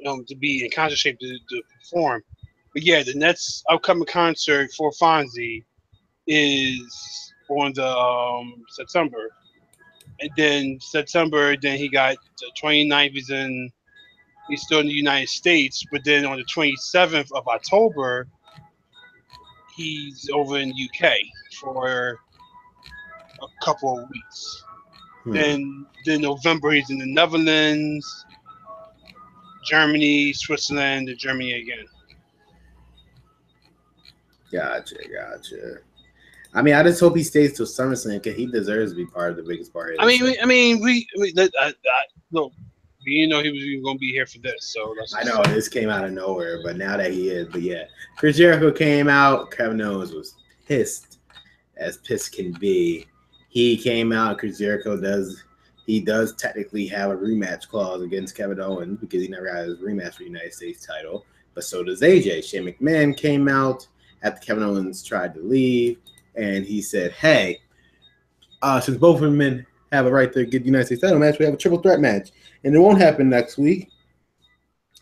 can to be in conscious shape to perform. But yeah, the next upcoming concert for Fonzie is on the September. And then September, then he got the 29th he's still in the United States, but then on the 27th of October, he's over in the UK for a couple of weeks. Then November, he's in the Netherlands, Germany, Switzerland, and Germany again. Gotcha. I mean, I just hope he stays till SummerSlam because he deserves to be part of the biggest part. I mean, look, we didn't know he was even going to be here for this. So I know this came out of nowhere, but now that he is, but yeah, Chris Jericho came out. Kevin Owens was pissed as pissed can be. He came out. Chris Jericho does technically have a rematch clause against Kevin Owens because he never had his rematch for the United States title, but so does AJ. Shane McMahon came out after Kevin Owens tried to leave, and he said, hey, since both of them have a right to get the United States title match, we have a triple threat match. And it won't happen next week.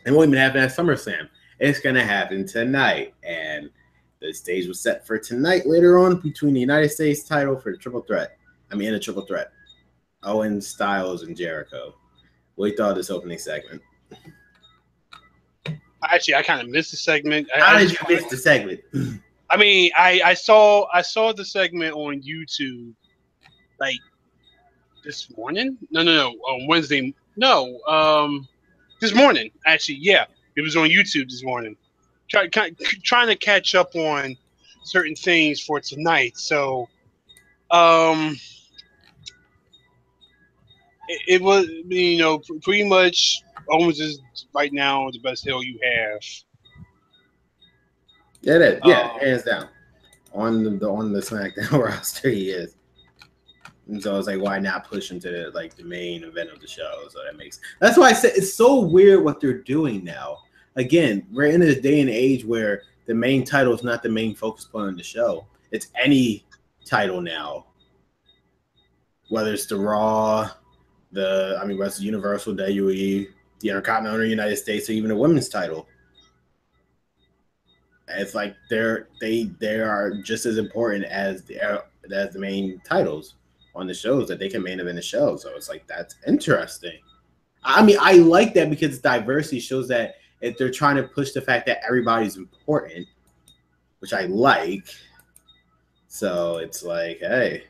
It won't even happen at SummerSlam. It's going to happen tonight. And the stage was set for tonight later on between the United States title for the triple threat. In a triple threat. Owens, Styles, and Jericho. What do you thought of this opening segment? Actually, I kind of missed the segment. How did you miss the segment? I mean, I saw the segment on YouTube, like this morning. No, on Wednesday. No, this morning. Actually, yeah, it was on YouTube this morning. Trying to catch up on certain things for tonight. So, it was pretty much Owens is right now the best heel you have. It is, yeah, hands down. On the SmackDown roster, he is. And so it's like, why not push him to the main event of the show? So that's why I said it's so weird what they're doing now. Again, we're in a day and age where the main title is not the main focus point on the show. It's any title now, whether it's the Raw, whether it's Universal, WWE, the Intercontinental United States, or even the women's title. It's like they are just as important as the main titles. on the shows that they can main event the show. So it's like that's interesting. I mean, I like that because diversity shows that if they're trying to push the fact that everybody's important, which I like. So it's like, hey.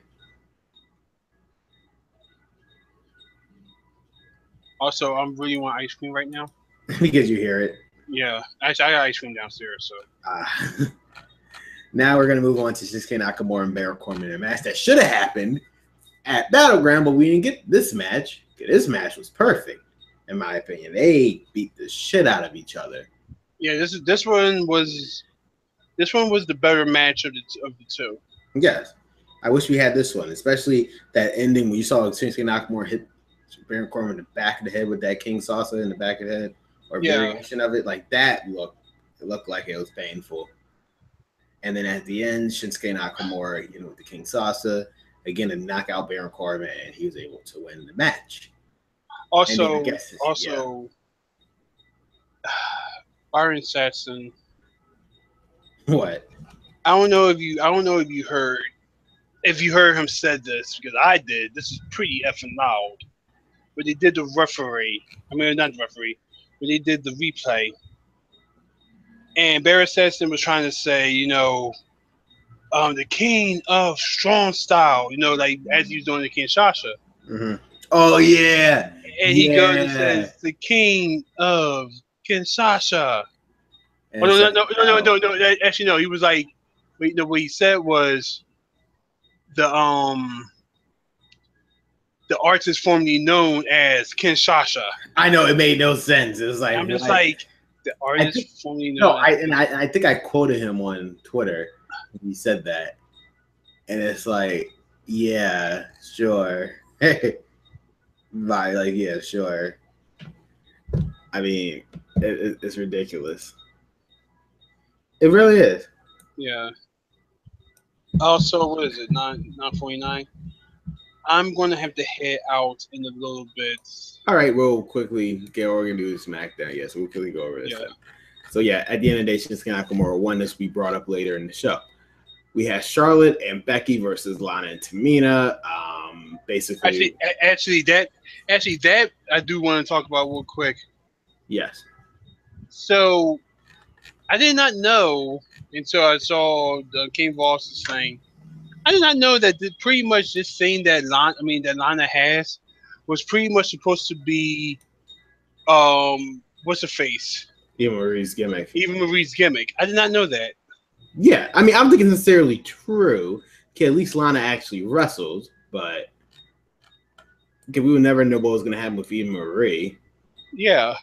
Also, I'm really want ice cream right now. Because you hear it. Yeah, actually, I got ice cream downstairs. So now we're gonna move on to Shinsuke Nakamura and Baron Corbin in a match that should have happened at Battleground, but we didn't get this match. This match was perfect, in my opinion. They beat the shit out of each other. Yeah, this one was the better match of the two. Yes, I wish we had this one, especially that ending when you saw Shinsuke Nakamura hit Baron Corbin in the back of the head with that King Salsa in the back of the head, or variation of it. Like that looked like it was painful. And then at the end, Shinsuke Nakamura, with the King Salsa, again to knock out Baron Corbin, and he was able to win the match. Also, Byron Saxton. What? I don't know if you heard him said this, because I did. This is pretty effing loud. But they did the referee. I mean, not the referee. But they did the replay. And Barry Saxton was trying to say, the king of strong style, like as he was doing the Kinshasa. Mm-hmm. Oh, yeah. And he goes and says, the king of Kinshasa. Oh, no. Actually, no. He was like, what he said was the artist formerly known as Kinshasa. I know, it made no sense. It was like, I'm just like the artist formerly known. No, I think I quoted him on Twitter. He said that, and it's like, yeah, sure. Like, yeah, sure. I mean, it's ridiculous. It really is. Yeah. Also, what is it? 9:49. I'm going to have to head out in a little bit. All right, we'll quickly get what we're going to do SmackDown. Yes, we'll quickly go over this. Yeah. So, yeah, at the end of the day, Shinsuke Nakamura won. This will be brought up later in the show. We had Charlotte and Becky versus Lana and Tamina. Basically, actually, that I do want to talk about real quick. Yes. So, I did not know until I saw the King Voss's thing. I did not know that pretty much this thing that Lana has was pretty much supposed to be, what's her face? Eva Marie's gimmick. I did not know that. Yeah, I mean, I don't think it's necessarily true. Okay, at least Lana actually wrestles, but we would never know what was going to happen with Eva Marie. Yeah.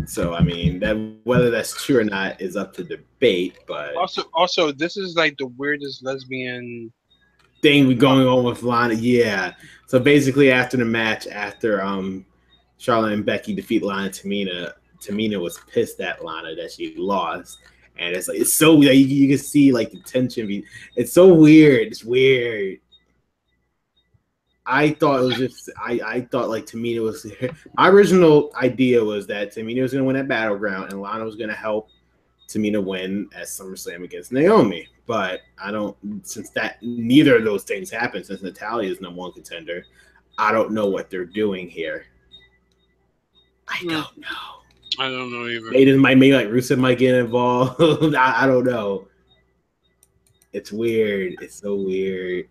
So, I mean, whether that's true or not is up to debate, but... Also, this is like the weirdest lesbian... thing going on with Lana. Yeah. So, basically, after the match, after Charlotte and Becky defeat Lana and Tamina was pissed at Lana that she lost. And it's so like, you can see like the tension. It's so weird. It's weird. I thought it was just I thought like Tamina was my original idea was that Tamina was going to win at Battleground and Lana was going to help Tamina win at SummerSlam against Naomi. But since neither of those things happened, since Natalya is number one contender, I don't know what they're doing here. I don't know. I don't know either. Maybe like Rusev might get involved. I don't know. It's weird. It's so weird.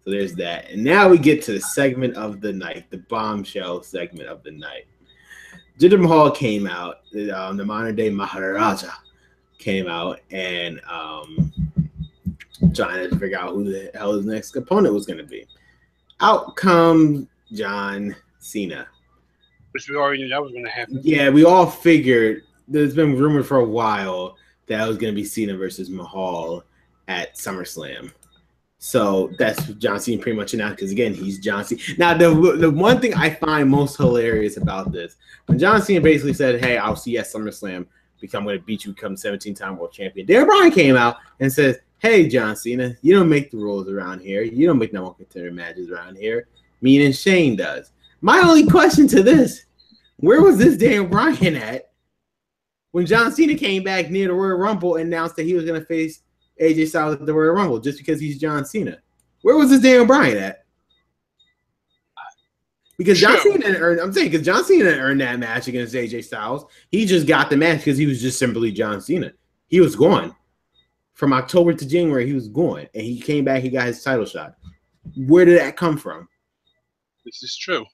So there's that. And now we get to the segment of the night, the bombshell segment of the night. Jinder Mahal came out. The modern day Maharaja came out and trying to figure out who the hell his next opponent was going to be. Out comes John Cena. Which we already knew that was going to happen. Yeah, we all figured. There's been rumored for a while that it was going to be Cena versus Mahal at SummerSlam. So that's John Cena pretty much announced because, again, he's John Cena. Now, the one thing I find most hilarious about this, when John Cena basically said, hey, I'll see you at SummerSlam because I'm going to beat you, become 17-time world champion, Daniel Bryan came out and says, hey, John Cena, you don't make the rules around here. You don't make no one contender matches around here. Me and Shane does. My only question to this, where was this Daniel Bryan at when John Cena came back near the Royal Rumble and announced that he was going to face AJ Styles at the Royal Rumble just because he's John Cena? Where was this Daniel Bryan at? Because True. John Cena didn't earn. I'm saying because John Cena didn't earn that match against AJ Styles. He just got the match because he was just simply John Cena. He was gone from October to January. He was gone, and he came back. He got his title shot. Where did that come from? This is true.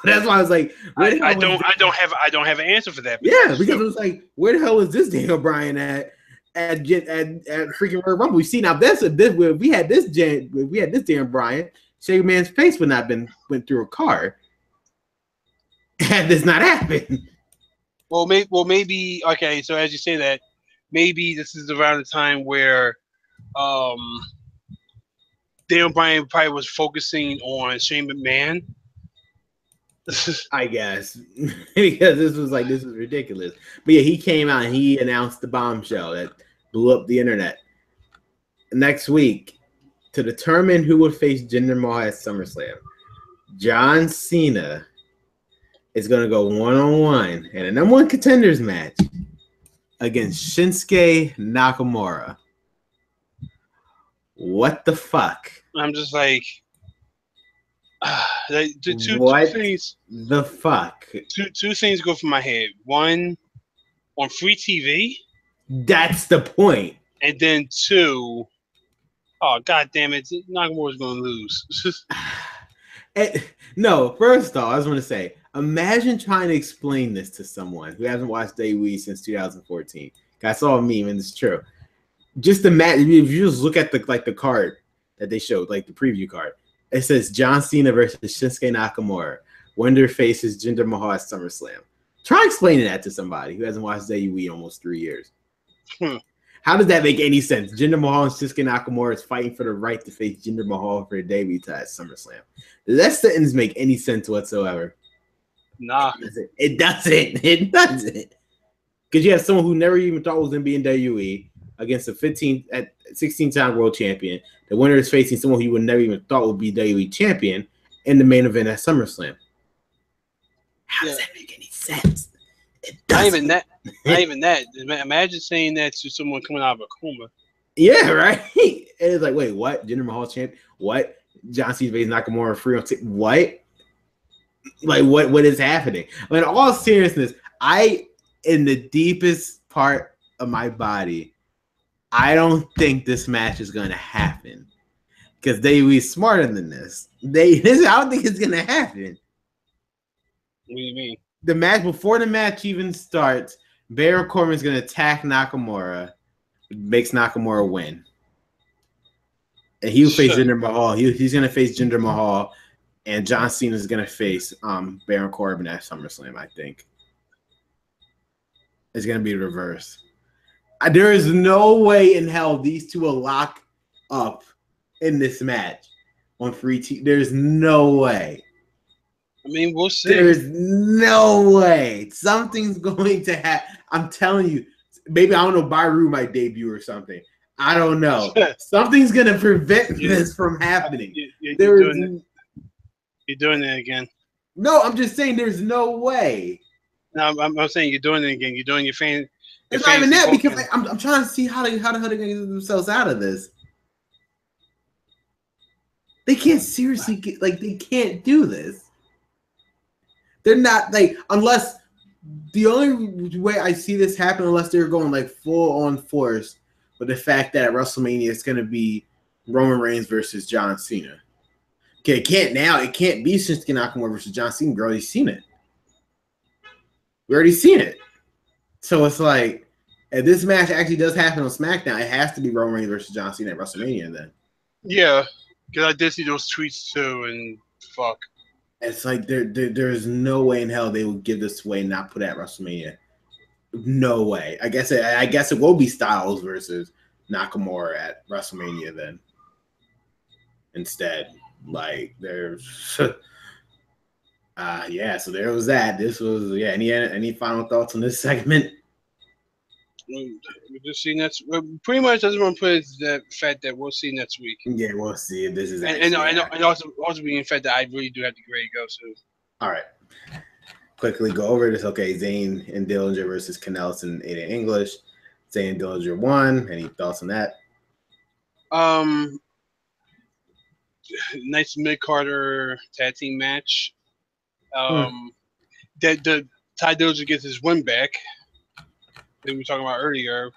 That's why I was like, I don't have an answer for that. Yeah, because it was like, where the hell is this Daniel Bryan at freaking Royal Rumble? We see now we had this Daniel Bryan, Shea Man's face would not went through a car had this not happened. Well, maybe okay. So as you say that, maybe this is around the time where Daniel Bryan probably was focusing on Shane McMahon. I guess because this was ridiculous. But yeah, he came out and he announced the bombshell that blew up the internet. Next week, to determine who would face Jinder Mahal at SummerSlam, John Cena is going to go one-on-one in a number one contenders match against Shinsuke Nakamura. What the fuck? I'm just like, two things. The fuck? Two things go through my head. One, on free TV. That's the point. And then two, oh god damn it, Nakamura's gonna lose. No, first off, I just want to say, imagine trying to explain this to someone who hasn't watched WWE since 2014. I saw a meme, and it's true. Just imagine if you just look at the card that they showed, like the preview card. It says John Cena versus Shinsuke Nakamura. Winner faces Jinder Mahal at SummerSlam. Try explaining that to somebody who hasn't watched WWE in almost 3 years. How does that make any sense? Jinder Mahal and Shinsuke Nakamura is fighting for the right to face Jinder Mahal for a debut at SummerSlam. Does that sentence make any sense whatsoever? Nah. It doesn't. It doesn't. Because you have someone who never even thought was going to be in WWE against a 16-time world champion. The winner is facing someone you would never even thought would be WWE champion in the main event at SummerSlam. How does that make any sense? It doesn't. Not even that. Imagine saying that to someone coming out of a coma. Yeah, right. And it's like, wait, what? Jinder Mahal champ? What? John Cena versus Nakamura free on what? Like, what is happening? I mean, in all seriousness, in the deepest part of my body, I don't think this match is going to happen because WWE is smarter than this. I don't think it's going to happen. What do you mean? The match, before the match even starts, Baron Corbin is going to attack Nakamura, makes Nakamura win. And he'll face Jinder Mahal. He's going to face Jinder Mahal, and John Cena is going to face Baron Corbin at SummerSlam, I think. It's going to be reversed. There is no way in hell these two will lock up in this match on free TV. There's no way. I mean, we'll see. There's no way. Something's going to happen. I'm telling you. Maybe, I don't know, Byru might debut or something. I don't know. Something's going to prevent this from happening. You're doing it again. No, I'm just saying there's no way. No, I'm saying you're doing it again. You're doing your fan. It's not even that, because I'm trying to see how the hell they're going to get themselves out of this. They can't seriously they can't do this. They're not unless the only way I see this happen, unless they're going full on force with the fact that at WrestleMania it's going to be Roman Reigns versus John Cena. Okay, it can't be Shinsuke Nakamura versus John Cena. We already seen it. So it's like, if this match actually does happen on SmackDown, it has to be Roman Reigns versus John Cena at WrestleMania then. Yeah, because I did see those tweets too, and fuck. It's like there's no way in hell they would give this away and not put it at WrestleMania. No way. I guess it will be Styles versus Nakamura at WrestleMania then. Instead, there's yeah. So there was that. This was Any final thoughts on this segment? We just see next. Pretty much, I just want to put the fact that we'll see next week. Yeah, we'll see if this is. And also being the fact that I really do have to get ready to go soon. All right. Quickly go over this. Okay, Zayn and Dillinger versus Canellis and Aiden English. Zayn and Dillinger won. Any thoughts on that? nice mid-Carter tag team match. That the Ty Dillinger gets his win back. That we were talking about earlier.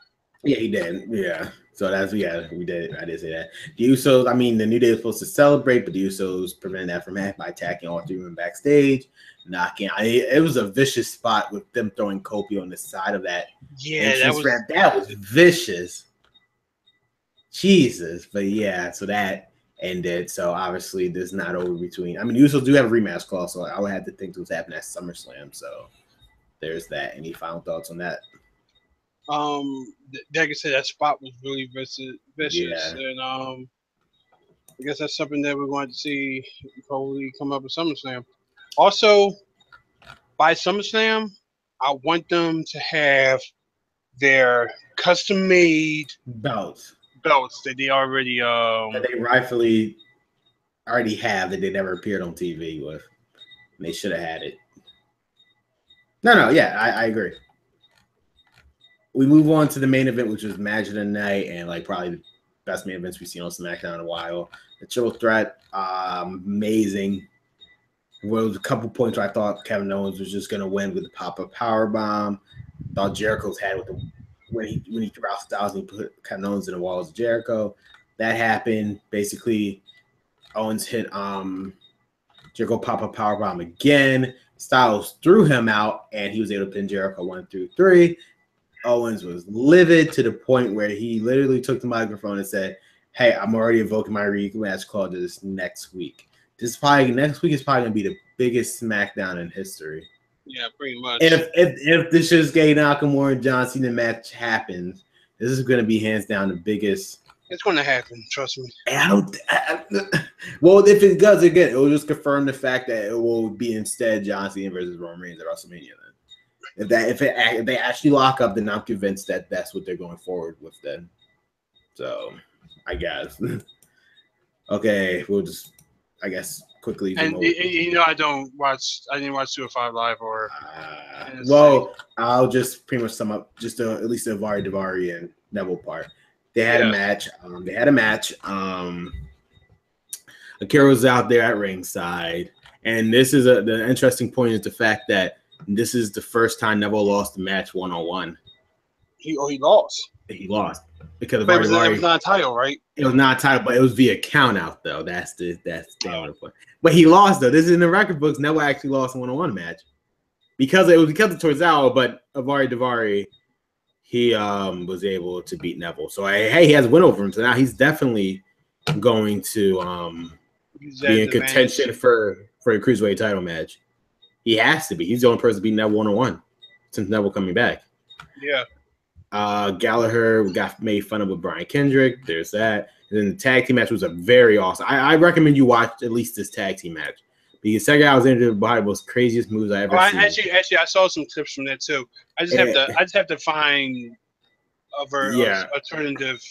Yeah, he did. Yeah. So we did. I did say that. The Usos, I mean, the New Day was supposed to celebrate, but the Usos prevented that from happening by attacking all three women backstage, knocking. It was a vicious spot with them throwing Kofi on the side of that. Yeah, that was vicious. Jesus, but yeah, so that ended. So obviously, there's not over between. I mean, Usos do have a rematch clause, so I would have to think what's happening at SummerSlam. So there's that. Any final thoughts on that? Like I said, that spot was really vicious, Yeah. and I guess that's something that we're going to see probably come up with SummerSlam. Also, by SummerSlam, I want them to have their custom-made belts that they already that they rightfully already have that they never appeared on TV with. And they should have had it. No, yeah, I agree. We move on to the main event, which was match of the night, and like probably the best main events we've seen on SmackDown in a while. The triple threat, amazing. Well, was a couple points where I thought Kevin Owens was just going to win with the pop-up powerbomb. Thought Jericho's had with when he threw out Styles and he put Kevin Owens in the walls of Jericho. That happened. Basically, Owens hit Jericho pop-up powerbomb again. Styles threw him out, and he was able to pin Jericho 1 through 3. Owens was livid to the point where he literally took the microphone and said, "Hey, I'm already invoking my rematch clause this next week. Next week is probably gonna be the biggest SmackDown in history." Yeah, pretty much. If the Shinsuke Nakamura and John Cena match happens, this is gonna be hands down the biggest. It's going to happen, trust me. Well, if it does again, it will just confirm the fact that it will be instead John Cena versus Roman Reigns at WrestleMania. Then, if they actually lock up, then I'm convinced that that's what they're going forward with. Then, so I guess. Okay, we'll just, I guess, quickly. And I didn't watch 205 Live or. Well, I'll just pretty much sum up just at least the Davari and Neville part. They had a match. Akira was out there at ringside, and this is the interesting point is the fact that this is the first time Neville lost the match 1-on-1. He lost. He lost because it was not a title, right? It was not a title, but it was via count out though. That's the other point. But he lost though. This is in the record books. Neville actually lost a 1-on-1 match because of Tozawa, but Davari. He was able to beat Neville. So, hey, he has a win over him. So now he's definitely going to be in contention for a Cruiserweight title match. He has to be. He's the only person beating Neville 1-on-1 since Neville coming back. Yeah. Gallagher got made fun of with Brian Kendrick. There's that. And then the tag team match was a very awesome. I recommend you watch at least this tag team match. Because second I was into the most craziest moves I ever seen. Actually, I saw some clips from that too. I just have to find alternative.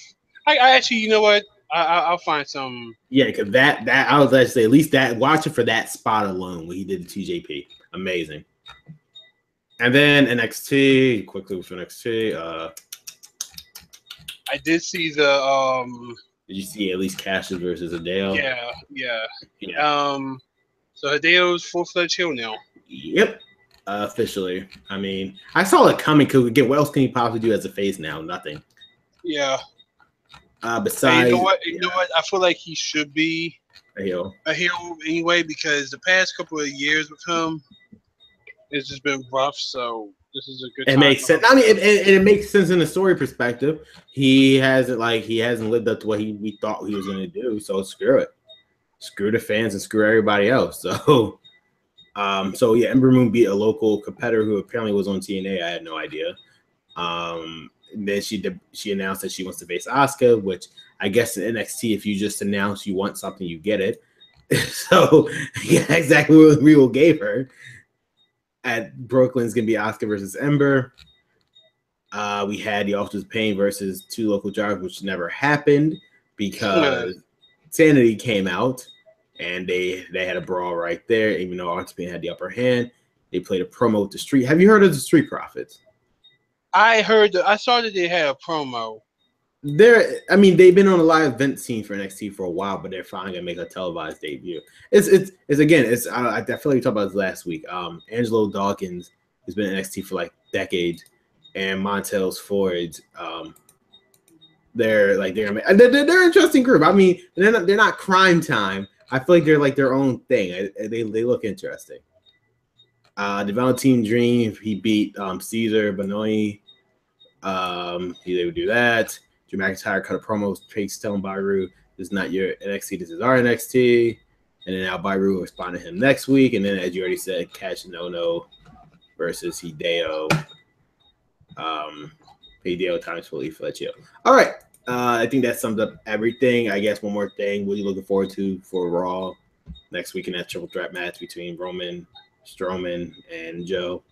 I actually, you know what? I'll find some. Yeah, because that I was actually say at least that watch it for that spot alone when he did the TJP, amazing. And then NXT quickly for NXT. I did see the. Did you see at least Cassius versus Hideo? Yeah. So Hideo's full-fledged heel now. Yep. Officially. I mean, I saw it coming because again, what else can he possibly do as a face now? Nothing. Yeah. Besides, you know what? I feel like he should be a heel anyway because the past couple of years with him, it's just been rough. So this is a good. It makes sense. I mean, it makes sense in the story perspective. He hasn't lived up to what we thought he was going to do. So screw it. Screw the fans and screw everybody else. So, Ember Moon beat a local competitor who apparently was on TNA. I had no idea. Then she announced that she wants to face Asuka, which I guess in NXT, if you just announce you want something, you get it. So, yeah, exactly what Real gave her. At Brooklyn's gonna be Asuka versus Ember. We had the Authors of Pain versus two local jobs, which never happened because Sanity came out and they had a brawl right there. Even though Authors of Pain had the upper hand, they played a promo with the Street. Have you heard of the Street Profits? I saw that they had a promo. I mean, they've been on a live event scene for NXT for a while, but they're finally gonna make a televised debut. It's again, I feel like we talked about this last week. Angelo Dawkins has been in NXT for like decades, and Montez Ford. They're an interesting group. I mean, they're not crime time. I feel like they're like their own thing. They look interesting. The Valentine Dream, he beat Caesar Benoit. He would do that. Drew McIntyre cut a promo with Pace telling Byru, "This is not your NXT, this is our NXT." And then now Byru will respond to him next week. And then, as you already said, Cash No versus Hideo. Hideo times fully Fletcher. All right. I think that sums up everything. I guess one more thing. What are you looking forward to for Raw next week in that triple threat match between Roman, Strowman, and Joe?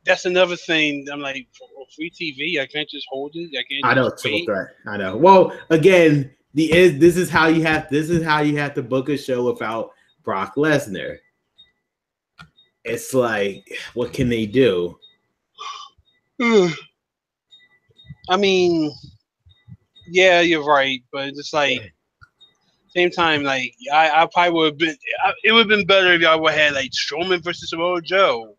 That's another thing. I'm like, for free TV, I can't just hold it. I know triple threat. I know. Well, again, this is how you have to book a show without Brock Lesnar. It's like, what can they do? I mean, yeah, you're right, but it's like same time, like I probably would have been. It would have been better if y'all would have had like Strowman versus Samoa Joe.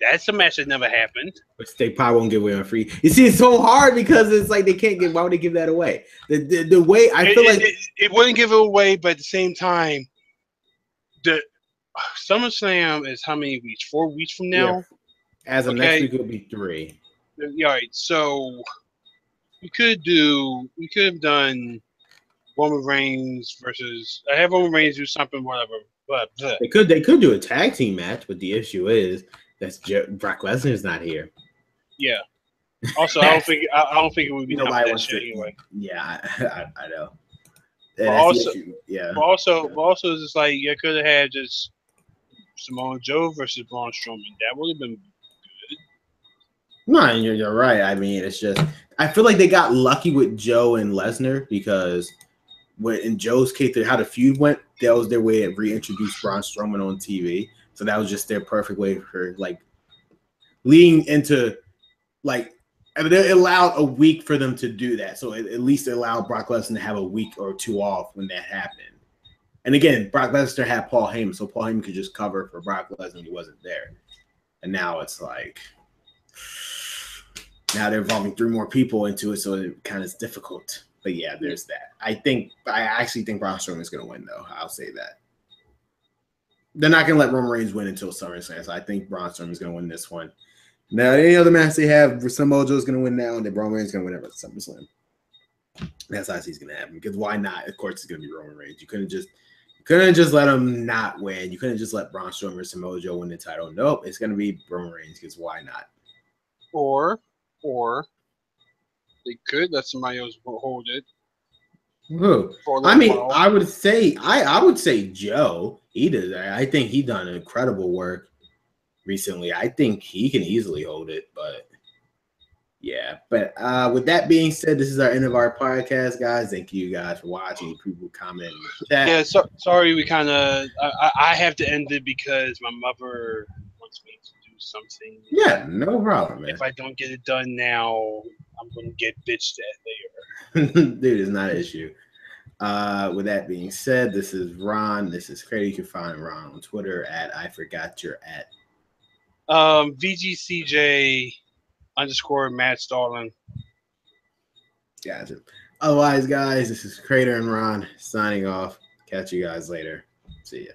That's a match that never happened. Which they probably won't give away on free. You see, it's so hard because it's like they can't give. Why would they give that away? The way I feel like it wouldn't give it away, but at the same time, the SummerSlam is how many weeks? 4 weeks from now. Yeah. As of next week, it will be 3. Yeah, all right. So we could have done Roman Reigns versus. I have Roman Reigns do something, whatever. But they could do a tag team match, but the issue is Brock Lesnar's not here. Yeah. Also, I don't think it would be nobody wants that anyway. Yeah, I know. But also, it's just like you could have had just Samoa Joe versus Braun Strowman. That would have been good. No, you're right. I mean, it's just I feel like they got lucky with Joe and Lesnar because in Joe's case, how the feud went, that was their way to reintroduce Braun Strowman on TV. So that was just their perfect way for like leading into like it allowed a week for them to do that. So at least it allowed Brock Lesnar to have a week or 2 off when that happened. And again, Brock Lesnar had Paul Heyman, so Paul Heyman could just cover for Brock Lesnar when he wasn't there. And now it's like now they're involving 3 more people into it, so it kind of is difficult. But yeah, there's that. I actually think Braun Strowman is going to win, though. I'll say that. They're not going to let Roman Reigns win until SummerSlam, so I think Braun Strowman is going to win this one. Now, any other match they have, Samoa Joe is going to win now, and then Roman Reigns is going to win at SummerSlam. That's how I see it's going to happen. Because why not? Of course, it's going to be Roman Reigns. You couldn't just let him not win. You couldn't just let Braun Strowman or Samoa Joe win the title. Nope, it's going to be Roman Reigns. Because why not? Or they could let somebody else hold it. Who? I mean, I would say Joe. He did. I think he done incredible work recently. I think he can easily hold it, but yeah. But with that being said, this is our end of our podcast, guys. Thank you guys for watching. People comment in the chat. Yeah, sorry, we kind of. I have to end it because my mother wants me to do something. Yeah, no problem, man. If I don't get it done now, I'm going to get bitched at later. Dude, it's not an issue. With that being said, this is Ron. This is Craig. You can find Ron on Twitter at I forgot you're at. VGCJ _ Matt Stalin. Gotcha. Otherwise, guys, this is Crater and Ron signing off. Catch you guys later. See ya.